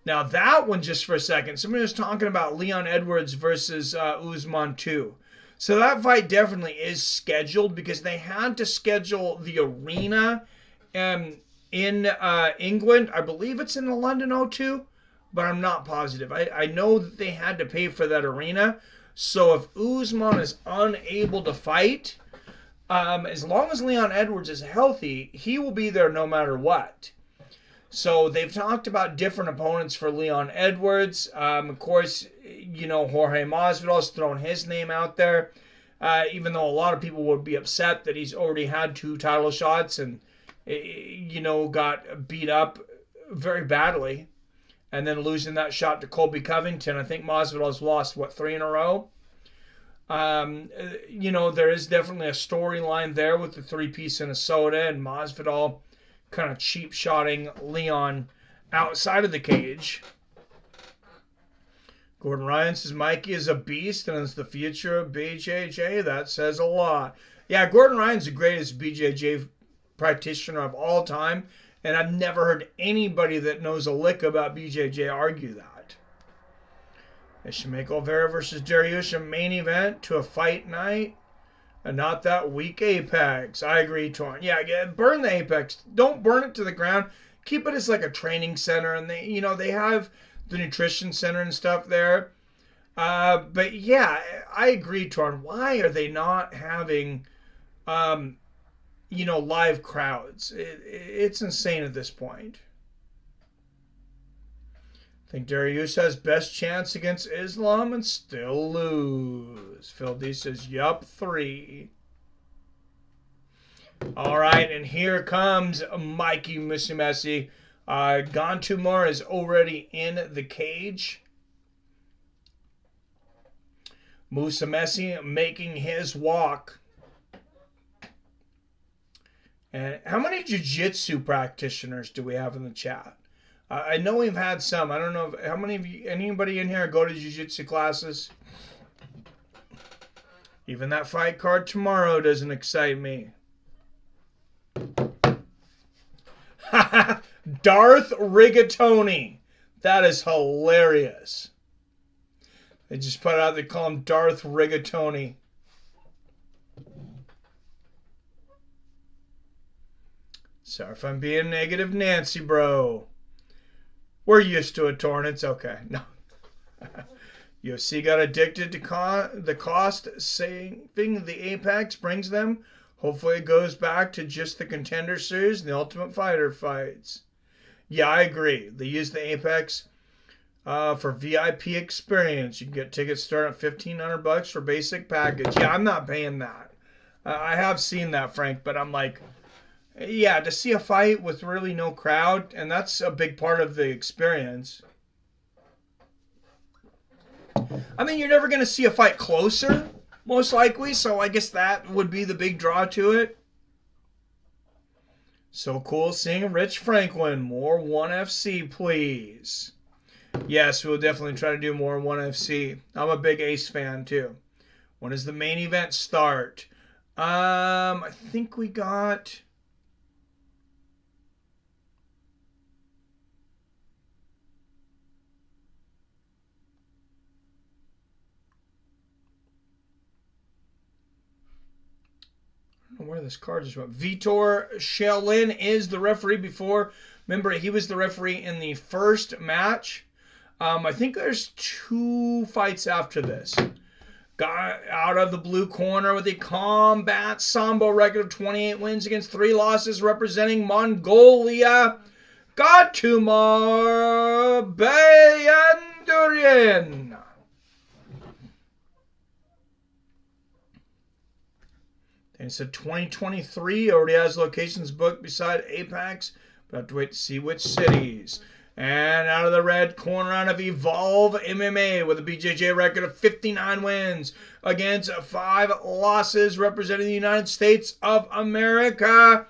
Now that one, just for a second, somebody was talking about Leon Edwards versus Usman too. So that fight definitely is scheduled because they had to schedule the arena in England. I believe it's in the London O2, but I'm not positive. I know that they had to pay for that arena. So if Usman is unable to fight, as long as Leon Edwards is healthy, he will be there no matter what. So they've talked about different opponents for Leon Edwards. Of course, you know, Jorge Masvidal's thrown his name out there, even though a lot of people would be upset that he's already had 2 title shots and, you know, got beat up very badly. And then losing that shot to Colby Covington. I think Masvidal's lost, 3 in a row? You know, there is definitely a storyline there with the 3-piece and a soda and Masvidal kind of cheap-shotting Leon outside of the cage. Gordon Ryan says Mikey is a beast and is the future of BJJ. That says a lot. Yeah, Gordon Ryan's the greatest BJJ practitioner of all time, and I've never heard anybody that knows a lick about BJJ argue that. They should make Oliveira versus Darius a main event to a fight night. And not that weak Apex. I agree, Torn. Yeah, burn the Apex. Don't burn it to the ground. Keep it as like a training center. And they, you know, they have the nutrition center and stuff there. But yeah, I agree, Torn. Why are they not having, live crowds. It's insane at this point. I think Darius has best chance against Islam and still lose. Phil D says, yup, 3. All right, and here comes Mikey Musumeci. Gantumar is already in the cage. Musumeci making his walk. And how many jiu-jitsu practitioners do we have in the chat? I know we've had some. I don't know how many of you, anybody in here go to jiu-jitsu classes? Even that fight card tomorrow doesn't excite me. Darth Rigatoni. That is hilarious. They just put out, they call him Darth Rigatoni. Sorry if I'm being negative, Nancy, bro. We're used to it, Torn. It's okay. No. UFC got addicted to the cost saving the Apex brings them. Hopefully it goes back to just the Contender Series and the Ultimate Fighter fights. Yeah, I agree. They use the Apex for VIP experience. You can get tickets starting at $1,500 for basic package. Yeah, I'm not paying that. I have seen that, Frank, but I'm like, yeah, to see a fight with really no crowd, and that's a big part of the experience. I mean, you're never going to see a fight closer, most likely, so I guess that would be the big draw to it. So cool seeing Rich Franklin. More 1FC, please. Yes, we'll definitely try to do more 1FC. I'm a big Ace fan, too. When does the main event start? I think we got... where this card just went. Vitor Shelin is the referee before. Remember, he was the referee in the first match. I think there's 2 fights after this. Got out of the blue corner with a combat sambo record of 28 wins against 3 losses, representing Mongolia. Gantumar Bayandurian. And it said 2023 already has locations booked beside Apex, but I have to wait to see which cities. And out of the red corner out of Evolve MMA with a BJJ record of 59 wins against 5 losses, representing the United States of America.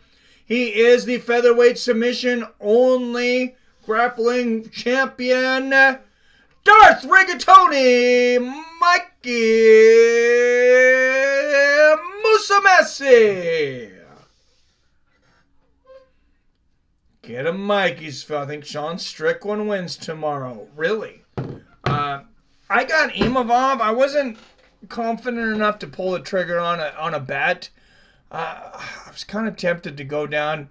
He is the featherweight submission only grappling champion, Darth Rigatoni, Mikey Musumeci. Get him, Mikey's. I think Sean Strickland wins tomorrow. Really? I got Imavov. I wasn't confident enough to pull the trigger on a bet. I was kind of tempted to go down.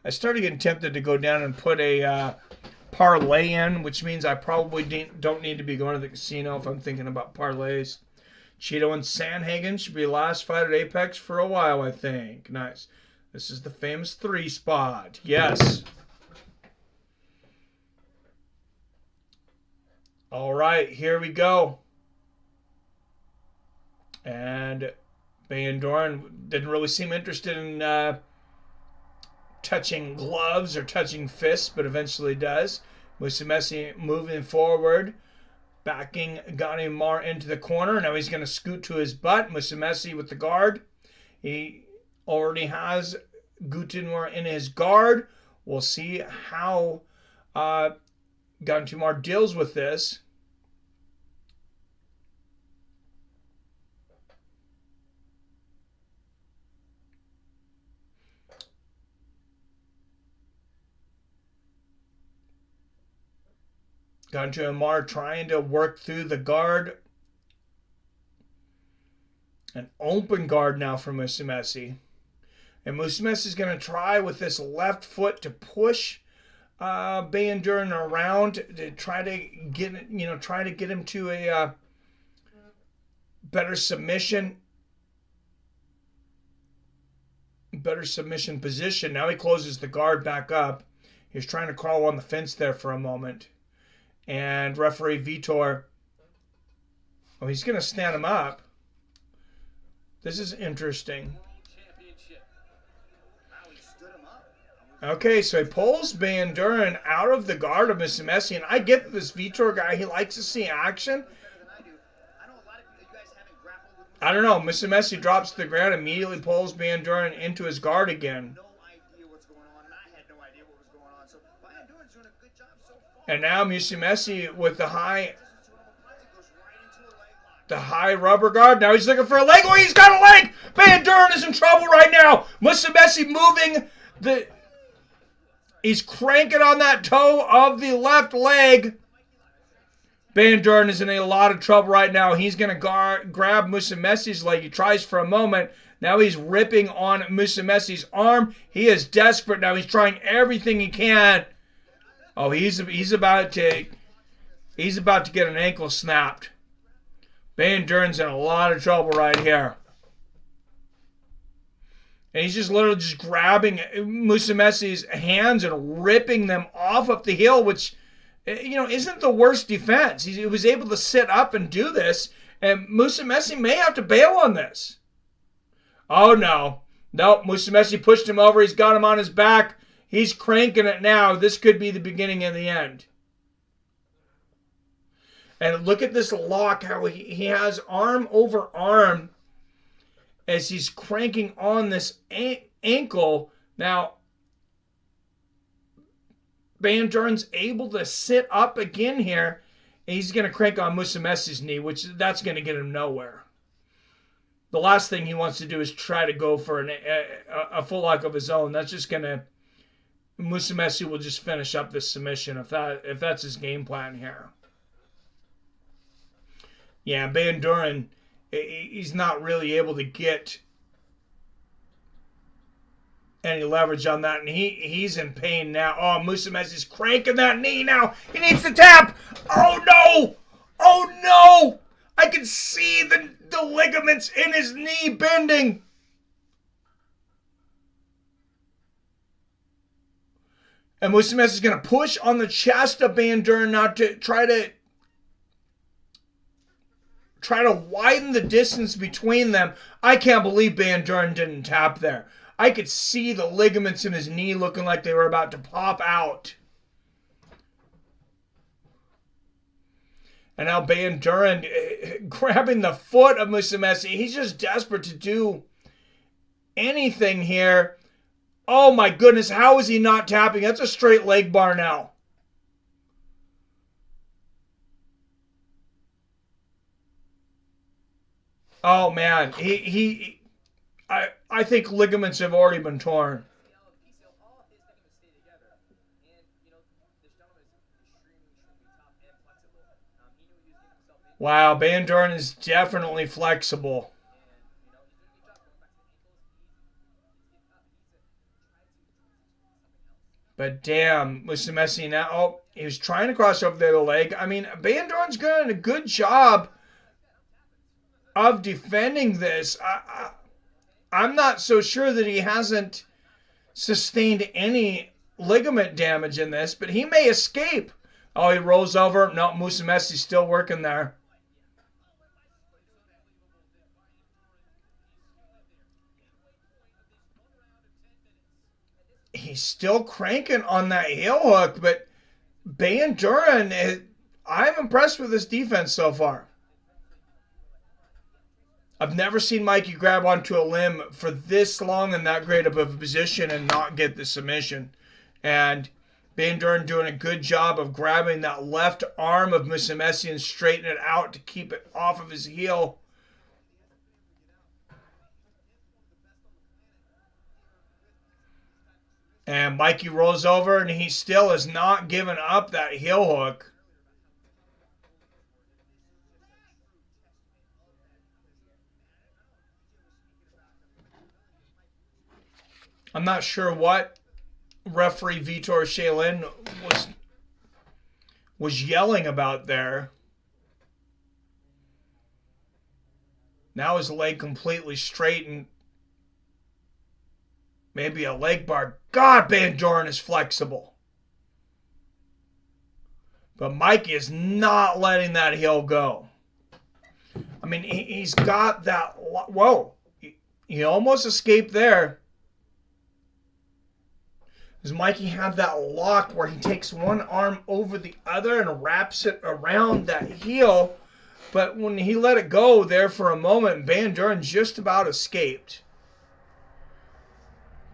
I started getting tempted to go down and put a parlay in, which means I probably don't need to be going to the casino if I'm thinking about parlays. Cheeto and Sandhagen should be last fight at Apex for a while, I think. Nice. This is the famous 3 spot. Yes. All right, here we go. And Bayandoran didn't really seem interested in touching gloves or touching fists, but eventually does. Musumeci moving forward, backing Gantumar into the corner. Now he's going to scoot to his butt. Musumeci with the guard. He already has Gantumar in his guard. We'll see how Gantumar deals with this. Gantumar trying to work through the guard. An open guard now for Musumeci. And Musumeci is going to try with this left foot to push Bayandoran around to try to get him to a better submission. better submission position. Now he closes the guard back up. He was trying to crawl on the fence there for a moment. And referee Vitor, oh, he's going to stand him up. This is interesting. Okay, so he pulls Van Duren out of the guard of Musumeci, and I get that this Vitor guy, he likes to see action. I don't know. Musumeci drops to the ground, immediately pulls Van Duren into his guard again. And now Musumeci with the high rubber guard. Now he's looking for a leg. Oh, he's got a leg! Van Duren is in trouble right now. Musumeci moving the... He's cranking on that toe of the left leg. Van Duren is in a lot of trouble right now. He's going to grab Musumeci's leg. He tries for a moment. Now he's ripping on Musumeci's arm. He is desperate now. He's trying everything he can. Oh, he's about to get an ankle snapped. Van Duren's in a lot of trouble right here. And he's just literally just grabbing Musumeci's hands and ripping them off the heel, which, you know, isn't the worst defense. He was able to sit up and do this, and Musumeci may have to bail on this. Oh, no. Nope, Musumeci pushed him over. He's got him on his back. He's cranking it now. This could be the beginning of the end. And look at this lock, how he has arm over arm as he's cranking on this ankle. Now, Van Duren's able to sit up again here. And he's going to crank on Musumeci's knee, which that's going to get him nowhere. The last thing he wants to do is try to go for a full lock of his own. That's just going to... Musumeci will just finish up this submission if that's his game plan here. Yeah, Van Duren, he's not really able to get any leverage on that, and he's in pain now. Oh, Musumeci's cranking that knee now. He needs to tap. Oh, no. Oh, no. I can see the ligaments in his knee bending. And Musumeci's going to push on the chest of Van Duren now to try to widen the distance between them. I can't believe Van Duren didn't tap there. I could see the ligaments in his knee looking like they were about to pop out. And now Van Duren grabbing the foot of Musumeci. He's just desperate to do anything here. Oh my goodness, how is he not tapping? That's a straight leg bar now. Oh man, I think ligaments have already been torn. Wow, Van Duren is definitely flexible. But damn, Musumeci now, oh, he was trying to cross over the other leg. I mean, Van Duren's doing a good job of defending this. I'm not so sure that he hasn't sustained any ligament damage in this, but he may escape. Oh, he rolls over. No, Musumeci's still working there. He's still cranking on that heel hook, but Van Duren, I'm impressed with his defense so far. I've never seen Mikey grab onto a limb for this long in that great of a position and not get the submission. And Van Duren doing a good job of grabbing that left arm of Musumeci and straightening it out to keep it off of his heel. And Mikey rolls over, and he still has not given up that heel hook. I'm not sure what referee Vitor Shailin was yelling about there. Now his leg completely straightened. Maybe a leg bar. God, Van Doren is flexible. But Mikey is not letting that heel go. I mean, he's got that... Whoa. He almost escaped there. Does Mikey have that lock where he takes one arm over the other and wraps it around that heel? But when he let it go there for a moment, Van Doren just about escaped.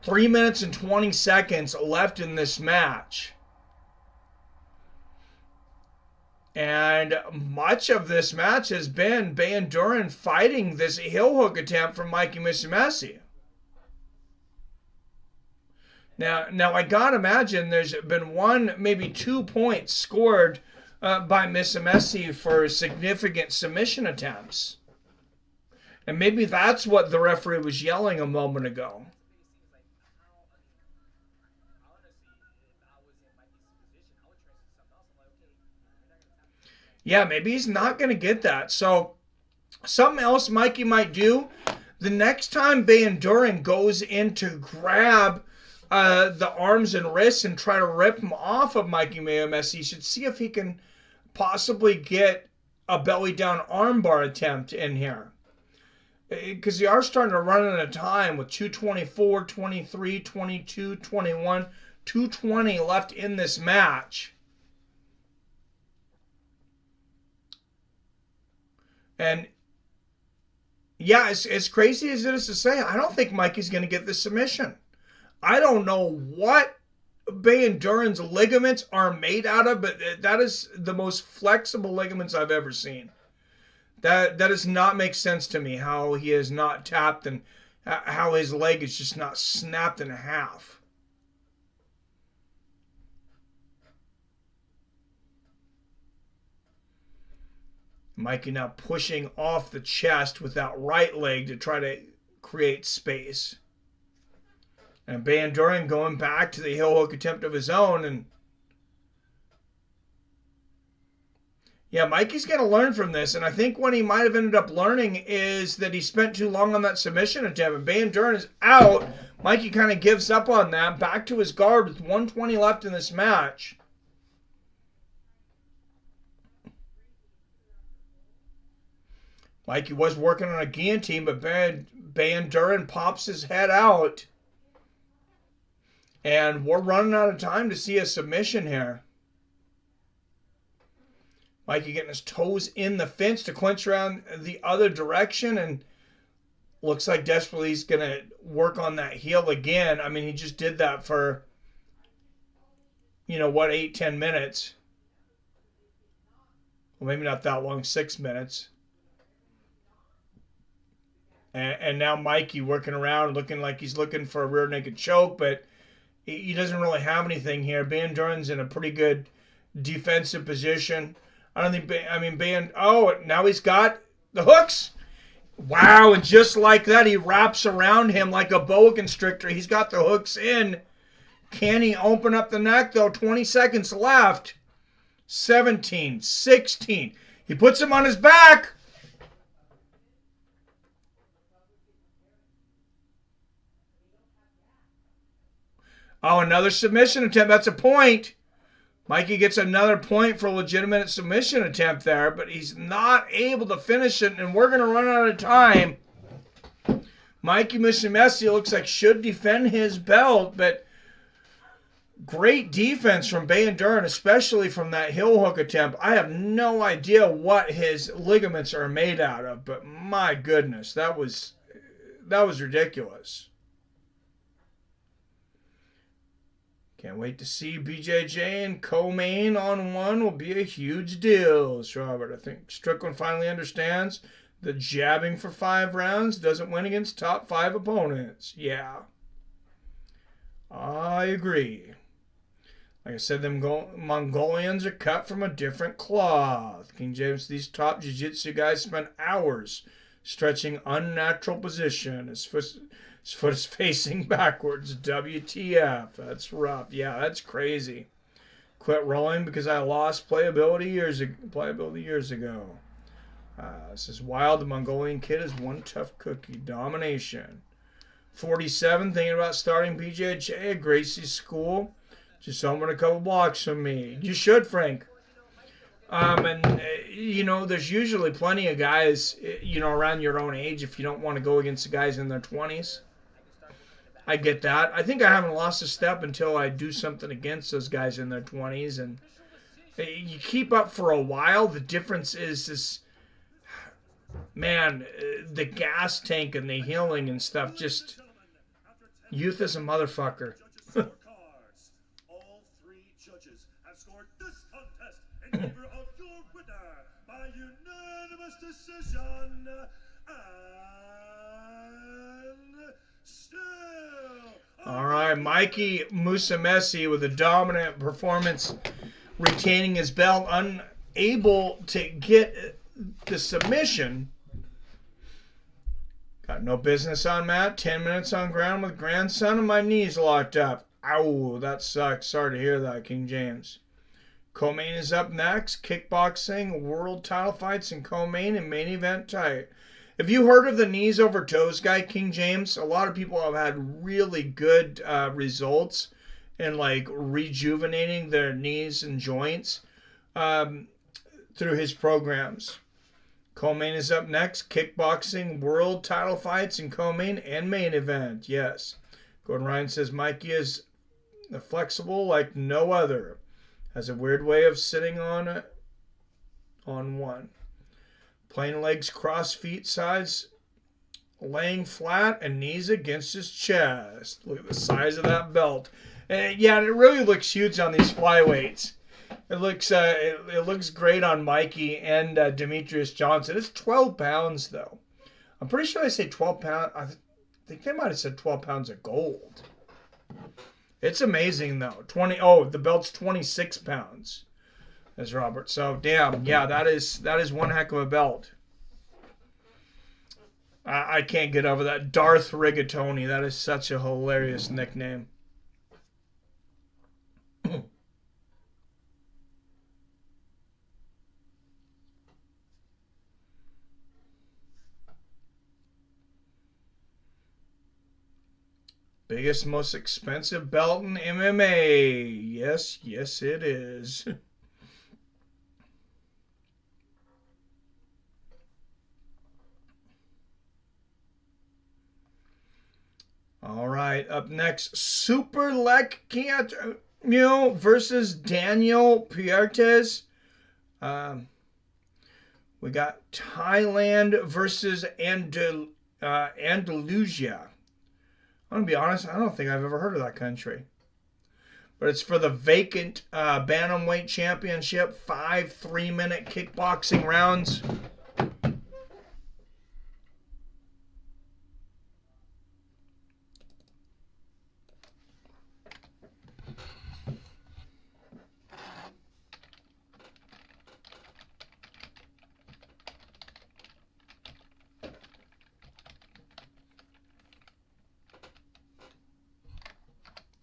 3 minutes and 20 seconds left in this match. And much of this match has been Van Doren fighting this heel hook attempt from Mikey Musumeci. Now I gotta imagine there's been 1, maybe 2 points scored by Musumeci for significant submission attempts. And maybe that's what the referee was yelling a moment ago. Yeah, maybe he's not going to get that. So something else Mikey might do, the next time Van Doren goes in to grab the arms and wrists and try to rip him off of Mikey Musumeci, he should see if he can possibly get a belly down armbar attempt in here. Because they are starting to run out of time with 2:24, 23, 22, 21, 2:20 left in this match. And yeah, as crazy as it is to say, I don't think Mikey's going to get the submission. I don't know what Van Doren's ligaments are made out of, but that is the most flexible ligaments I've ever seen. That does not make sense to me, how he is not tapped and how his leg is just not snapped in half. Mikey now pushing off the chest with that right leg to try to create space. And Van Doren going back to the heel hook attempt of his own. And yeah, Mikey's going to learn from this. And I think what he might have ended up learning is that he spent too long on that submission attempt. And Van Doren is out. Mikey kind of gives up on that. Back to his guard with 1:20 left in this match. Mikey was working on a guillotine, but Van Doren pops his head out. And we're running out of time to see a submission here. Mikey getting his toes in the fence to clinch around the other direction. And looks like desperately he's going to work on that heel again. I mean, he just did that for, 8-10 minutes. Well, maybe not that long, 6 minutes. And now Mikey working around, looking like he's looking for a rear naked choke, but he doesn't really have anything here. Van Doren's in a pretty good defensive position. I don't think, oh, now he's got the hooks. Wow, and just like that, he wraps around him like a boa constrictor. He's got the hooks in. Can he open up the neck, though? 20 seconds left. 17, 16. He puts him on his back. Oh, another submission attempt. That's a point. Mikey gets another point for a legitimate submission attempt there, but he's not able to finish it, and we're going to run out of time. Mikey Musumeci looks like should defend his belt, but great defense from Van Doren, especially from that heel hook attempt. I have no idea what his ligaments are made out of, but my goodness, that was ridiculous. Can't wait to see BJJ and co-main on one will be a huge deal, Robert. I think Strickland finally understands that jabbing for 5 rounds doesn't win against top 5 opponents. Yeah. I agree. Like I said, them Mongolians are cut from a different cloth. King James, these top jiu-jitsu guys spend hours stretching unnatural position. His foot is facing backwards. WTF. That's rough. Yeah, that's crazy. Quit rolling because I lost playability years ago. This is wild. The Mongolian kid is one tough cookie. Domination. 47, thinking about starting BJJ at Gracie's school. Just somewhere a couple blocks from me. You should, Frank. You know, there's usually plenty of guys, you know, around your own age if you don't want to go against the guys in their 20s. I get that. I think I haven't lost a step until I do something against those guys in their 20s. And you keep up for a while. The difference is this, man, the gas tank and the healing and stuff. Just, youth is a motherfucker. All three judges have scored this contest in favor of your winner by unanimous decision. And still, all right, Mikey Musumeci with a dominant performance, retaining his belt, unable to get the submission. Got no business on mat. 10 minutes on ground with grandson and my knees locked up. Ow, that sucks. Sorry to hear that, King James. Co-main is up next. Kickboxing, world title fights in co-main and main event tight. Have you heard of the knees over toes guy, King James? A lot of people have had really good results in like rejuvenating their knees and joints through his programs. Co-main is up next. Kickboxing, world title fights in co-main and main event. Yes. Gordon Ryan says Mikey is flexible like no other. Has a weird way of sitting on one. Plain legs cross, feet sides, laying flat and knees against his chest. Look at the size of that belt. Yeah, and it really looks huge on these flyweights. It looks great on Mikey and Demetrius Johnson. It's 12 pounds, though. I'm pretty sure I say 12 pounds. I think they might have said 12 pounds of gold. It's amazing, though. The belt's 26 pounds, as Robert. So, damn, yeah, that is one heck of a belt. I can't get over that. Darth Rigatoni. That is such a hilarious nickname. Biggest, most expensive belt in MMA. Yes, yes it is. All right, up next, Super Lek Kiatmio versus Daniel Puertes. We got Thailand versus Andalusia. I'm going to be honest, I don't think I've ever heard of that country. But it's for the vacant Bantamweight Championship. 5 3-minute kickboxing rounds.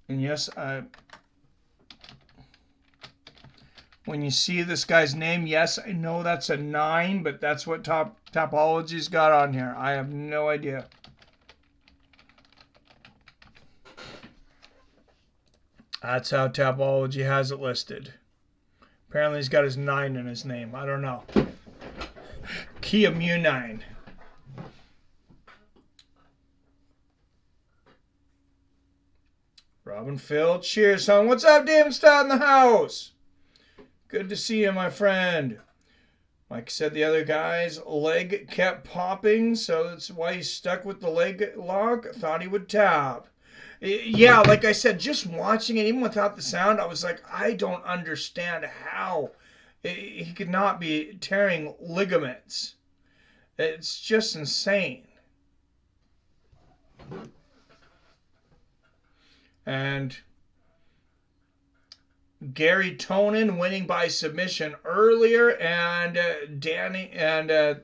And yes, when you see this guy's name, yes, I know that's a 9, but that's what Topology's got on here. I have no idea. That's how Topology has it listed. Apparently he's got his 9 in his name. I don't know. Kiatmio 9. Robin Phil, cheers, son. What's up, David Stott in the house? Good to see you, my friend. Like I said, the other guy's leg kept popping, so that's why he's stuck with the leg lock. Thought he would tap. Yeah, like I said, just watching it, even without the sound, I was like, I don't understand how he could not be tearing ligaments. It's just insane. And Garry Tonon winning by submission earlier, and Danny and the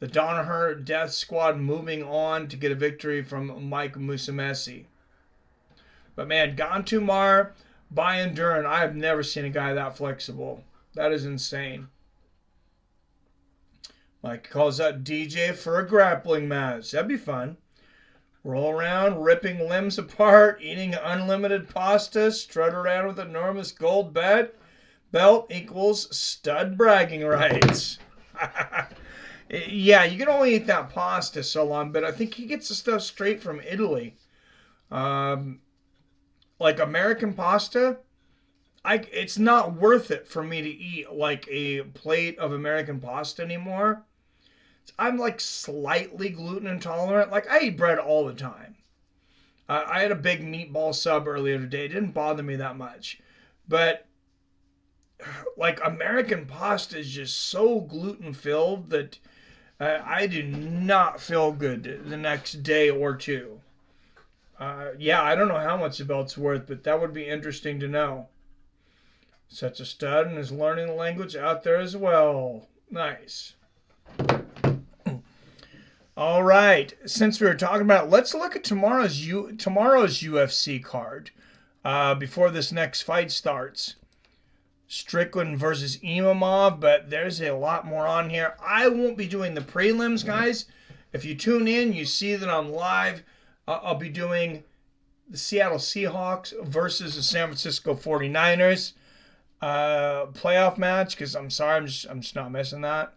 Danaher Death Squad moving on to get a victory from Mike Musumeci. But man, Gantumar, Bayanduran, I have never seen a guy that flexible. That is insane. Mike calls out DJ for a grappling match. That'd be fun. Roll around, ripping limbs apart, eating unlimited pasta, strut around with enormous gold belt equals stud bragging rights. Yeah, you can only eat that pasta so long, but I think he gets the stuff straight from Italy. Like American pasta, it's not worth it for me to eat like a plate of American pasta anymore. I'm like slightly gluten intolerant. Like I eat bread all the time. I had a big meatball sub earlier today. It didn't bother me that much. But like American pasta is just so gluten filled that I do not feel good the next day or two. Yeah, I don't know how much the belt's worth, but that would be interesting to know. Such a stud and is learning the language out there as well. Nice. All right. Since we were talking about it, let's look at tomorrow's UFC card before this next fight starts. Strickland versus Imamov, but there's a lot more on here. I won't be doing the prelims, guys. If you tune in, you see that I'm live. I'll be doing the Seattle Seahawks versus the San Francisco 49ers playoff match, because I'm sorry, I'm just not missing that.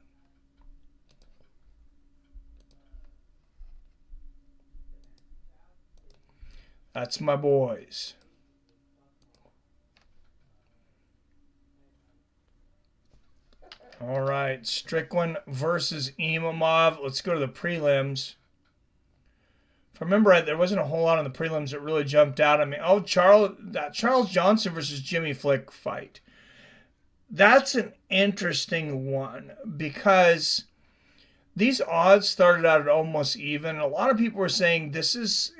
That's my boys. All right, Strickland versus Imamov. Let's go to the prelims. If I remember right, there wasn't a whole lot on the prelims that really jumped out at me. Oh, Charles Johnson versus Jimmy Flick fight. That's an interesting one because these odds started out at almost even. A lot of people were saying this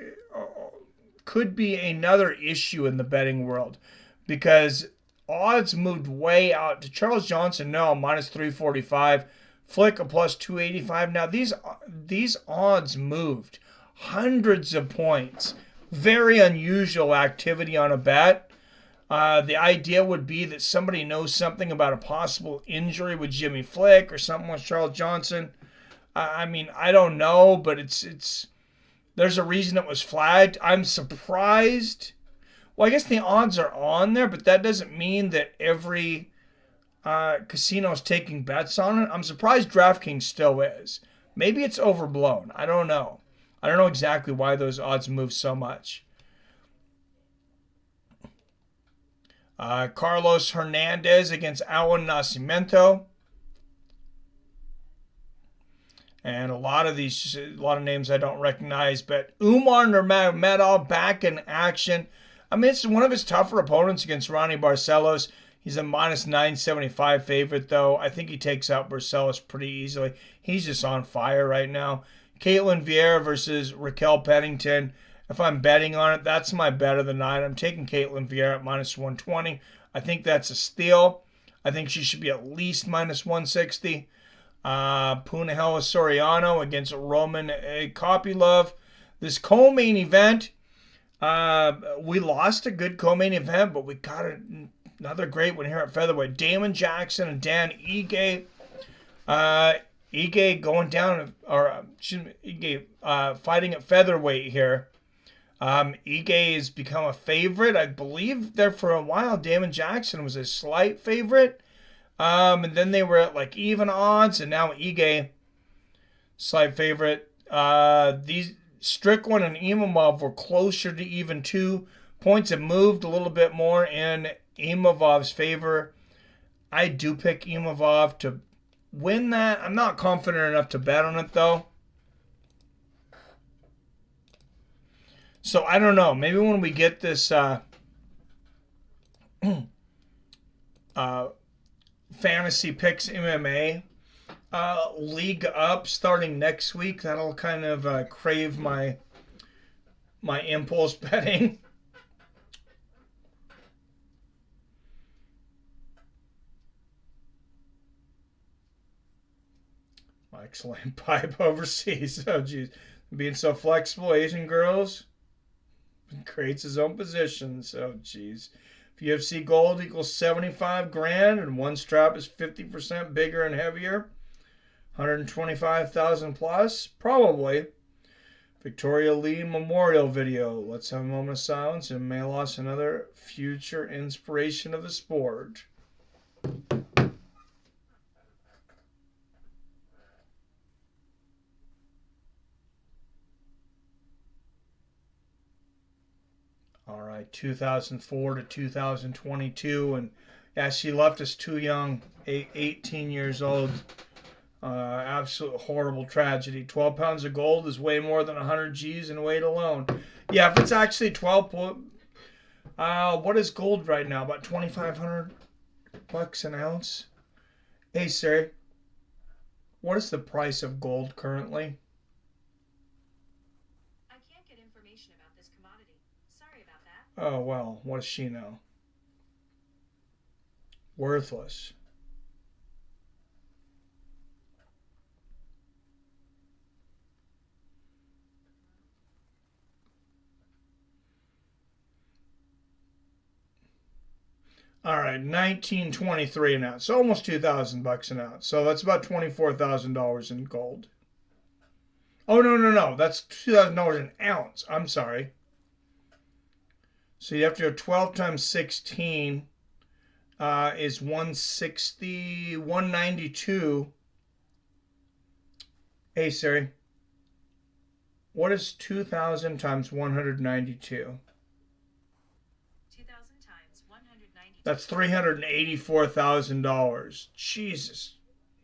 could be another issue in the betting world because odds moved way out to Charles Johnson now minus 345, Flick a plus 285. Now these odds moved hundreds of points. Very unusual activity on a bet. The idea would be that somebody knows something about a possible injury with Jimmy Flick or something with Charles Johnson. I mean, I don't know, but it's there's a reason it was flagged. I'm surprised. Well, I guess the odds are on there, but that doesn't mean that every casino is taking bets on it. I'm surprised DraftKings still is. Maybe it's overblown. I don't know. I don't know exactly why those odds move so much. Carlos Hernandez against Alan Nascimento. And a lot of names I don't recognize, but Umar Nurmagomedov back in action. I mean, it's one of his tougher opponents against Ronnie Barcelos. He's a minus 975 favorite, though. I think he takes out Barcelos pretty easily. He's just on fire right now. Caitlin Vieira versus Raquel Pennington. If I'm betting on it, that's my bet of the night. I'm taking Caitlin Vieira at minus 120. I think that's a steal. I think she should be at least minus 160. Punahele Soriano against Roman Kopylov. This co-main event, we lost a good co-main event, but we got another great one here at featherweight. Damon Jackson and Dan Ige. Ige going down, Ige fighting at featherweight here. Ige has become a favorite. I believe there for a while, Damon Jackson was a slight favorite. And then they were at like even odds, and now Ige, slight favorite. These Strickland and Imamov were closer to even two. Points have moved a little bit more in Imavov's favor. I do pick Imavov to win that. I'm not confident enough to bet on it, though. So I don't know. Maybe when we get this Fantasy Picks MMA league up starting next week, that'll kind of crave my impulse betting. Excellent pipe overseas. Oh, geez. Being so flexible, Asian girls creates his own positions. Oh, geez. If UFC gold equals 75 grand and one strap is 50% bigger and heavier, 125,000 plus, probably. Victoria Lee memorial video. Let's have a moment of silence and may loss another future inspiration of the sport. All right, 2004 to 2022, and yeah, she left us too young, 18 years old. Absolute horrible tragedy. 12 pounds of gold is way more than 100 G's in weight alone. Yeah, if it's actually 12, what is gold right now? About $2,500 an ounce? Hey Siri, what is the price of gold currently? I can't get information about this commodity. Sorry about that. Oh, well, what does she know? Worthless. All right, $19.23 an ounce, so almost $2,000 an ounce. So that's about $24,000 in gold. Oh no, that's $2,000 an ounce. I'm sorry. So you have to go 12 times 16 is 160, 192. Hey Siri, what is 2,000 times 192? That's $384,000. Jesus.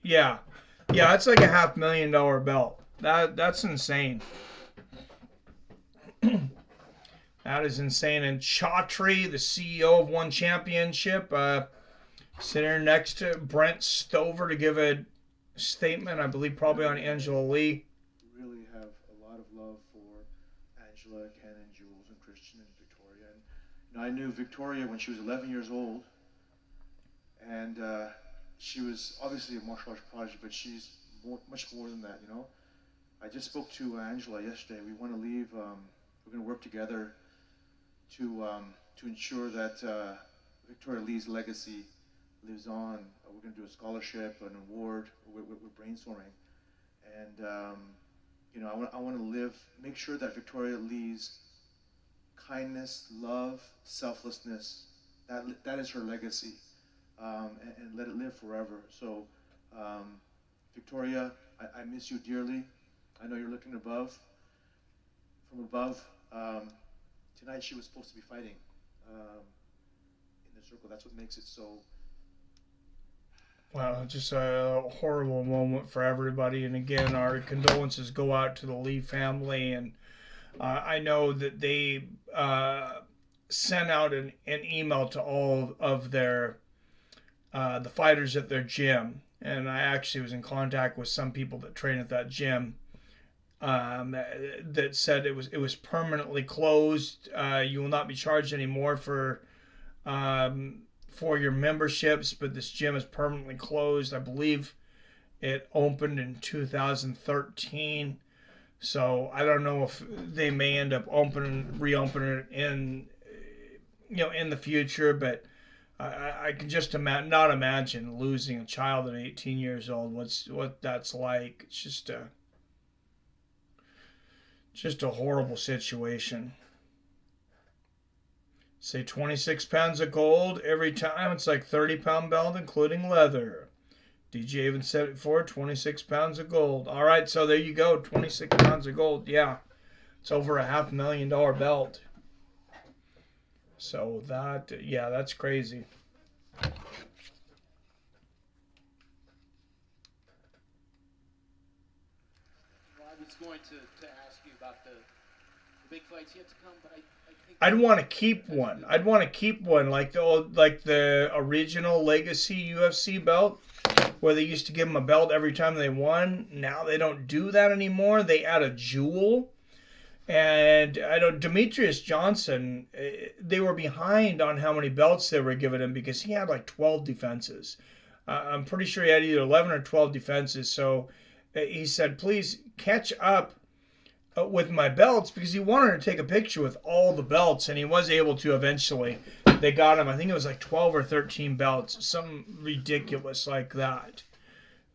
Yeah, that's like a $500,000 belt. That's insane. That is insane. And Chaudhry, the CEO of One Championship, sitting here next to Brent Stover to give a statement, I believe probably on Angela Lee. Really have a lot of love for Angela, Ken, and Jules, and Christian, and Victoria. And I knew Victoria when she was 11 years old, and she was obviously a martial arts prodigy, but she's much more than that, you know. I just spoke to Angela yesterday. We want to leave. We're going to work together to ensure that Victoria Lee's legacy lives on. We're going to do a scholarship, an award. We're brainstorming, and you know, I want to make sure that Victoria Lee's kindness, love, selflessness, that is her legacy, and let it live forever. So, Victoria, I miss you dearly. I know you're looking from above. Tonight she was supposed to be fighting in the circle. That's what makes it so. Wow, just a horrible moment for everybody. And again, our condolences go out to the Lee family. And I know that they sent out an email to all of their the fighters at their gym. And I actually was in contact with some people that train at that gym that said it was permanently closed. You will not be charged anymore for your memberships, but this gym is permanently closed. I believe it opened in 2013, so I don't know if they may end up reopening it in the future. But I can just not imagine losing a child at 18 years old. What that's like. It's just a horrible situation. Say 26 pounds of gold every time. It's like 30-pound belt, including leather. DJ even said it before, 26 pounds of gold. All right, so there you go, 26 pounds of gold. Yeah, it's over a $500,000 belt. So that's crazy. I was going to ask you about the big fights yet to come, but I think I'd want to keep one. Like the original Legacy UFC belt, where they used to give them a belt every time they won. Now they don't do that anymore. They add a jewel. And I know Demetrius Johnson, they were behind on how many belts they were giving him because he had like 12 defenses. I'm pretty sure he had either 11 or 12 defenses. So he said, please catch up with my belts, because he wanted to take a picture with all the belts, and he was able to eventually. They got him, I think it was like 12 or 13 belts, something ridiculous like that.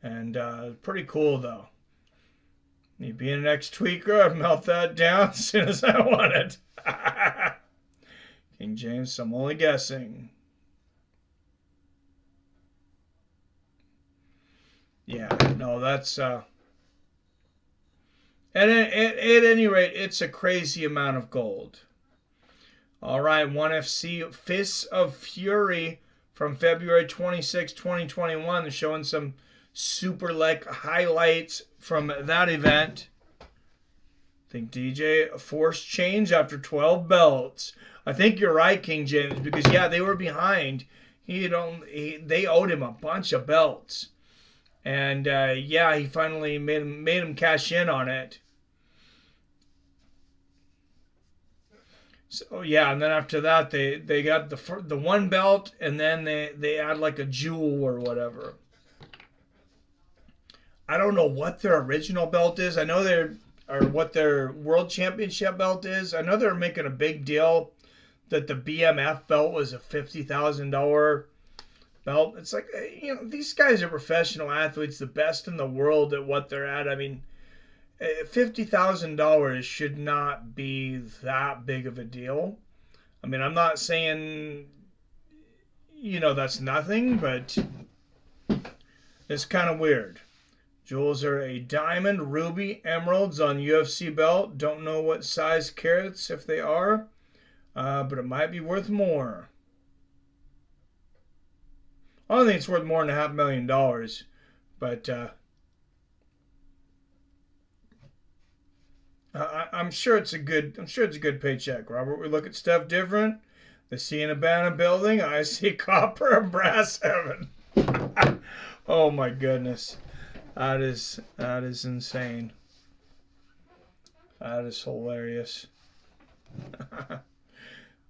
And pretty cool though. Me being an ex-tweaker, I'd melt that down as soon as I want it. King James, I'm only guessing. Yeah, no, that's... And at any rate, it's a crazy amount of gold. All right, 1FC Fists of Fury from February 26, 2021. They're showing some Super Leg highlights from that event. I think DJ forced change after 12 belts. I think you're right, King James, because yeah, they were behind. They owed him a bunch of belts, and yeah, he finally made him cash in on it. So yeah, and then after that, they got the one belt, and then they add like a jewel or whatever. I don't know what their original belt is. I know what their world championship belt is. I know they're making a big deal that the BMF belt was a $50,000 belt. It's like, you know, these guys are professional athletes, the best in the world at what they're at. I mean, $50,000 should not be that big of a deal. I mean, I'm not saying, you know, that's nothing, but it's kind of weird. Jewels are a diamond, ruby, emeralds on UFC belt. Don't know what size carats if they are, but it might be worth more. I don't think it's worth more than $500,000, but I'm sure it's a good paycheck. Robert, we look at stuff different. They see an abandoned building. I see copper and brass heaven. Oh my goodness. That is insane. That is hilarious.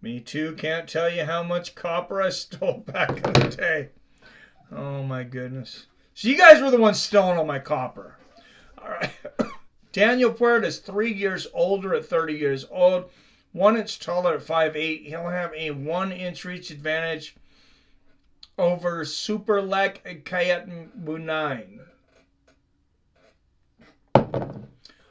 Me too. Can't tell you how much copper I stole back in the day. Oh my goodness. So you guys were the ones stealing all my copper. All right. Daniel Puerta is 3 years older at 30 years old. 1 inch taller at 5'8". He'll have a 1 inch reach advantage over Super Leg Jitmuang.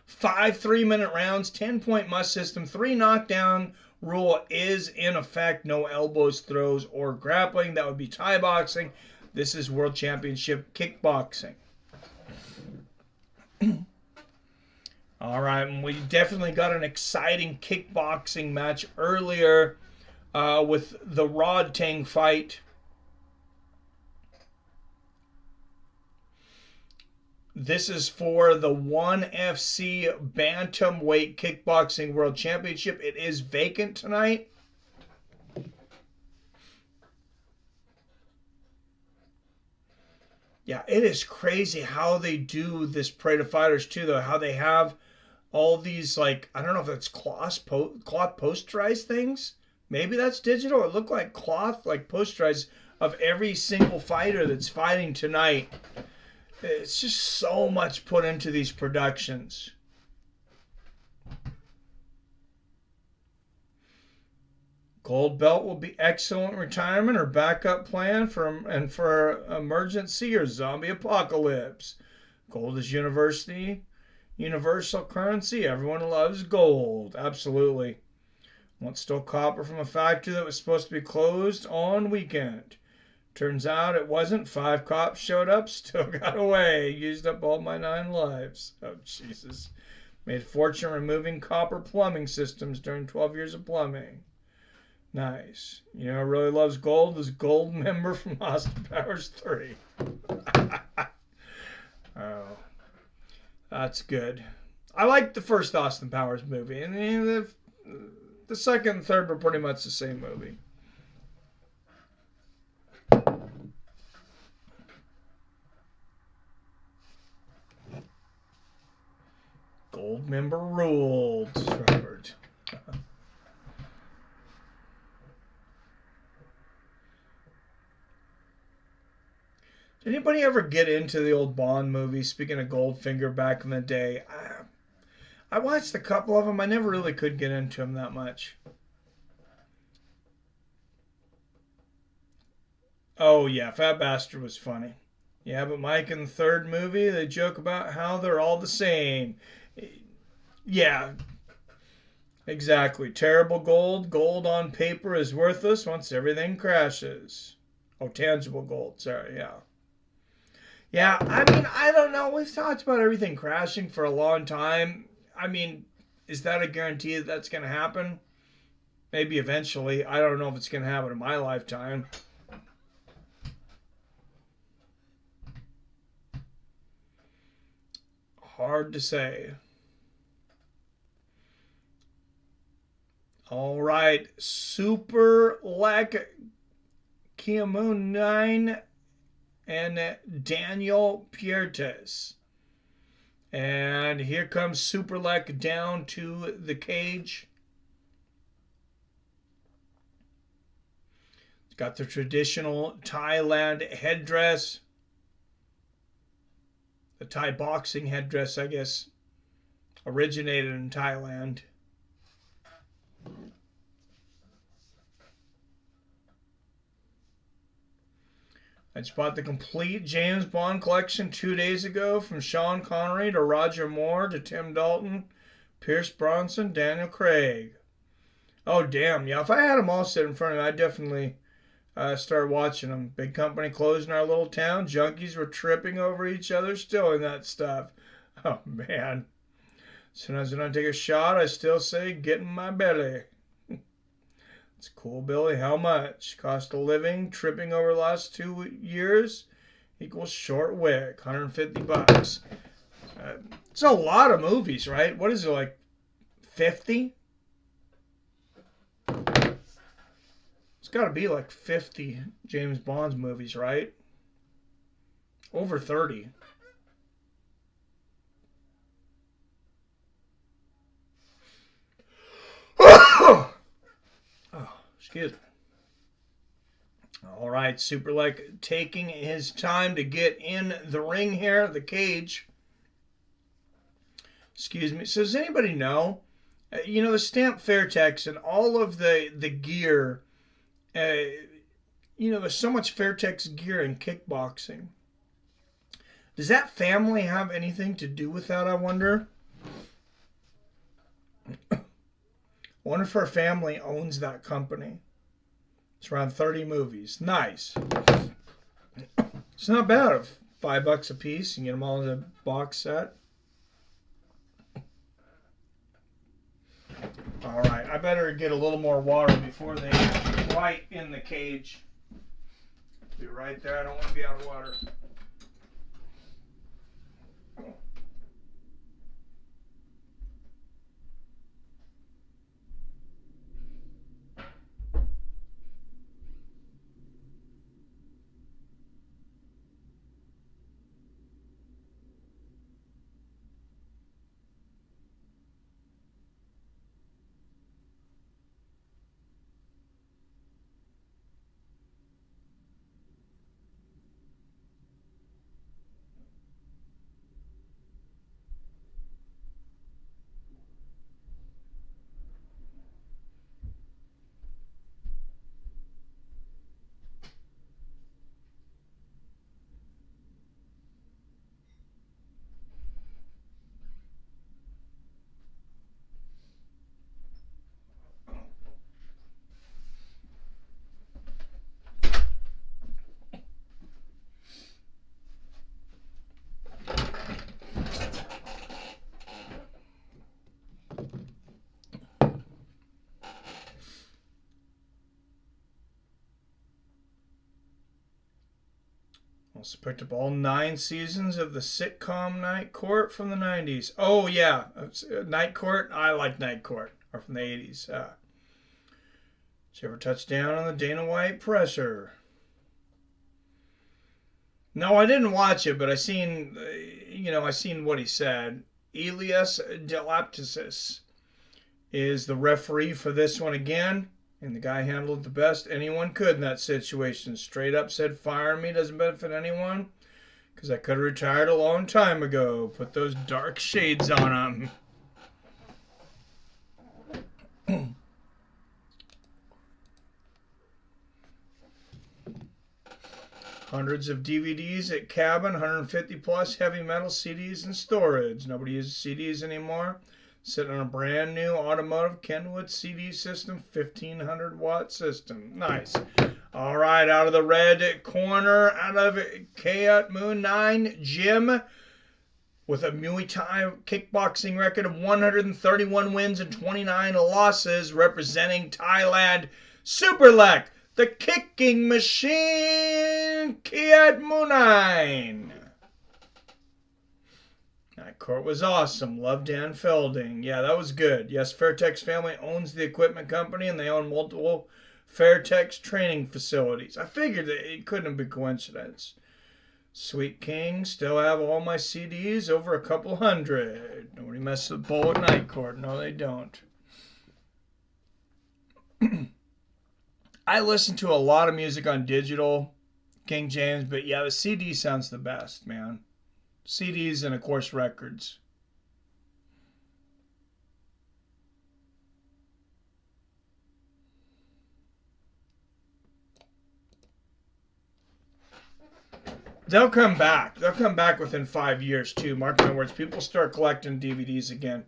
5 3-minute rounds, 10-point must system, 3 knockdown rule is in effect. No elbows, throws, or grappling. That would be Thai boxing. This is World Championship kickboxing. All right, and we definitely got an exciting kickboxing match earlier with the Rodtang fight. This is for the 1FC Bantamweight Kickboxing World Championship. It is vacant tonight. Yeah, it is crazy how they do this Parade of Fighters too, though. How they have all these, like, I don't know if that's cloth posterized things. Maybe that's digital. It looked like cloth, like posterized of every single fighter that's fighting tonight. It's just so much put into these productions. Gold belt will be excellent retirement or backup plan for emergency or zombie apocalypse. Gold is universal currency. Everyone loves gold. Absolutely. Once stole copper from a factory that was supposed to be closed on weekend. Turns out it wasn't. 5 cops showed up, still got away. Used up all my 9 lives. Oh, Jesus. Made a fortune removing copper plumbing systems during 12 years of plumbing. Nice. You know, really loves gold. This gold member from Austin Powers 3. Oh, that's good. I liked the first Austin Powers movie. And the second and third were pretty much the same movie. Gold member ruled, Robert. Did anybody ever get into the old Bond movies? Speaking of Goldfinger back in the day, I watched a couple of them. I never really could get into them that much. Oh yeah, Fat Bastard was funny. Yeah, but Mike in the third movie, they joke about how they're all the same. Yeah, exactly. Terrible gold. Gold on paper is worthless once everything crashes. Oh, tangible gold. Sorry, yeah. Yeah, I mean, I don't know. We've talked about everything crashing for a long time. I mean, is that a guarantee that that's going to happen? Maybe eventually. I don't know if it's going to happen in my lifetime. Hard to say. All right, Superbon Singha Mawynn and Daniel Piertes. And here comes Superbon down to the cage. It's got the traditional Thailand headdress. The Thai boxing headdress, I guess, originated in Thailand. I just bought the complete James Bond collection 2 days ago, from Sean Connery to Roger Moore to Tim Dalton, Pierce Brosnan, Daniel Craig. Oh, damn. Yeah, if I had them all sit in front of me, I'd definitely start watching them. Big company closed in our little town. Junkies were tripping over each other, stealing that stuff. Oh, man. Sometimes when I take a shot, I still say, get in my belly. It's cool, Billy. How much? Cost of living, tripping over the last 2 years, equals short wick, $150. It's a lot of movies, right? What is it, like 50? It's got to be like 50 James Bond movies, right? Over 30. Excuse me. All right, Superbon taking his time to get in the ring here, the cage. Excuse me. So does anybody know? The stamp Fairtex and all of the gear. There's so much Fairtex gear in kickboxing. Does that family have anything to do with that, I wonder? I wonder if her family owns that company. It's around 30 movies. Nice. It's not bad. $5 a piece. You can get them all in a box set. All right. I better get a little more water before they fight in the cage. Be right there. I don't want to be out of water. Also picked up all 9 seasons of the sitcom Night Court from the 90s. Oh, yeah. Night Court. I like Night Court. Or from the 80s. Did you ever touch down on the Dana White presser? No, I didn't watch it, but I seen what he said. Elias Delaptis is the referee for this one again. And the guy handled it the best anyone could in that situation. Straight up said, fire me, doesn't benefit anyone. Because I could have retired a long time ago. Put those dark shades on him. Hundreds of DVDs at cabin, 150 plus heavy metal CDs in storage. Nobody uses CDs anymore. Sitting on a brand new automotive Kenwood CD system, 1500 watt system. Nice. All right, out of the red corner, out of Kayat Moon 9, Jim, with a Muay Thai kickboxing record of 131 wins and 29 losses, representing Thailand. Superlek, the kicking machine, Kayat Moon 9. That court was awesome. Love Dan Felding. Yeah, that was good. Yes, Fairtex family owns the equipment company, and they own multiple Fairtex training facilities. I figured that it couldn't be coincidence. Sweet King, still have all my CDs, over a couple hundred. Nobody messes with Bowl at Night Court. No, they don't. I listen to a lot of music on digital, King James, but yeah, the CD sounds the best, man. CDs and, of course, records. They'll come back. They'll come back within 5 years, too. Mark my words. People start collecting DVDs again.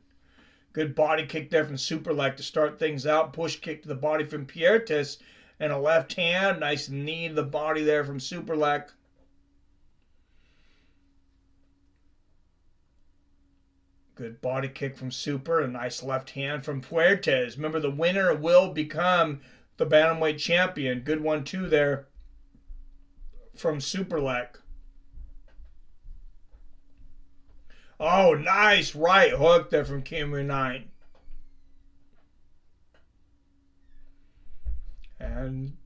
Good body kick there from Superlek to start things out. Push kick to the body from Piertis. And a left hand. Nice knee to the body there from Superlek. Good body kick from Super. A nice left hand from Puertes. Remember, the winner will become the bantamweight champion. Good one, too, there from Superlek. Oh, nice right hook there from Kimu 9. And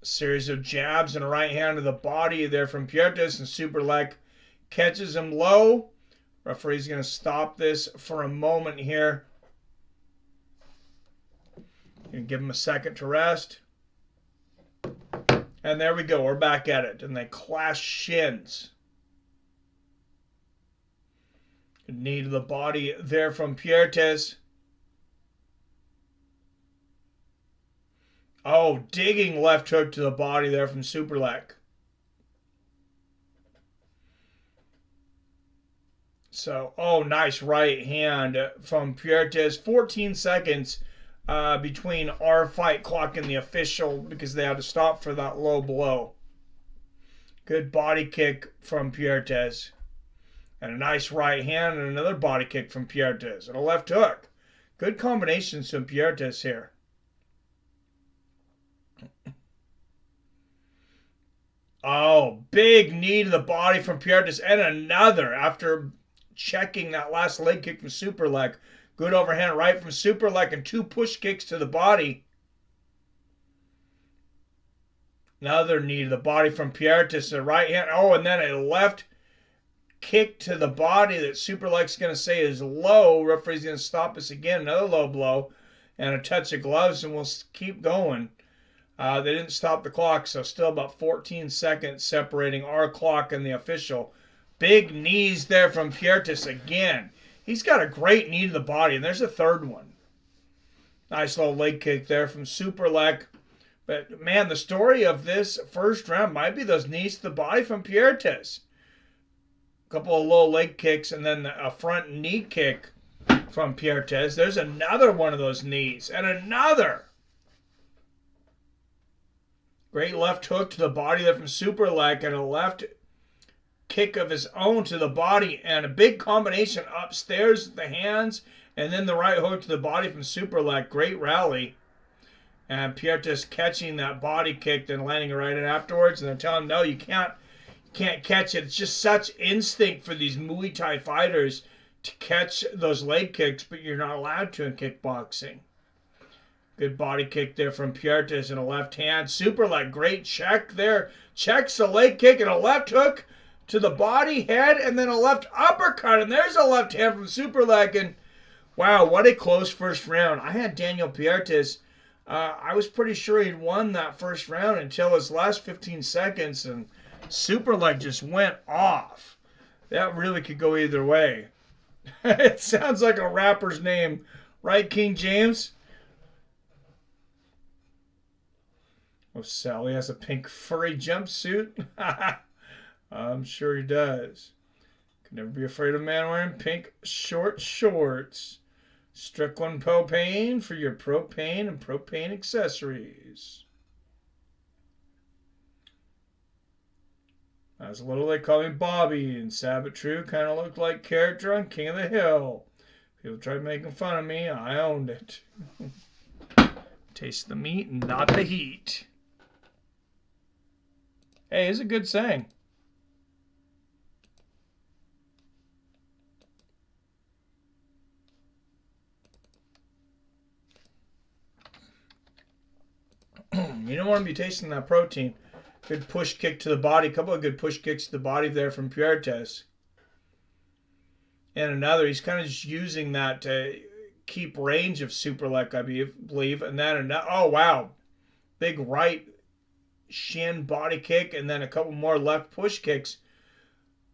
a series of jabs and a right hand to the body there from Piertis, and Superlek catches him low. Referee's going to stop this for a moment here. Going to give him a second to rest. And there we go. We're back at it. And they clash shins. Knee to the body there from Piertes. Oh, digging left hook to the body there from Superlek. So, oh, nice right hand from Piertes. 14 seconds between our fight clock and the official because they had to stop for that low blow. Good body kick from Piertes. And a nice right hand and another body kick from Piertes. And a left hook. Good combinations from Piertes here. Oh, big knee to the body from Piertes. And another after checking that last leg kick from Superlek. Good overhand right from Superlek and two push kicks to the body. Another knee to the body from Piertes. A right hand. Oh, and then a left kick to the body that Superlek's going to say is low. Referee's going to stop us again. Another low blow and a touch of gloves, and we'll keep going. They didn't stop the clock, so still about 14 seconds separating our clock and the official. Big knees there from Piertis again. He's got a great knee to the body, and there's a third one. Nice little leg kick there from Superlek. But, man, the story of this first round might be those knees to the body from Piertis. Couple of low leg kicks and then a front knee kick from Piertes. There's another one of those knees and another. Great left hook to the body there from Superlek and a left kick of his own to the body and a big combination upstairs with the hands and then the right hook to the body from Superlek. Great rally. And Piertes catching that body kick and landing it right in afterwards. And they're telling him, no, you can't catch it. It's just such instinct for these Muay Thai fighters to catch those leg kicks, but you're not allowed to in kickboxing. Good body kick there from Piertes and a left hand. Superlek, great check there. Checks the leg kick and a left hook to the body, head, and then a left uppercut. And there's a left hand from Superlek. And wow, what a close first round. I had Daniel Piertes. I was pretty sure he'd won that first round until his last 15 seconds, and Superlek just went off. That really could go either way. It sounds like a rapper's name, right, King James? Oh, Sally has a pink furry jumpsuit. I'm sure he does. Can never be afraid of a man wearing pink short shorts. Strickland Propane for your propane and propane accessories. As a little, they call me Bobby, and Sabbath True kind of looked like character on King of the Hill. People tried making fun of me, I owned it. Taste the meat, not the heat. Hey, it's a good saying. You don't want to be tasting that protein. Good push kick to the body. A couple of good push kicks to the body there from Puertes. And another, he's kind of just using that to keep range of Superlek, I believe. And then another, oh wow, big right shin body kick, and then a couple more left push kicks.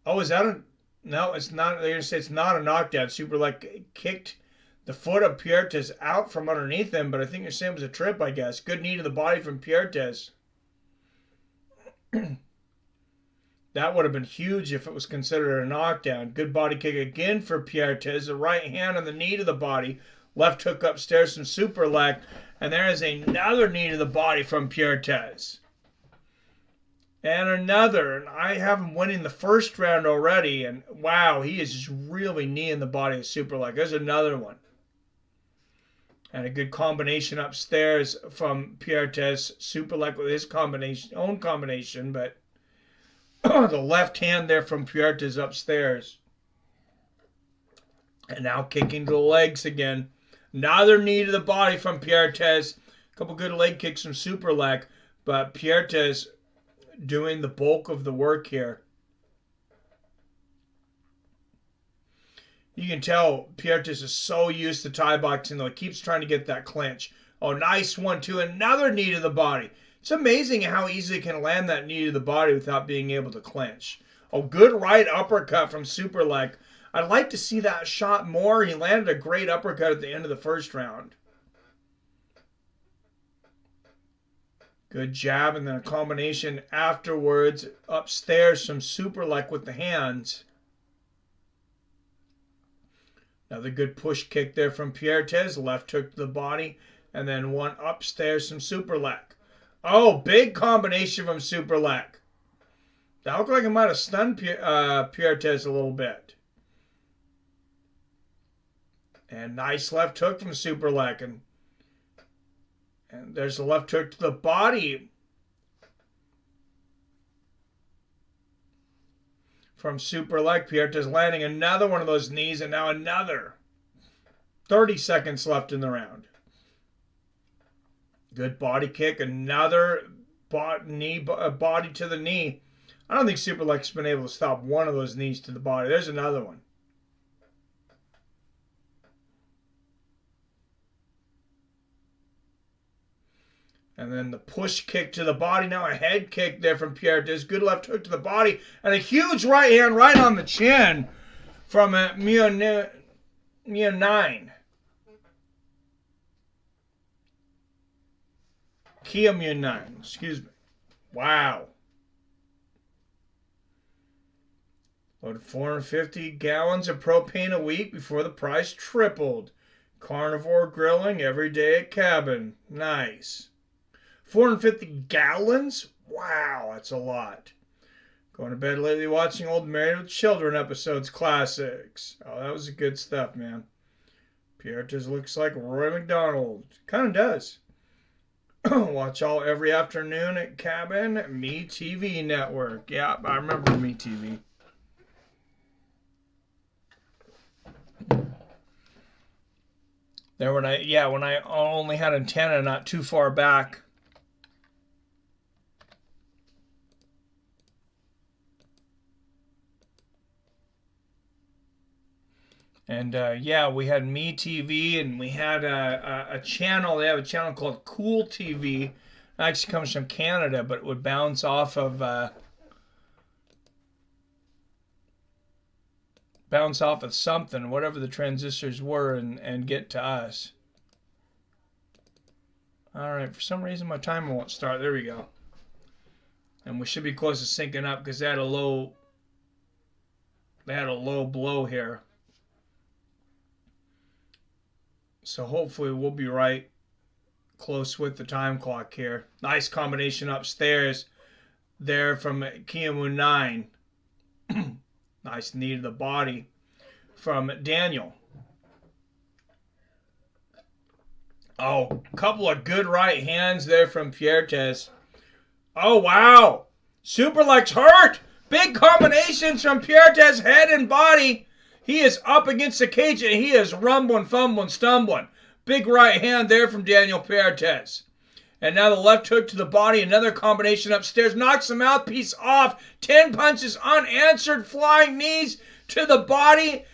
Oh, is that a, no, it's not. They're going to say it's not a knockdown. Superlek kicked the foot of Puertes out from underneath him, but I think you're saying it was a trip, I guess. Good knee to the body from Puertes. That would have been huge if it was considered a knockdown. Good body kick again for Puertes. The right hand on the knee to the body. Left hook upstairs from Superlek. And there is another knee to the body from Puertes. And another. And I have him winning the first round already. And wow, he is just really kneeing the body of Superlek. There's another one. And a good combination upstairs from Puertes. Superlek with his own combination, but the left hand there from Puertes upstairs. And now kicking to the legs again. Another knee to the body from Puertes. A couple good leg kicks from Superlek, but Puertes doing the bulk of the work here. You can tell Puertes is so used to Thai boxing, though. He keeps trying to get that clinch. Oh, nice one, too. Another knee to the body. It's amazing how easily he can land that knee to the body without being able to clinch. Oh, good right uppercut from Superlek. I'd like to see that shot more. He landed a great uppercut at the end of the first round. Good jab, and then a combination afterwards upstairs from Superlek with the hands. Another good push kick there from Puertes. Left hook to the body. And then one upstairs from Superlek. Oh, big combination from Superlek. That looked like it might have stunned Puertes a little bit. And nice left hook from Superlek. And there's the left hook to the body from Superlek. Puertes landing another one of those knees, and now another. 30 seconds left in the round. Good body kick, another body to the knee. I don't think Superlek's been able to stop one of those knees to the body. There's another one. And then the push kick to the body. Now a head kick there from Puertes. Good left hook to the body. And a huge right hand right on the chin from Mawynn. Mawynn, excuse me. Wow. Loaded 450 gallons of propane a week before the price tripled. Carnivore grilling every day at cabin. Nice. 450 gallons? Wow, that's a lot. Going to bed lately watching old Married with Children episodes classics. Oh, that was good stuff, man. Puertes looks like Roy McDonald. Kind of does. Watch all every afternoon at cabin. Me TV network. Yeah, I remember Me TV. There when I only had antenna not too far back. And we had Me TV, and we had a channel. They have a channel called Cool TV. It actually comes from Canada, but it would bounce off of something, whatever the transistors were, and get to us. All right, for some reason my timer won't start. There we go. And we should be close to syncing up because they had a low blow here. So hopefully we'll be right close with the time clock here. Nice combination upstairs there from Kiamu 9. Nice knee to the body from Daniel. Oh, a couple of good right hands there from Piertes. Oh, wow. Superlex hurt. Big combinations from Piertes' head and body. He is up against the cage and he is rumbling, fumbling, stumbling. Big right hand there from Daniel Piertes. And now the left hook to the body. Another combination upstairs. Knocks the mouthpiece off. 10 punches unanswered. Flying knees to the body.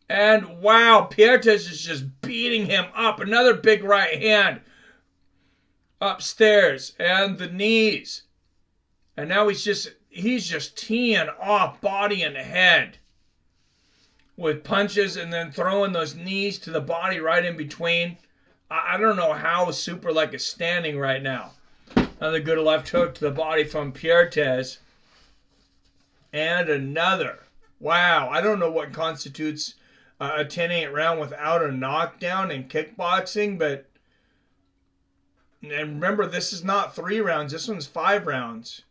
And wow, Piertes is just beating him up. Another big right hand upstairs. And the knees. And now he's just teeing off body and head with punches and then throwing those knees to the body right in between. I don't know how Superlex is standing right now. Another good left hook to the body from Piertes. And another. Wow, I don't know what constitutes a 10-8 round without a knockdown in kickboxing, but and remember, this is not 3 rounds. This one's 5 rounds.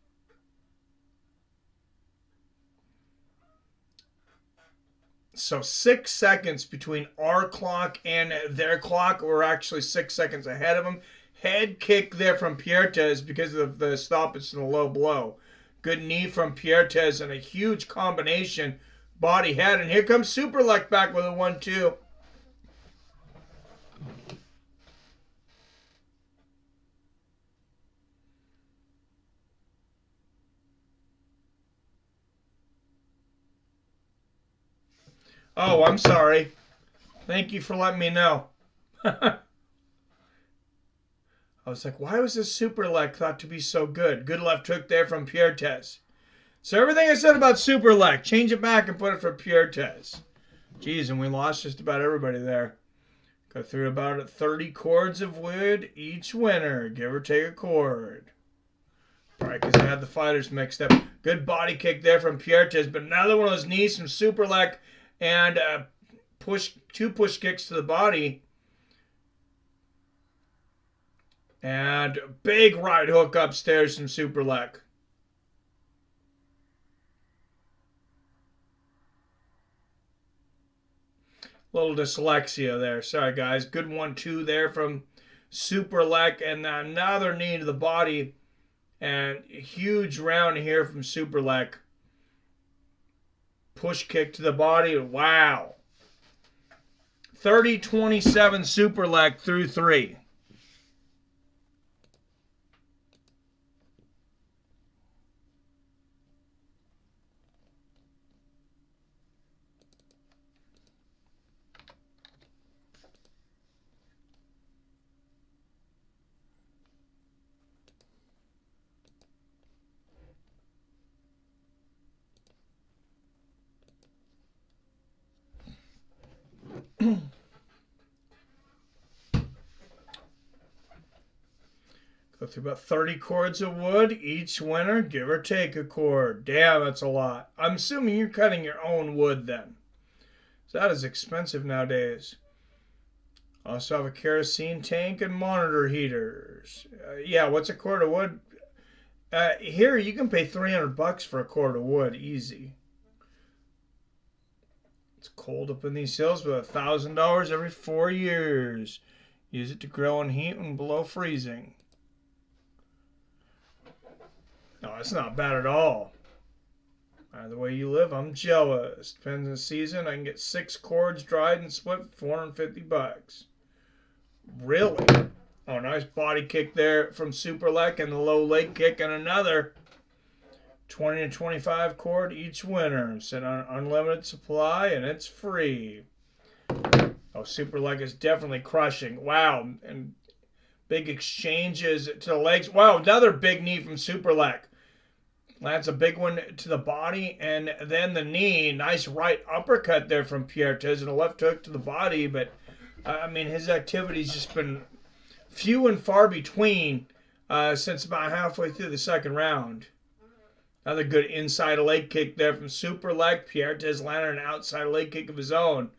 So 6 seconds between our clock and their clock. We're actually 6 seconds ahead of them. Head kick there from Piertes because of the stoppage and the low blow. Good knee from Piertes and a huge combination. Body head. And here comes Superlex back with a 1-2. Oh, I'm sorry. Thank you for letting me know. I was like, why was this Superlex thought to be so good? Good left hook there from Piertes. So everything I said about Superlex, change it back and put it for Piertes. Jeez, and we lost just about everybody there. Go through about 30 cords of wood each winner, give or take a cord. Right, because I had the fighters mixed up. Good body kick there from Piertes, but another one of those knees from Superlex. And 2 push kicks to the body. And big right hook upstairs from Superlex. Little dyslexia there. Sorry, guys. Good 1-2 there from Superlex. And another knee to the body. And a huge round here from Superlex. Push kick to the body. Wow. 30-27 Superlex through 3. Go through about 30 cords of wood. Each winner, give or take a cord. Damn, that's a lot. I'm assuming you're cutting your own wood then. So that is expensive nowadays. Also have a kerosene tank and monitor heaters. Yeah, what's a cord of wood? Here, you can pay $300 for a cord of wood. Easy. It's cold up in these hills, but $1,000 every 4 years. Use it to grill and heat when below freezing. No, that's not bad at all. The way you live, I'm jealous. Depends on the season. I can get 6 cords dried and split for $450. Really? Oh, nice body kick there from Superlex and the low leg kick and another 20 to 25 cord each winner. It's an unlimited supply and it's free. Oh, Superlex is definitely crushing. Wow. And big exchanges to the legs. Wow, another big knee from Superlex. That's a big one to the body. And then the knee. Nice right uppercut there from Piertes and a left hook to the body. But, I mean, his activity's just been few and far between since about halfway through the second round. Another good inside leg kick there from Superleg. Piartes landed an outside leg kick of his own.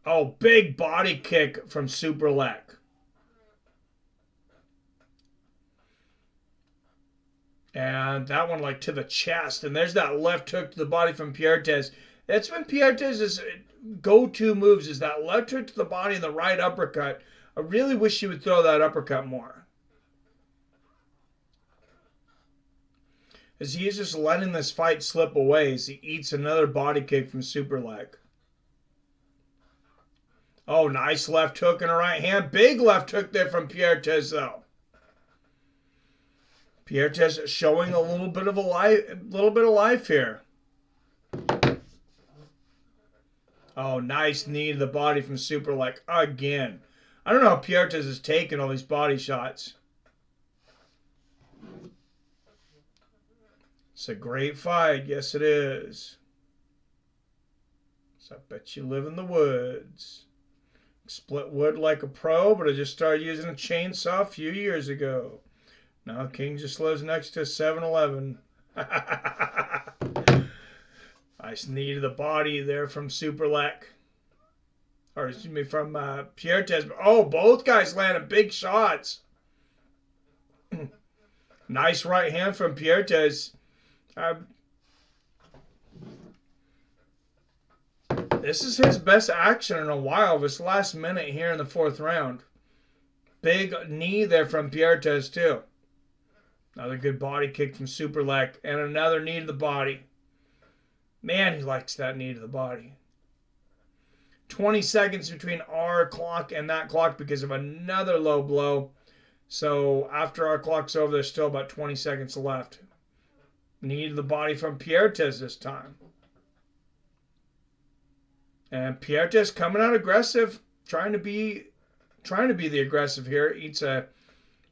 Oh, big body kick from Superleg. And that one like to the chest. And there's that left hook to the body from Piartes. That's been Piartes' go-to moves, is that left hook to the body and the right uppercut. I really wish he would throw that uppercut more. As he is just letting this fight slip away as he eats another body kick from Superleg. Oh, nice left hook and a right hand. Big left hook there from Piartes, though. Piartes showing a little bit of life here. Oh, nice knee to the body from Superleg again. I don't know how Piartes is taking all these body shots. It's a great fight. Yes, it is. So I bet you live in the woods. Split wood like a pro, but I just started using a chainsaw a few years ago. Now King just lives next to a 7-Eleven. Nice knee to the body there from Superleg. Or excuse me, from Piartes. Oh, both guys landed big shots. Nice right hand from Piartes. This is his best action in a while. This last minute here in the fourth round. Big knee there from Piartes too. Another good body kick from Superleg. And another knee to the body. Man, he likes that knee to the body. 20 seconds between our clock and that clock because of another low blow. So after our clock's over, there's still about 20 seconds left. Knee to the body from Piartes this time. And Piartes coming out aggressive, trying to be the aggressive here. Eats a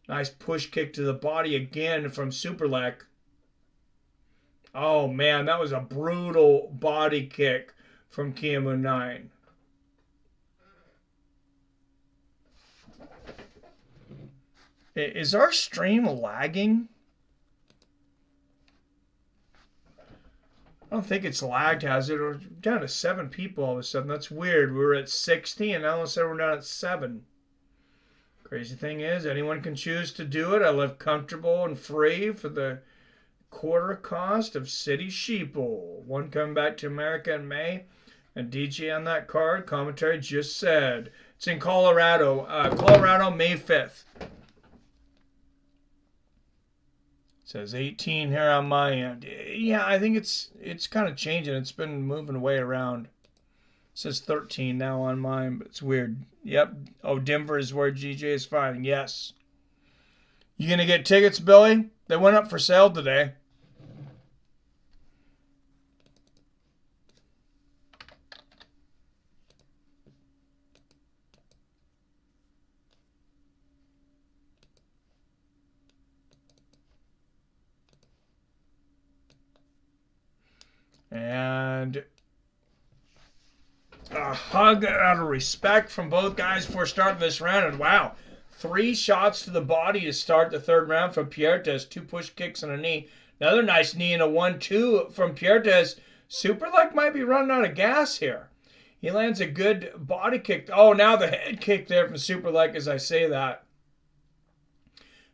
nice push kick to the body again from Superleg. Oh man, that was a brutal body kick from Kiamu 9. Is our stream lagging? I don't think it's lagged, has it? We're down to 7 people all of a sudden. That's weird. We were at 60 and now all of a sudden we're down at 7. Crazy thing is, anyone can choose to do it. I live comfortable and free for the quarter cost of City Sheeple. One coming back to America in May. And DJ on that card, commentary just said. It's in Colorado. Colorado, May 5th. Says 18 here on my end. Yeah, I think it's kind of changing. It's been moving away around. It says 13 now on mine, but it's weird. Yep. Oh, Denver is where GJ is fighting. Yes. You gonna get tickets, Billy? They went up for sale today. And a hug out of respect from both guys before starting this round. And wow, 3 shots to the body to start the third round from Piartes. 2 push kicks and a knee. Another nice knee and a 1-2 from Piartes. Superleg might be running out of gas here. He lands a good body kick. Oh, now the head kick there from Superleg as I say that.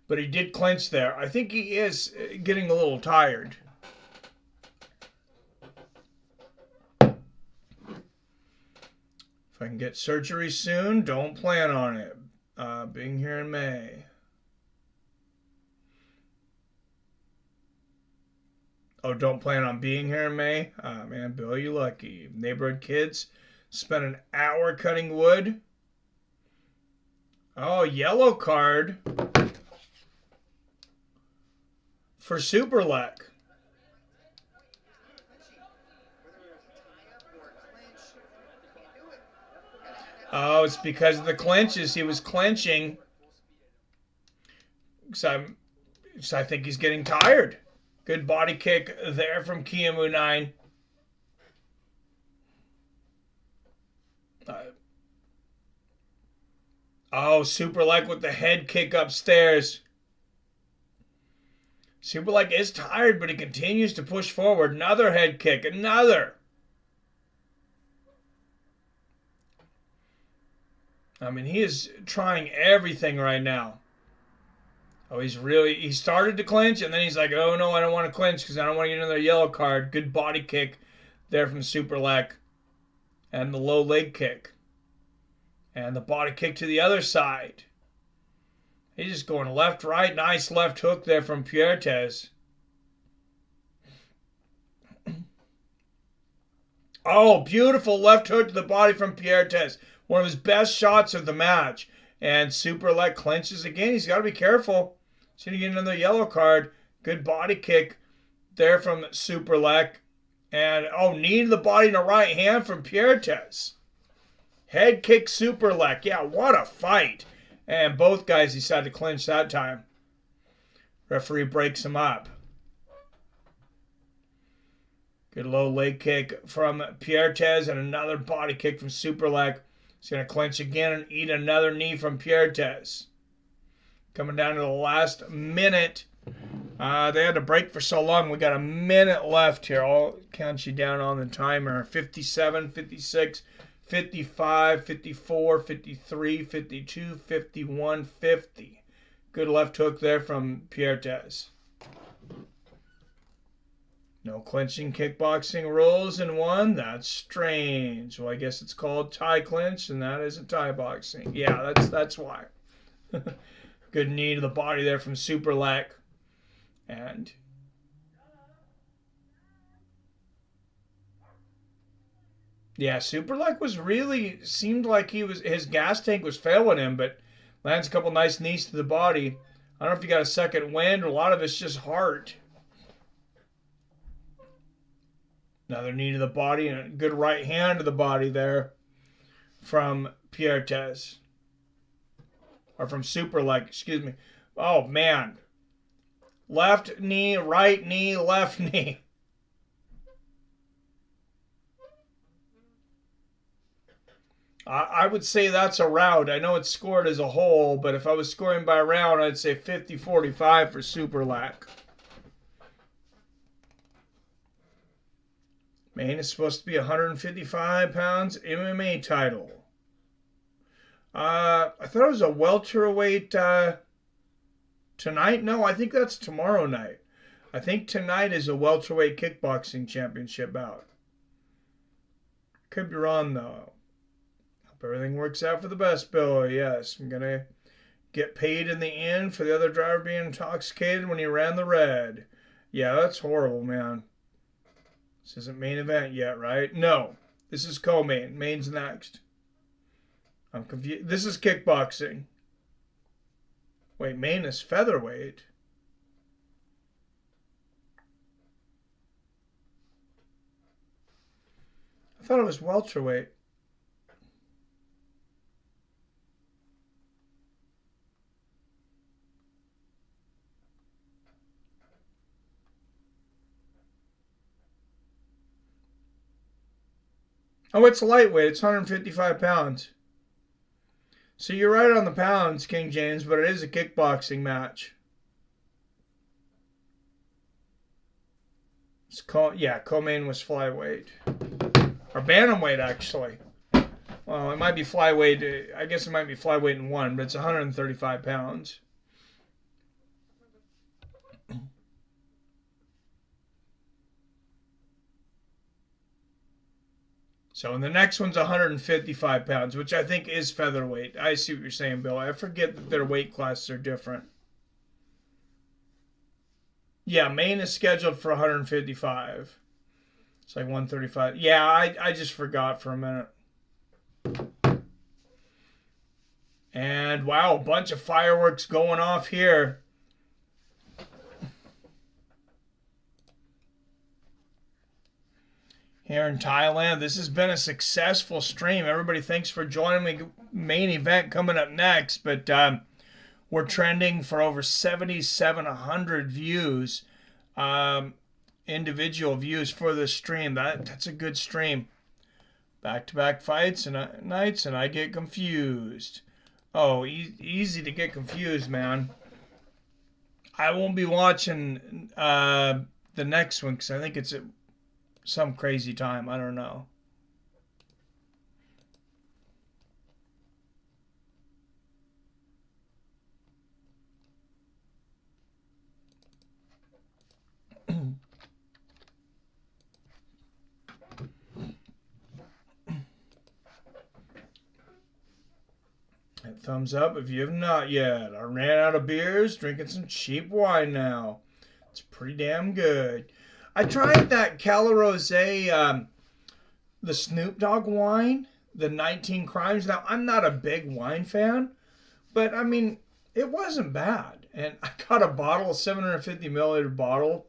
But he did clinch there. I think he is getting a little tired. If I can get surgery soon, don't plan on it. Being here in May. Oh, don't plan on being here in May? Man, Bill, you lucky. Neighborhood kids spent an hour cutting wood. Oh, yellow card for Superleg. Oh, it's because of the clinches. He was clinching. So I think he's getting tired. Good body kick there from Kiamu 9. Oh, Superlek with the head kick upstairs. Superlek is tired, but he continues to push forward. Another head kick. Another. I mean, he is trying everything right now. Oh, he started to clinch, and then he's like, oh, no, I don't want to clinch because I don't want to get another yellow card. Good body kick there from Superlek. And the low leg kick. And the body kick to the other side. He's just going left, right. Nice left hook there from Puertes. Oh, beautiful left hook to the body from Puertes. One of his best shots of the match. And Superlek clinches again. He's got to be careful. He's going to get another yellow card. Good body kick there from Superlek. And, oh, knee to the body and a right hand from Puertes. Head kick Superlek. Yeah, what a fight. And both guys decided to clinch that time. Referee breaks him up. Good low leg kick from Puertes and another body kick from Superlek. He's going to clinch again and eat another knee from Puertes. Coming down to the last minute. They had to break for so long. We got a minute left here. I'll count you down on the timer. 57, 56, 55, 54, 53, 52, 51, 50. Good left hook there from Puertes. No clinching kickboxing rules in one. That's strange. Well, I guess it's called Thai clinch, and that isn't Thai boxing. Yeah, that's why. Good knee to the body there from Superlek. And yeah, Superlek was really seemed like his gas tank was failing him, but lands a couple nice knees to the body. I don't know if you got a second wind. A lot of it's just heart. Another knee to the body and a good right hand to the body there from Puertes. Or from Superlek, excuse me. Oh, man. Left knee, right knee, left knee. I would say that's a rout. I know it's scored as a whole, but if I was scoring by round, I'd say 50-45 for Superlek. Maine is supposed to be 155 pounds MMA title. I thought it was a welterweight tonight. No, I think that's tomorrow night. I think tonight is a welterweight kickboxing championship bout. Could be wrong, though. Hope everything works out for the best, Bill. Yes, I'm going to get paid in the end for the other driver being intoxicated when he ran the red. Yeah, that's horrible, man. This isn't main event yet, right? No. This is co-main. Main's next. I'm confused. This is kickboxing. Wait, main is featherweight. I thought it was welterweight. Oh, it's lightweight. It's 155 pounds. So you're right on the pounds, King James, but it is a kickboxing match. It's co-main was flyweight. Or bantamweight, actually. Well, it might be flyweight. I guess it might be flyweight in one, but it's 135 pounds. So, and the next one's 155 pounds, which I think is featherweight. I see what you're saying, Bill. I forget that their weight classes are different. Yeah, main is scheduled for 155. It's like 135. Yeah, I just forgot for a minute. And, wow, a bunch of fireworks going off here. Here in Thailand. This has been a successful stream. Everybody, thanks for joining me. Main event coming up next, but we're trending for over 7,700 views, individual views for this stream. That's a good stream. Back-to-back fights and nights, and I get confused. Oh, easy to get confused, man. I won't be watching the next one because I think it's at some crazy time. I don't know. Thumbs up if you have not yet. I ran out of beers, drinking some cheap wine now. It's pretty damn good. I tried that Cala Rosé, the Snoop Dogg wine, the 19 Crimes. Now, I'm not a big wine fan, but I mean, it wasn't bad. And I got a bottle, a 750 milliliter bottle,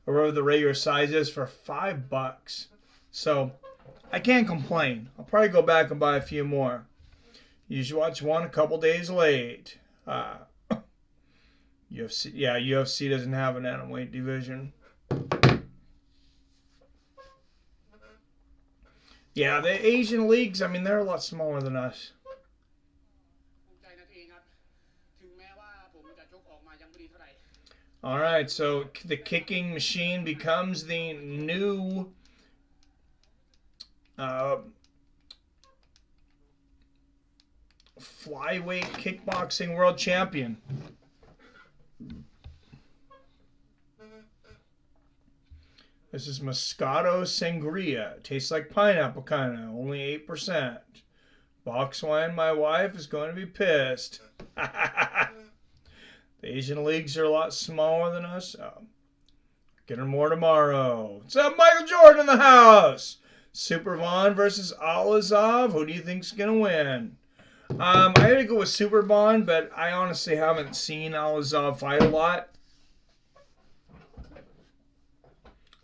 or whatever the regular size is, for $5. So, I can't complain. I'll probably go back and buy a few more. You should watch one a couple days late. UFC, yeah, UFC doesn't have an atomweight division. Yeah, the Asian leagues, I mean, they're a lot smaller than us. All right, so the kicking machine becomes the new flyweight kickboxing world champion. This is Moscato Sangria. Tastes like pineapple kind of, only 8%. Box wine, my wife is going to be pissed. The Asian leagues are a lot smaller than us. Get her more tomorrow. What's up, Michael Jordan in the house? Superbon versus Allazov. Who do you think's going to win? I had to go with Superbon, but I honestly haven't seen Allazov fight a lot.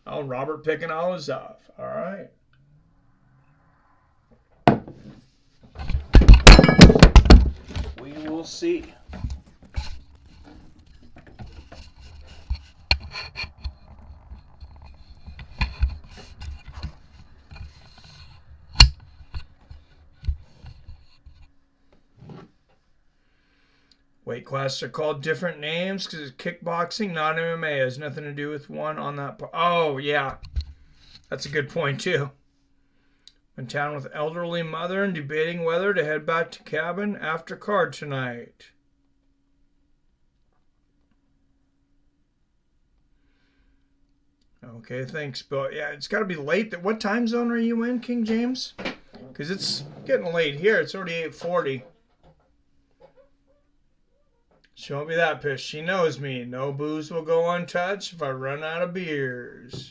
Oh, Robert picking Allazov. All right. We will see. Weight classes are called different names because it's kickboxing, not MMA. It has nothing to do with one on that part. Oh, yeah. That's a good point, too. In town with elderly mother and debating whether to head back to cabin after card tonight. Okay, thanks, Bill. Yeah, it's got to be late. What time zone are you in, King James? Because it's getting late here. It's already 8:40. She won't be that pissed. She knows me. No booze will go untouched if I run out of beers.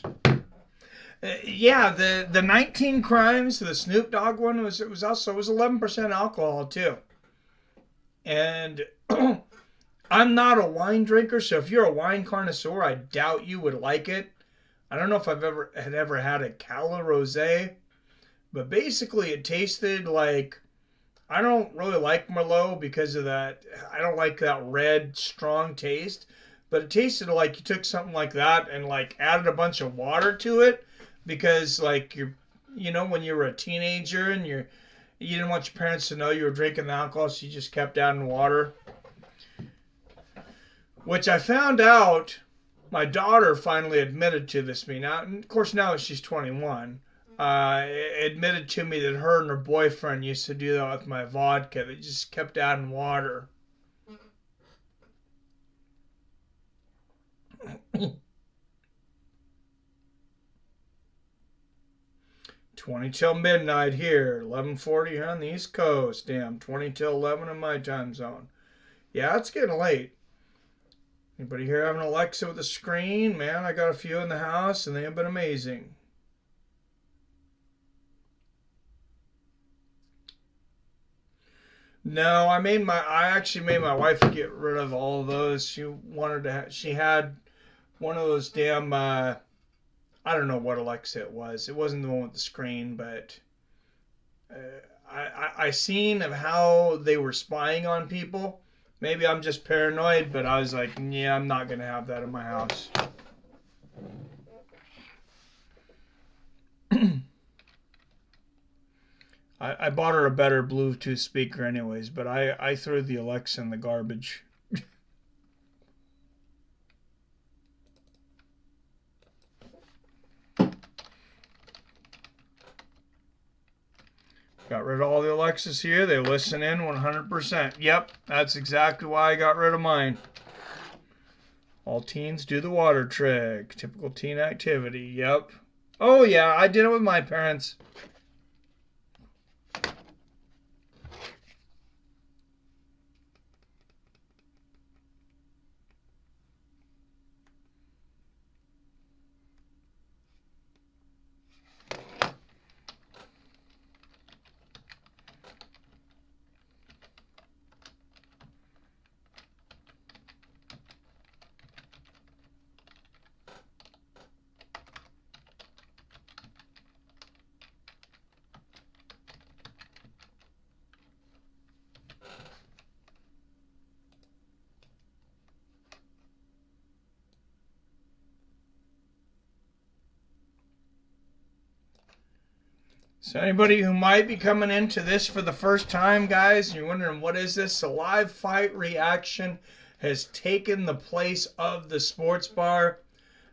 Yeah, the 19 Crimes, the Snoop Dogg one was 11% alcohol too. And I'm not a wine drinker, so if you're a wine connoisseur, I doubt you would like it. I don't know if I've ever had a Cala Rosé, but basically it tasted like, I don't really like Merlot because of that. I don't like that red, strong taste. But it tasted like you took something like that and like added a bunch of water to it because like when you were a teenager and you didn't want your parents to know you were drinking the alcohol, so you just kept adding water. Which I found out, my daughter finally admitted to this me. Now, of course, now that she's 21. Admitted to me that her and her boyfriend used to do that with my vodka. They just kept adding water. $20 till midnight here. 11:40 here on the East Coast. Damn, 20 till 11 in my time zone. Yeah, it's getting late. Anybody here have an Alexa with a screen? Man, I got a few in the house and they have been amazing. No, I actually made my wife get rid of all of those. She had one of those damn, I don't know what Alexa it was. It wasn't the one with the screen, but I seen of how they were spying on people. Maybe I'm just paranoid, but I was like, yeah, I'm not going to have that in my house. I bought her a better Bluetooth speaker anyways, but I threw the Alexa in the garbage. Got rid of all the Alexas here. They listen in 100%. Yep, that's exactly why I got rid of mine. All teens do the water trick. Typical teen activity. Yep. Oh, yeah, I did it with my parents. So anybody who might be coming into this for the first time, guys, and you're wondering what is this? A live fight reaction has taken the place of the sports bar.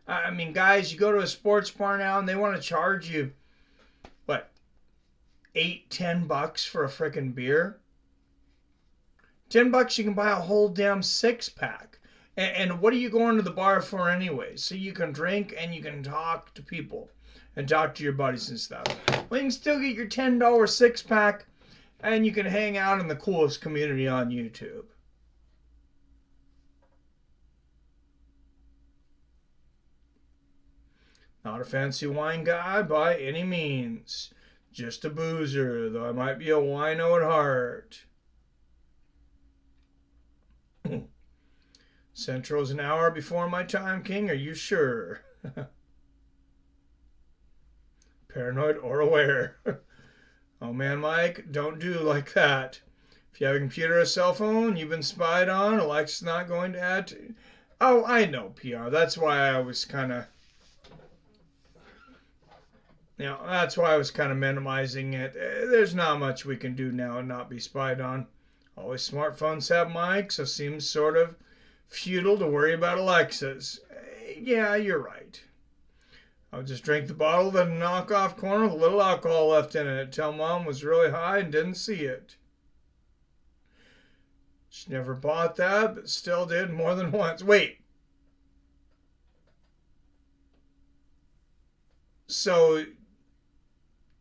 I mean, guys, you go to a sports bar now and they want to charge you, what, $8-10 for a frickin' beer? $10 you can buy a whole damn 6-pack. And what are you going to the bar for anyway? So you can drink and you can talk to people and talk to your buddies and stuff. Well, you can still get your $10 6-pack and you can hang out in the coolest community on YouTube. Not a fancy wine guy by any means. Just a boozer, though I might be a wino at heart. Central's an hour before my time, King. Are you sure? Paranoid or aware. Oh man, Mike, don't do like that. If you have a computer or a cell phone, you've been spied on, Alexa's not going to add to... Oh, I know, PR. That's why I was kind of... You know, that's why I was kind of minimizing it. There's not much we can do now and not be spied on. Always smartphones have mics, so it seems sort of futile to worry about Alexas. Yeah, you're right. I would just drink the bottle of the knockoff corner with a little alcohol left in it. Tell Mom was really high and didn't see it. She never bought that, but still did more than once. Wait. So,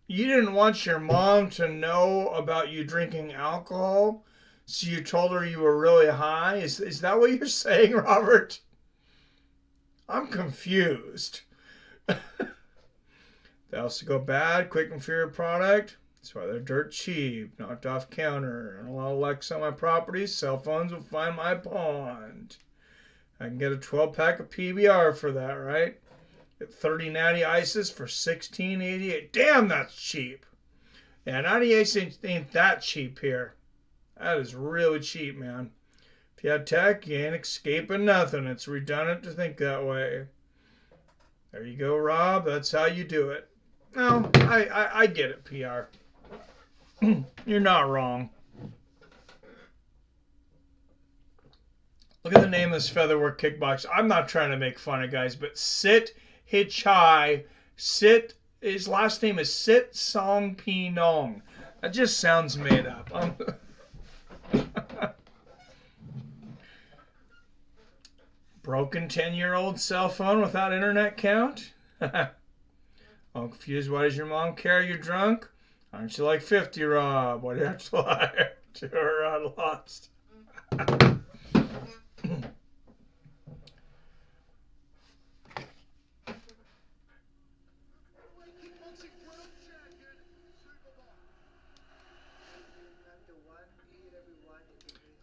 you didn't want your mom to know about you drinking alcohol? So you told her you were really high? Is that what you're saying, Robert? I'm confused. They also go bad, quick and inferior product. That's why they're dirt cheap, knocked off counter. And a lot of Alexa on my properties, cell phones will find my pond. I can get a 12-pack of PBR for that, right? Get 30 natty ices for $16.88. Damn, that's cheap. Yeah, natty ice ain't that cheap here. That is really cheap, man. If you had tech, you ain't escaping nothing. It's redundant to think that way. There you go, Rob. That's how you do it. No, I get it, PR. You're not wrong. Look at the name of this featherwork kickboxer. I'm not trying to make fun of guys, but Sit Hichai. Sit, his last name is Sit Song Pi Nong. That just sounds made up. Broken 10-year-old cell phone without internet count? I'm confused. Why does your mom care you're drunk? Aren't you like 50, Rob? Why do you have to lie to her? I lost.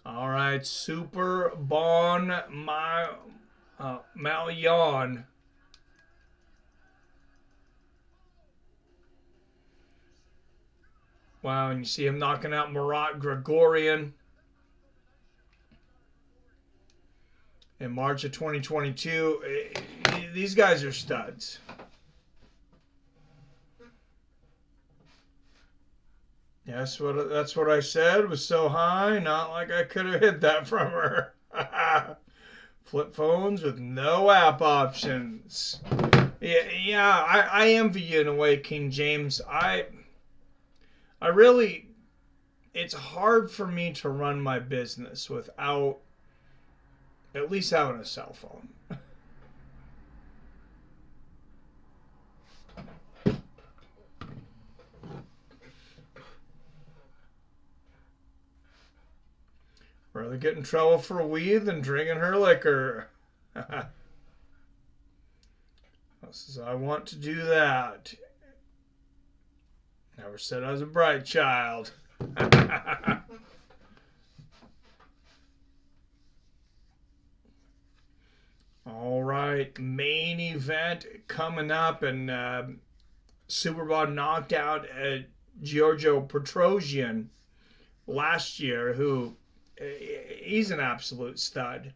All right, Superbon Mawynn. Wow, and you see him knocking out Murat Gregorian in March of 2022. These guys are studs. Yes, that's what I said. Was so high, not like I could have hid that from her. Flip phones with no app options. Yeah, I envy you in a way, King James. I really, it's hard for me to run my business without at least having a cell phone. Rather get in trouble for weed than drinking her liquor. Says, I want to do that. Never said I was a bright child. All right, main event coming up, and Superbon knocked out Giorgio Petrosian last year, who he's an absolute stud,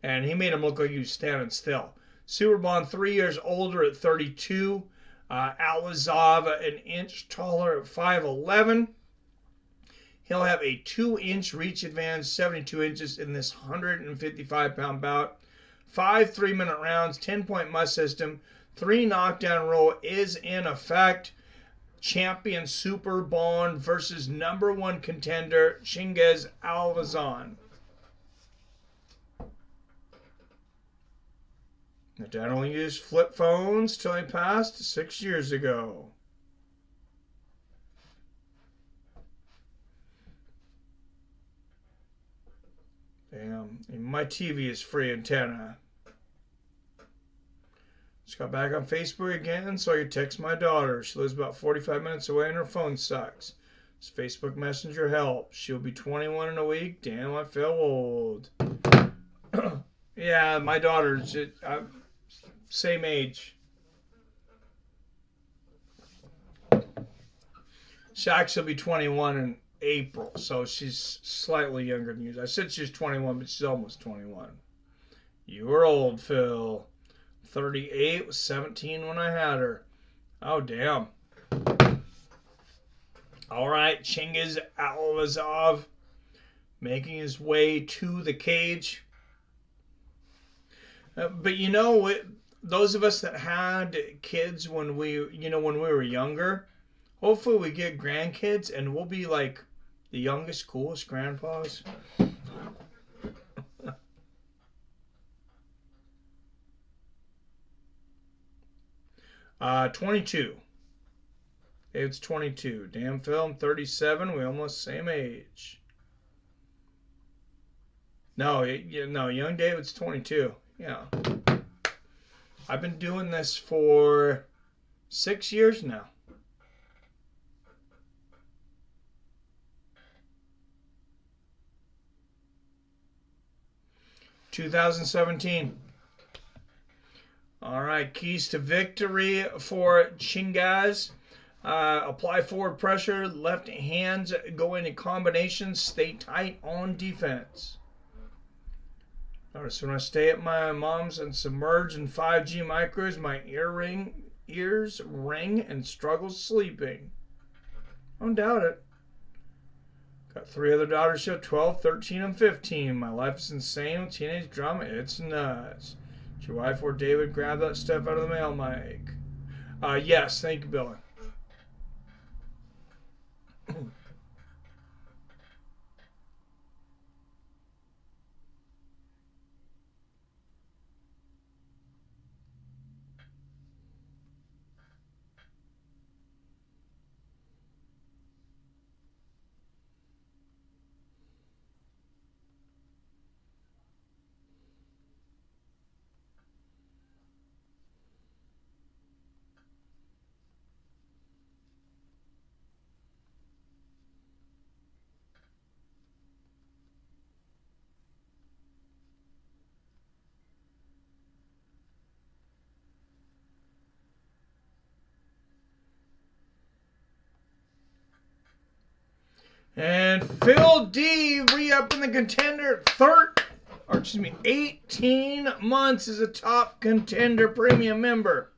and he made him look like he was standing still. Superbon 3 years older at 32. Allazov an inch taller at 5'11". He'll have a 2-inch reach advantage, 72 inches in this 155-pound bout. 5 3-minute rounds, 10-point must system. 3 knockdown rule is in effect. Champion Superbon versus #1 contender Chingiz Allazov. The dad only used flip phones till he passed 6 years ago. Damn, my TV is free antenna. Just got back on Facebook again so I could text my daughter. She lives about 45 minutes away and her phone sucks. This Facebook Messenger helps. She'll be 21 in a week. Damn, I feel old. Yeah, my daughter's same age. She actually will be 21 in April, so she's slightly younger than you. I said she's 21, but she's almost 21. You were old, Phil. 38, was 17 when I had her. Oh, damn. All right, Chingiz Allazov making his way to the cage. But you know, those of us that had kids when we were younger, hopefully we get grandkids and we'll be like the youngest, coolest grandpas. 22. David's 22. Damn film, 37. We almost same age. No, young David's 22. Yeah. I've been doing this for 6 years now. (2017). All right, keys to victory for Chingiz. Apply forward pressure. Left hands go into combinations. Stay tight on defense. Notice when I stay at my mom's and submerge in 5G micros, my ears ring and struggle sleeping. Don't doubt it. Got 3 other daughters here, 12, 13, and 15. My life is insane with teenage drama. It's nuts. Did your wife or David grab that stuff out of the mail, Mike? Yes, thank you, Billy. And Phil D re-upping the contender 18 months as a top contender premium member.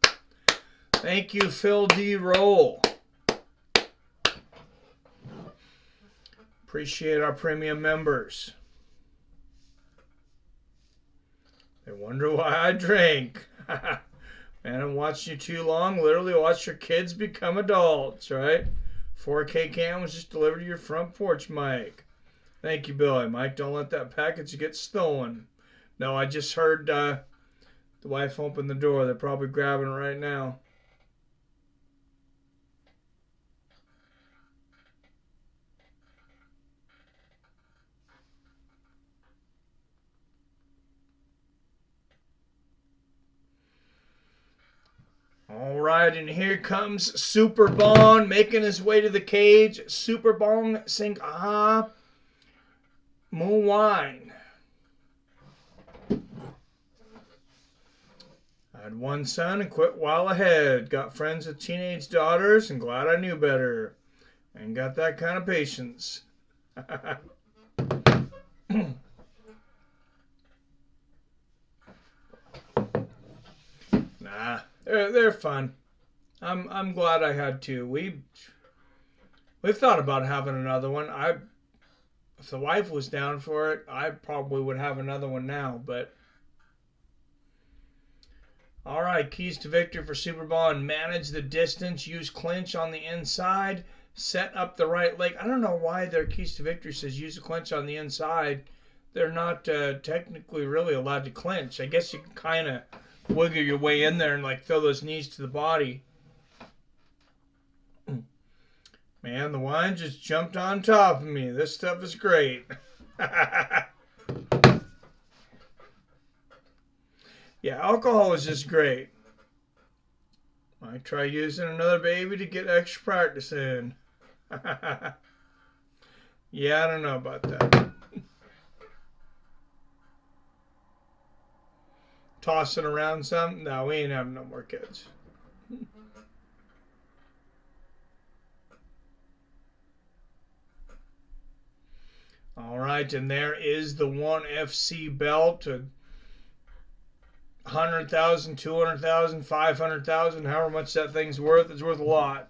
Thank you, Phil D. Roll. Appreciate our premium members. They wonder why I drink. Man, I'm watching you too long. Literally watch your kids become adults, right? 4K cam was just delivered to your front porch, Mike. Thank you, Billy. Mike, don't let that package get stolen. No, I just heard the wife open the door. They're probably grabbing it right now. All right, and here comes Superbon making his way to the cage. Superbon Singha Mawynn. I had one son and quit while ahead. Got friends with teenage daughters and glad I knew better. Ain't got that kind of patience. Nah. They're fun. I'm glad I had two. We've thought about having another one. If the wife was down for it, I probably would have another one now. But all right, keys to victory for Superbon: manage the distance, use clinch on the inside, set up the right leg. I don't know why their keys to victory says use the clinch on the inside. They're not technically really allowed to clinch. I guess you can kind of wiggle your way in there and like throw those knees to the body. Man, the wine just jumped on top of me. This stuff is great. Yeah, alcohol is just great. Might try using another baby to get extra practice in. Yeah, I don't know about that. Tossing around some? No, we ain't having no more kids. All right, and there is the 1FC belt. 100,000, 200,000, 500,000, however much that thing's worth. It's worth a lot.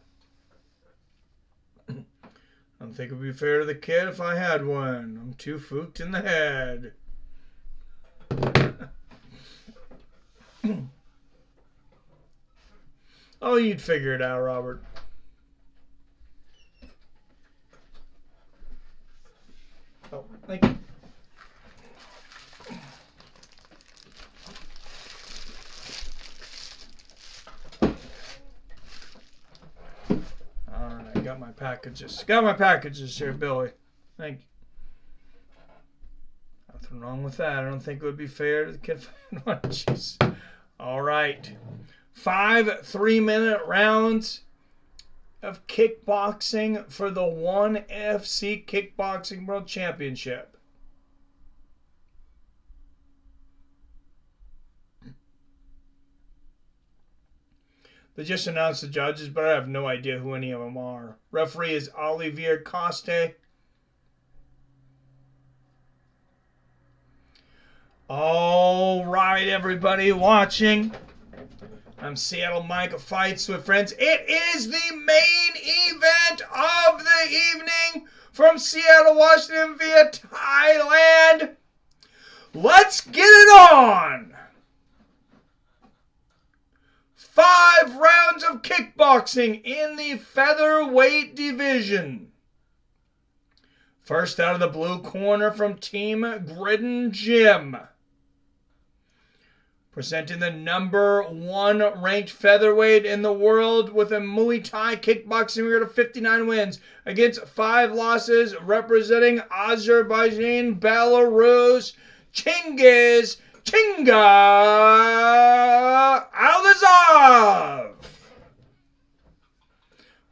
I don't think it would be fair to the kid if I had one. I'm too fooked in the head. Oh, you'd figure it out, Robert. Oh, thank you. All right, got my packages. Got my packages here, Billy. Thank you. Nothing wrong with that. I don't think it would be fair to the kid. Jeez. All right. 5 3-minute rounds of kickboxing for the 1FC Kickboxing World Championship. They just announced the judges, but I have no idea who any of them are. Referee is Olivier Coste. All right, everybody watching. I'm Seattle Mike Fights with Friends. It is the main event of the evening from Seattle, Washington via Thailand. Let's get it on. 5 rounds of kickboxing in the featherweight division. First out of the blue corner from Team Gridden Gym. Presenting the #1 ranked featherweight in the world with a Muay Thai kickboxing record of 59 wins against 5 losses, representing Azerbaijan, Belarus, Chingiz Allazov.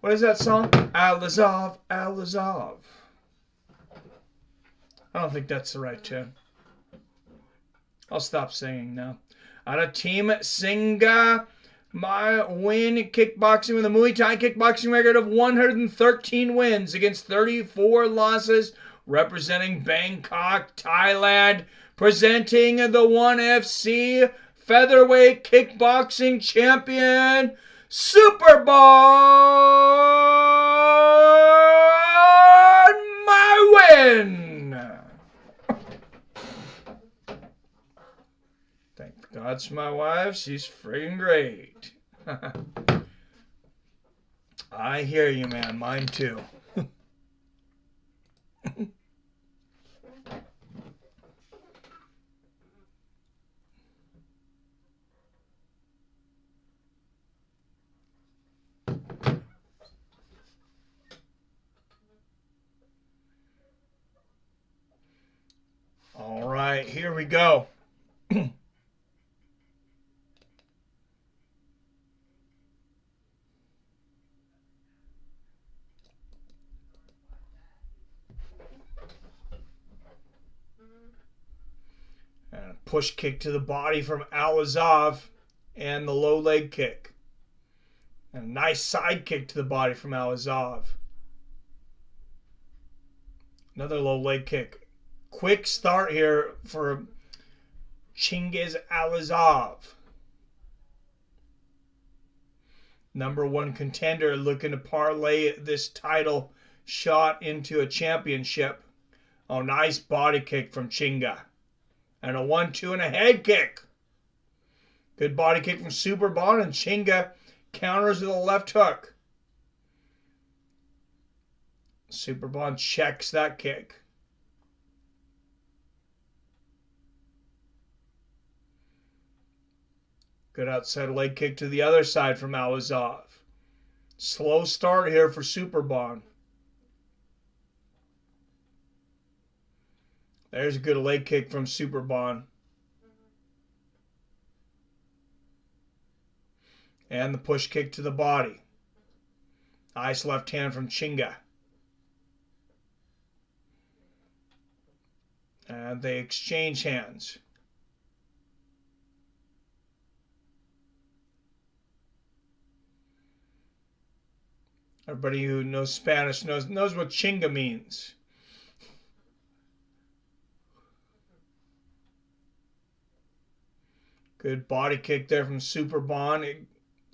What is that song? Allazov, Allazov. I don't think that's the right tune. I'll stop singing now. Out of Team Singha Mawynn kickboxing with a Muay Thai kickboxing record of 113 wins against 34 losses, representing Bangkok, Thailand, presenting the 1FC featherweight kickboxing champion, Superbon Singha Mawynn. win! Thank God for my wife. She's friggin' great. I hear you, man. Mine too. All right, here we go. And a push kick to the body from Allazov and the low leg kick. And a nice side kick to the body from Allazov. Another low leg kick. Quick start here for Chingiz Allazov. #1 contender looking to parlay this title shot into a championship. Oh, nice body kick from Chinga. And a 1-2 and a head kick. Good body kick from Superbon, and Chinga counters with a left hook. Superbon checks that kick. Good outside leg kick to the other side from Allazov. Slow start here for Superbon. There's a good leg kick from Superbon. And the push kick to the body. Nice left hand from Chinga. And they exchange hands. Everybody who knows Spanish knows what Chinga means. Good body kick there from Superbon.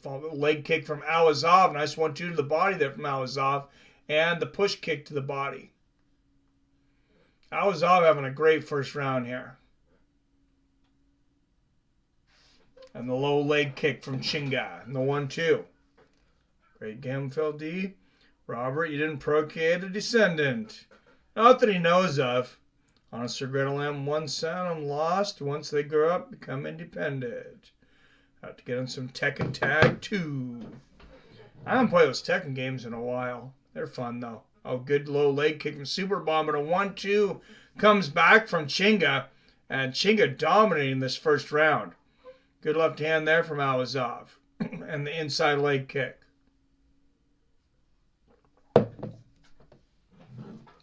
Leg kick from Allazov. Nice 1-2 to the body there from Allazov. And the push kick to the body. Allazov having a great first round here. And the low leg kick from Chinga. And the 1-2. Great game, Phil D. Robert, you didn't procreate a descendant. Not that he knows of. Honest regrettal M, one son lost. Once they grow up, become independent. Have to get on some Tekken Tag 2. I haven't played those Tekken games in a while. They're fun, though. Oh, good low leg kick from Superbon, but a 1-2 comes back from Chinga. And Chinga dominating this first round. Good left hand there from Allazov. And the inside leg kick.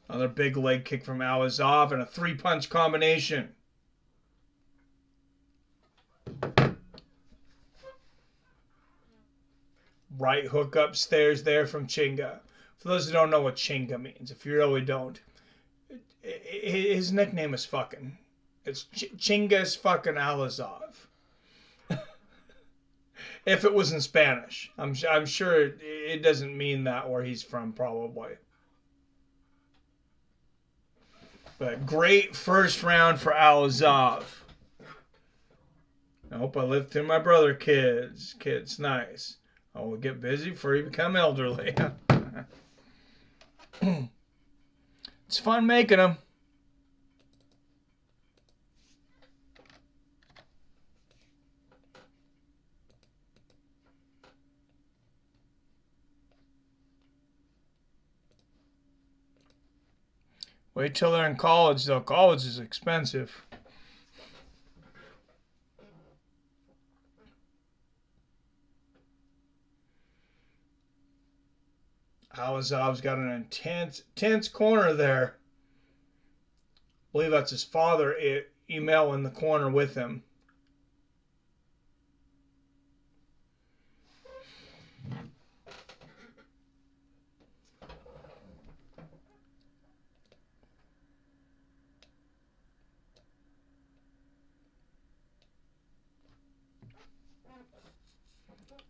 Another big leg kick from Allazov and a 3-punch combination. Right hook upstairs there from Chinga. For those who don't know what Chinga means, if you really don't, his nickname is fucking. It's Chingiz fucking Allazov. If it was in Spanish. I'm sure it doesn't mean that where he's from, probably. But great first round for Allazov. I hope I lived through my brother kids. Kids, nice. I will get busy before you become elderly. It's fun making them. Wait till they're in college, though. College is expensive. Allazov's got an intense corner there. I believe that's his father, Emil, in the corner with him.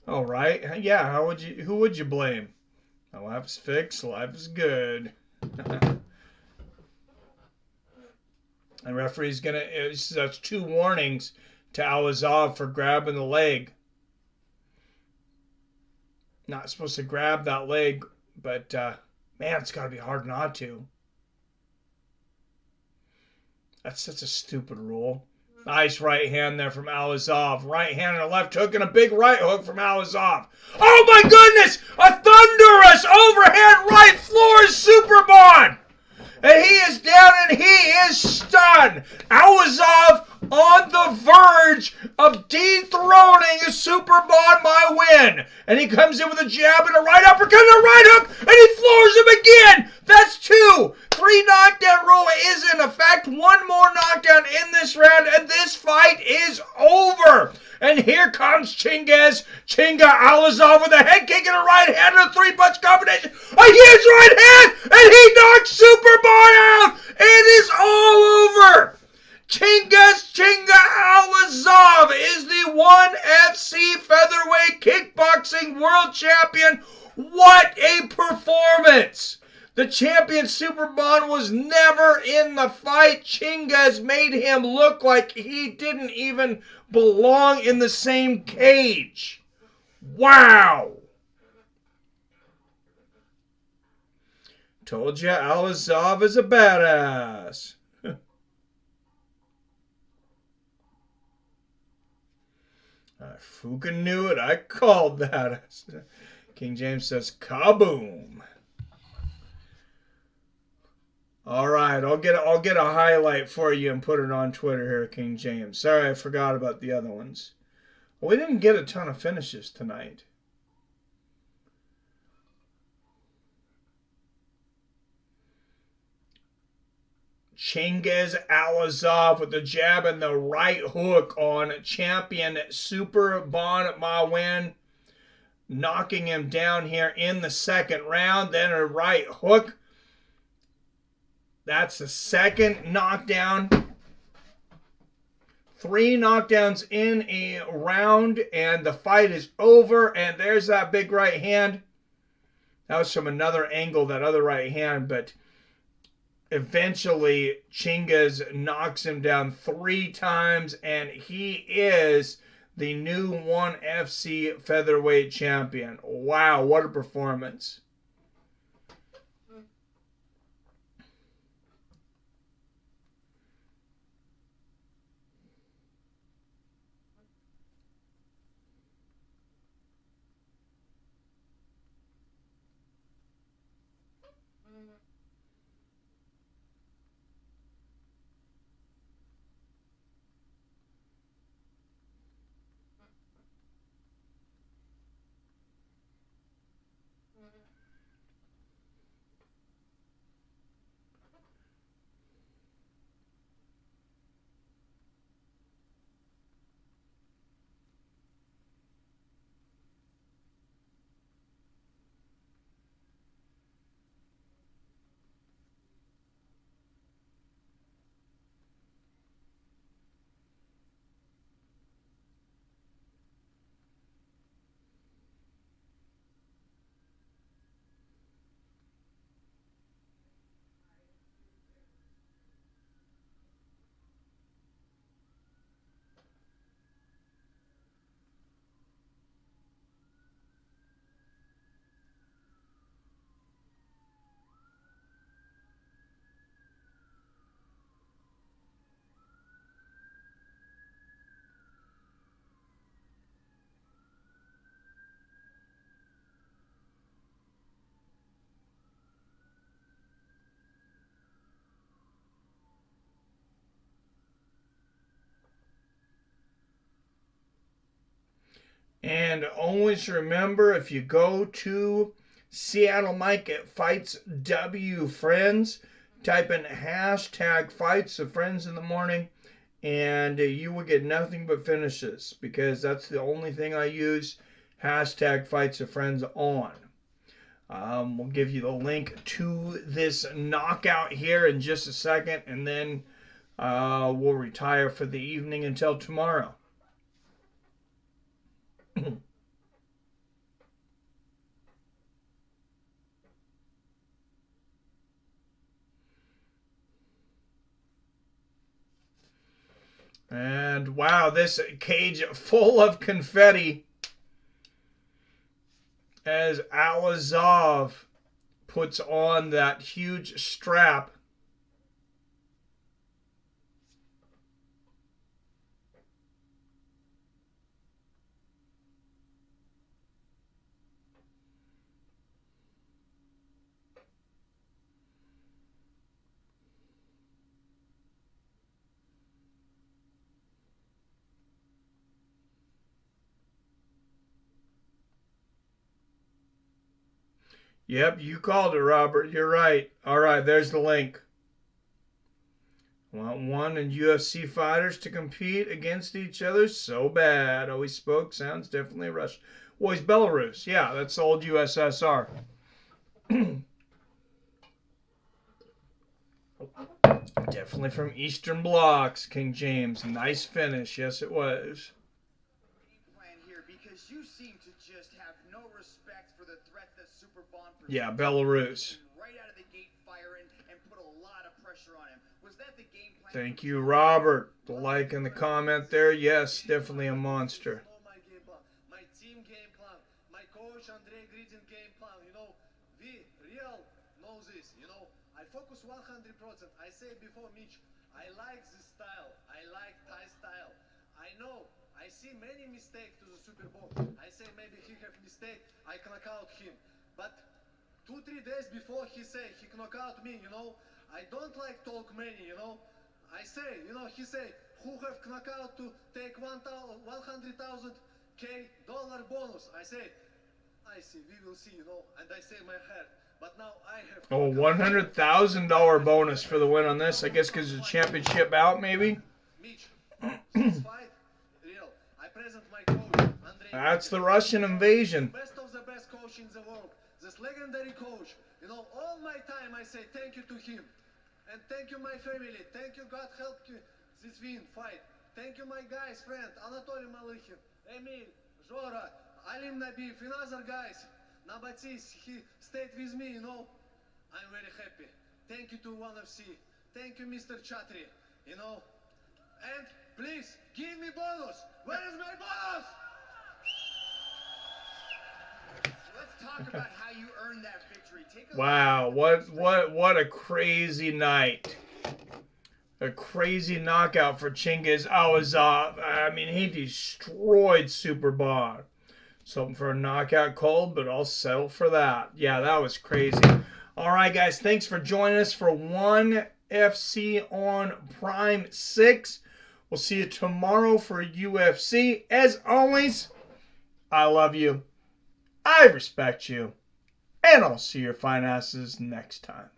All right. Yeah, who would you blame? My life is fixed, life is good. The referee's that's 2 warnings to Allazov for grabbing the leg. Not supposed to grab that leg, but man, it's got to be hard not to. That's such a stupid rule. Nice right hand there from Allazov. Right hand and a left hook and a big right hook from Allazov. Oh my goodness! A thunderous overhand right floors Superbon! And he is down and he is stunned. Allazov on the verge of dethroning Superbon Mawynn. And he comes in with a jab and a right uppercut and a right hook, and he floors him again. That's 2. 3 knockdown rule is in effect. 1 more knockdown in this round, and this fight is over. And here comes Chingiz Allazov with a head kick and a right hand and a 3-punch combination. A huge right hand, and he knocks Superbon out. It is all over. Chingiz Allazov is the ONE FC featherweight kickboxing world champion. What a performance! The champion Superbon was never in the fight. Chingiz made him look like he didn't even belong in the same cage. Wow! Told ya Allazov is a badass. I fucking knew it. I called that. King James says, kaboom. All right, I'll get a highlight for you and put it on Twitter here, King James. Sorry, I forgot about the other ones. Well, we didn't get a ton of finishes tonight. Chingiz Allazov with the jab and the right hook on champion Superbon Mawynn, knocking him down here in the 2nd round. Then a right hook. That's the 2nd knockdown. 3 knockdowns in a round, and the fight is over. And there's that big right hand. That was from another angle, that other right hand, but eventually Chingiz knocks him down 3 times, and he is the new ONE FC featherweight champion. Wow, what a performance. And always remember, if you go to Seattle Mike at Fights W Friends, type in hashtag Fights of Friends in the morning, and you will get nothing but finishes, because that's the only thing I use hashtag Fights of Friends on. We'll give you the link to this knockout here in just a second, and then we'll retire for the evening until tomorrow. And wow, this cage full of confetti as Allazov puts on that huge strap. Yep, you called it, Robert. You're right. All right, there's the link. Want one and UFC fighters to compete against each other so bad. Oh, he spoke. Sounds definitely Russian. Well, he's Belarus. Yeah, that's the old USSR. Definitely from Eastern Blocs, King James. Nice finish. Yes, it was. Plan here because you seem to just have no respect for the threat that Superbon presents. Yeah, Belarus. Right out of the gate firing and put a lot of pressure on him. Was that the game plan? Thank you, Robert. The like and the comment there. Yes, definitely a monster. My game plan, my team game plan, my coach Andrei Gridin game plan. You know, we real know this. You know, I focus 100%. I say before Mitch, I like this style. I like Thai style. I know. I see many mistakes to the Superbon. I say maybe he have mistake. I knock out him, but 2-3 days before he say he knock out me. You know, I don't like talk many. You know, I say, you know, he say who have knock out to take 100,000 K dollar bonus. I say, I see, we will see. You know, and I say my head. But now I have. Oh, $100,000 bonus for the win on this. I guess because the championship out, maybe. Mitch, this fight, real. I present my coach, Andrei. That's the Russian invasion. Best of the best coach in the world. This legendary coach. You know, all my time I say thank you to him. And thank you my family. Thank you, God help you this win, fight. Thank you my guys, friend, Anatoly Malychin, Emil, Zhora, Alim Nabiev, and other guys. Nabatis, he stayed with me, you know. I'm very happy. Thank you to ONE FC. Thank you, Mr. Chatri, you know. And please, give me bonus. Where is my bonus? Let's talk about how you earned that victory. Take a Wow, what a crazy night. A crazy knockout for Chingiz Allazov. I mean, he destroyed Superbon. Something for a knockout cold, but I'll settle for that. Yeah, that was crazy. All right, guys, thanks for joining us for ONE FC on Prime 6. We'll see you tomorrow for UFC. As always, I love you. I respect you. And I'll see your fine asses next time.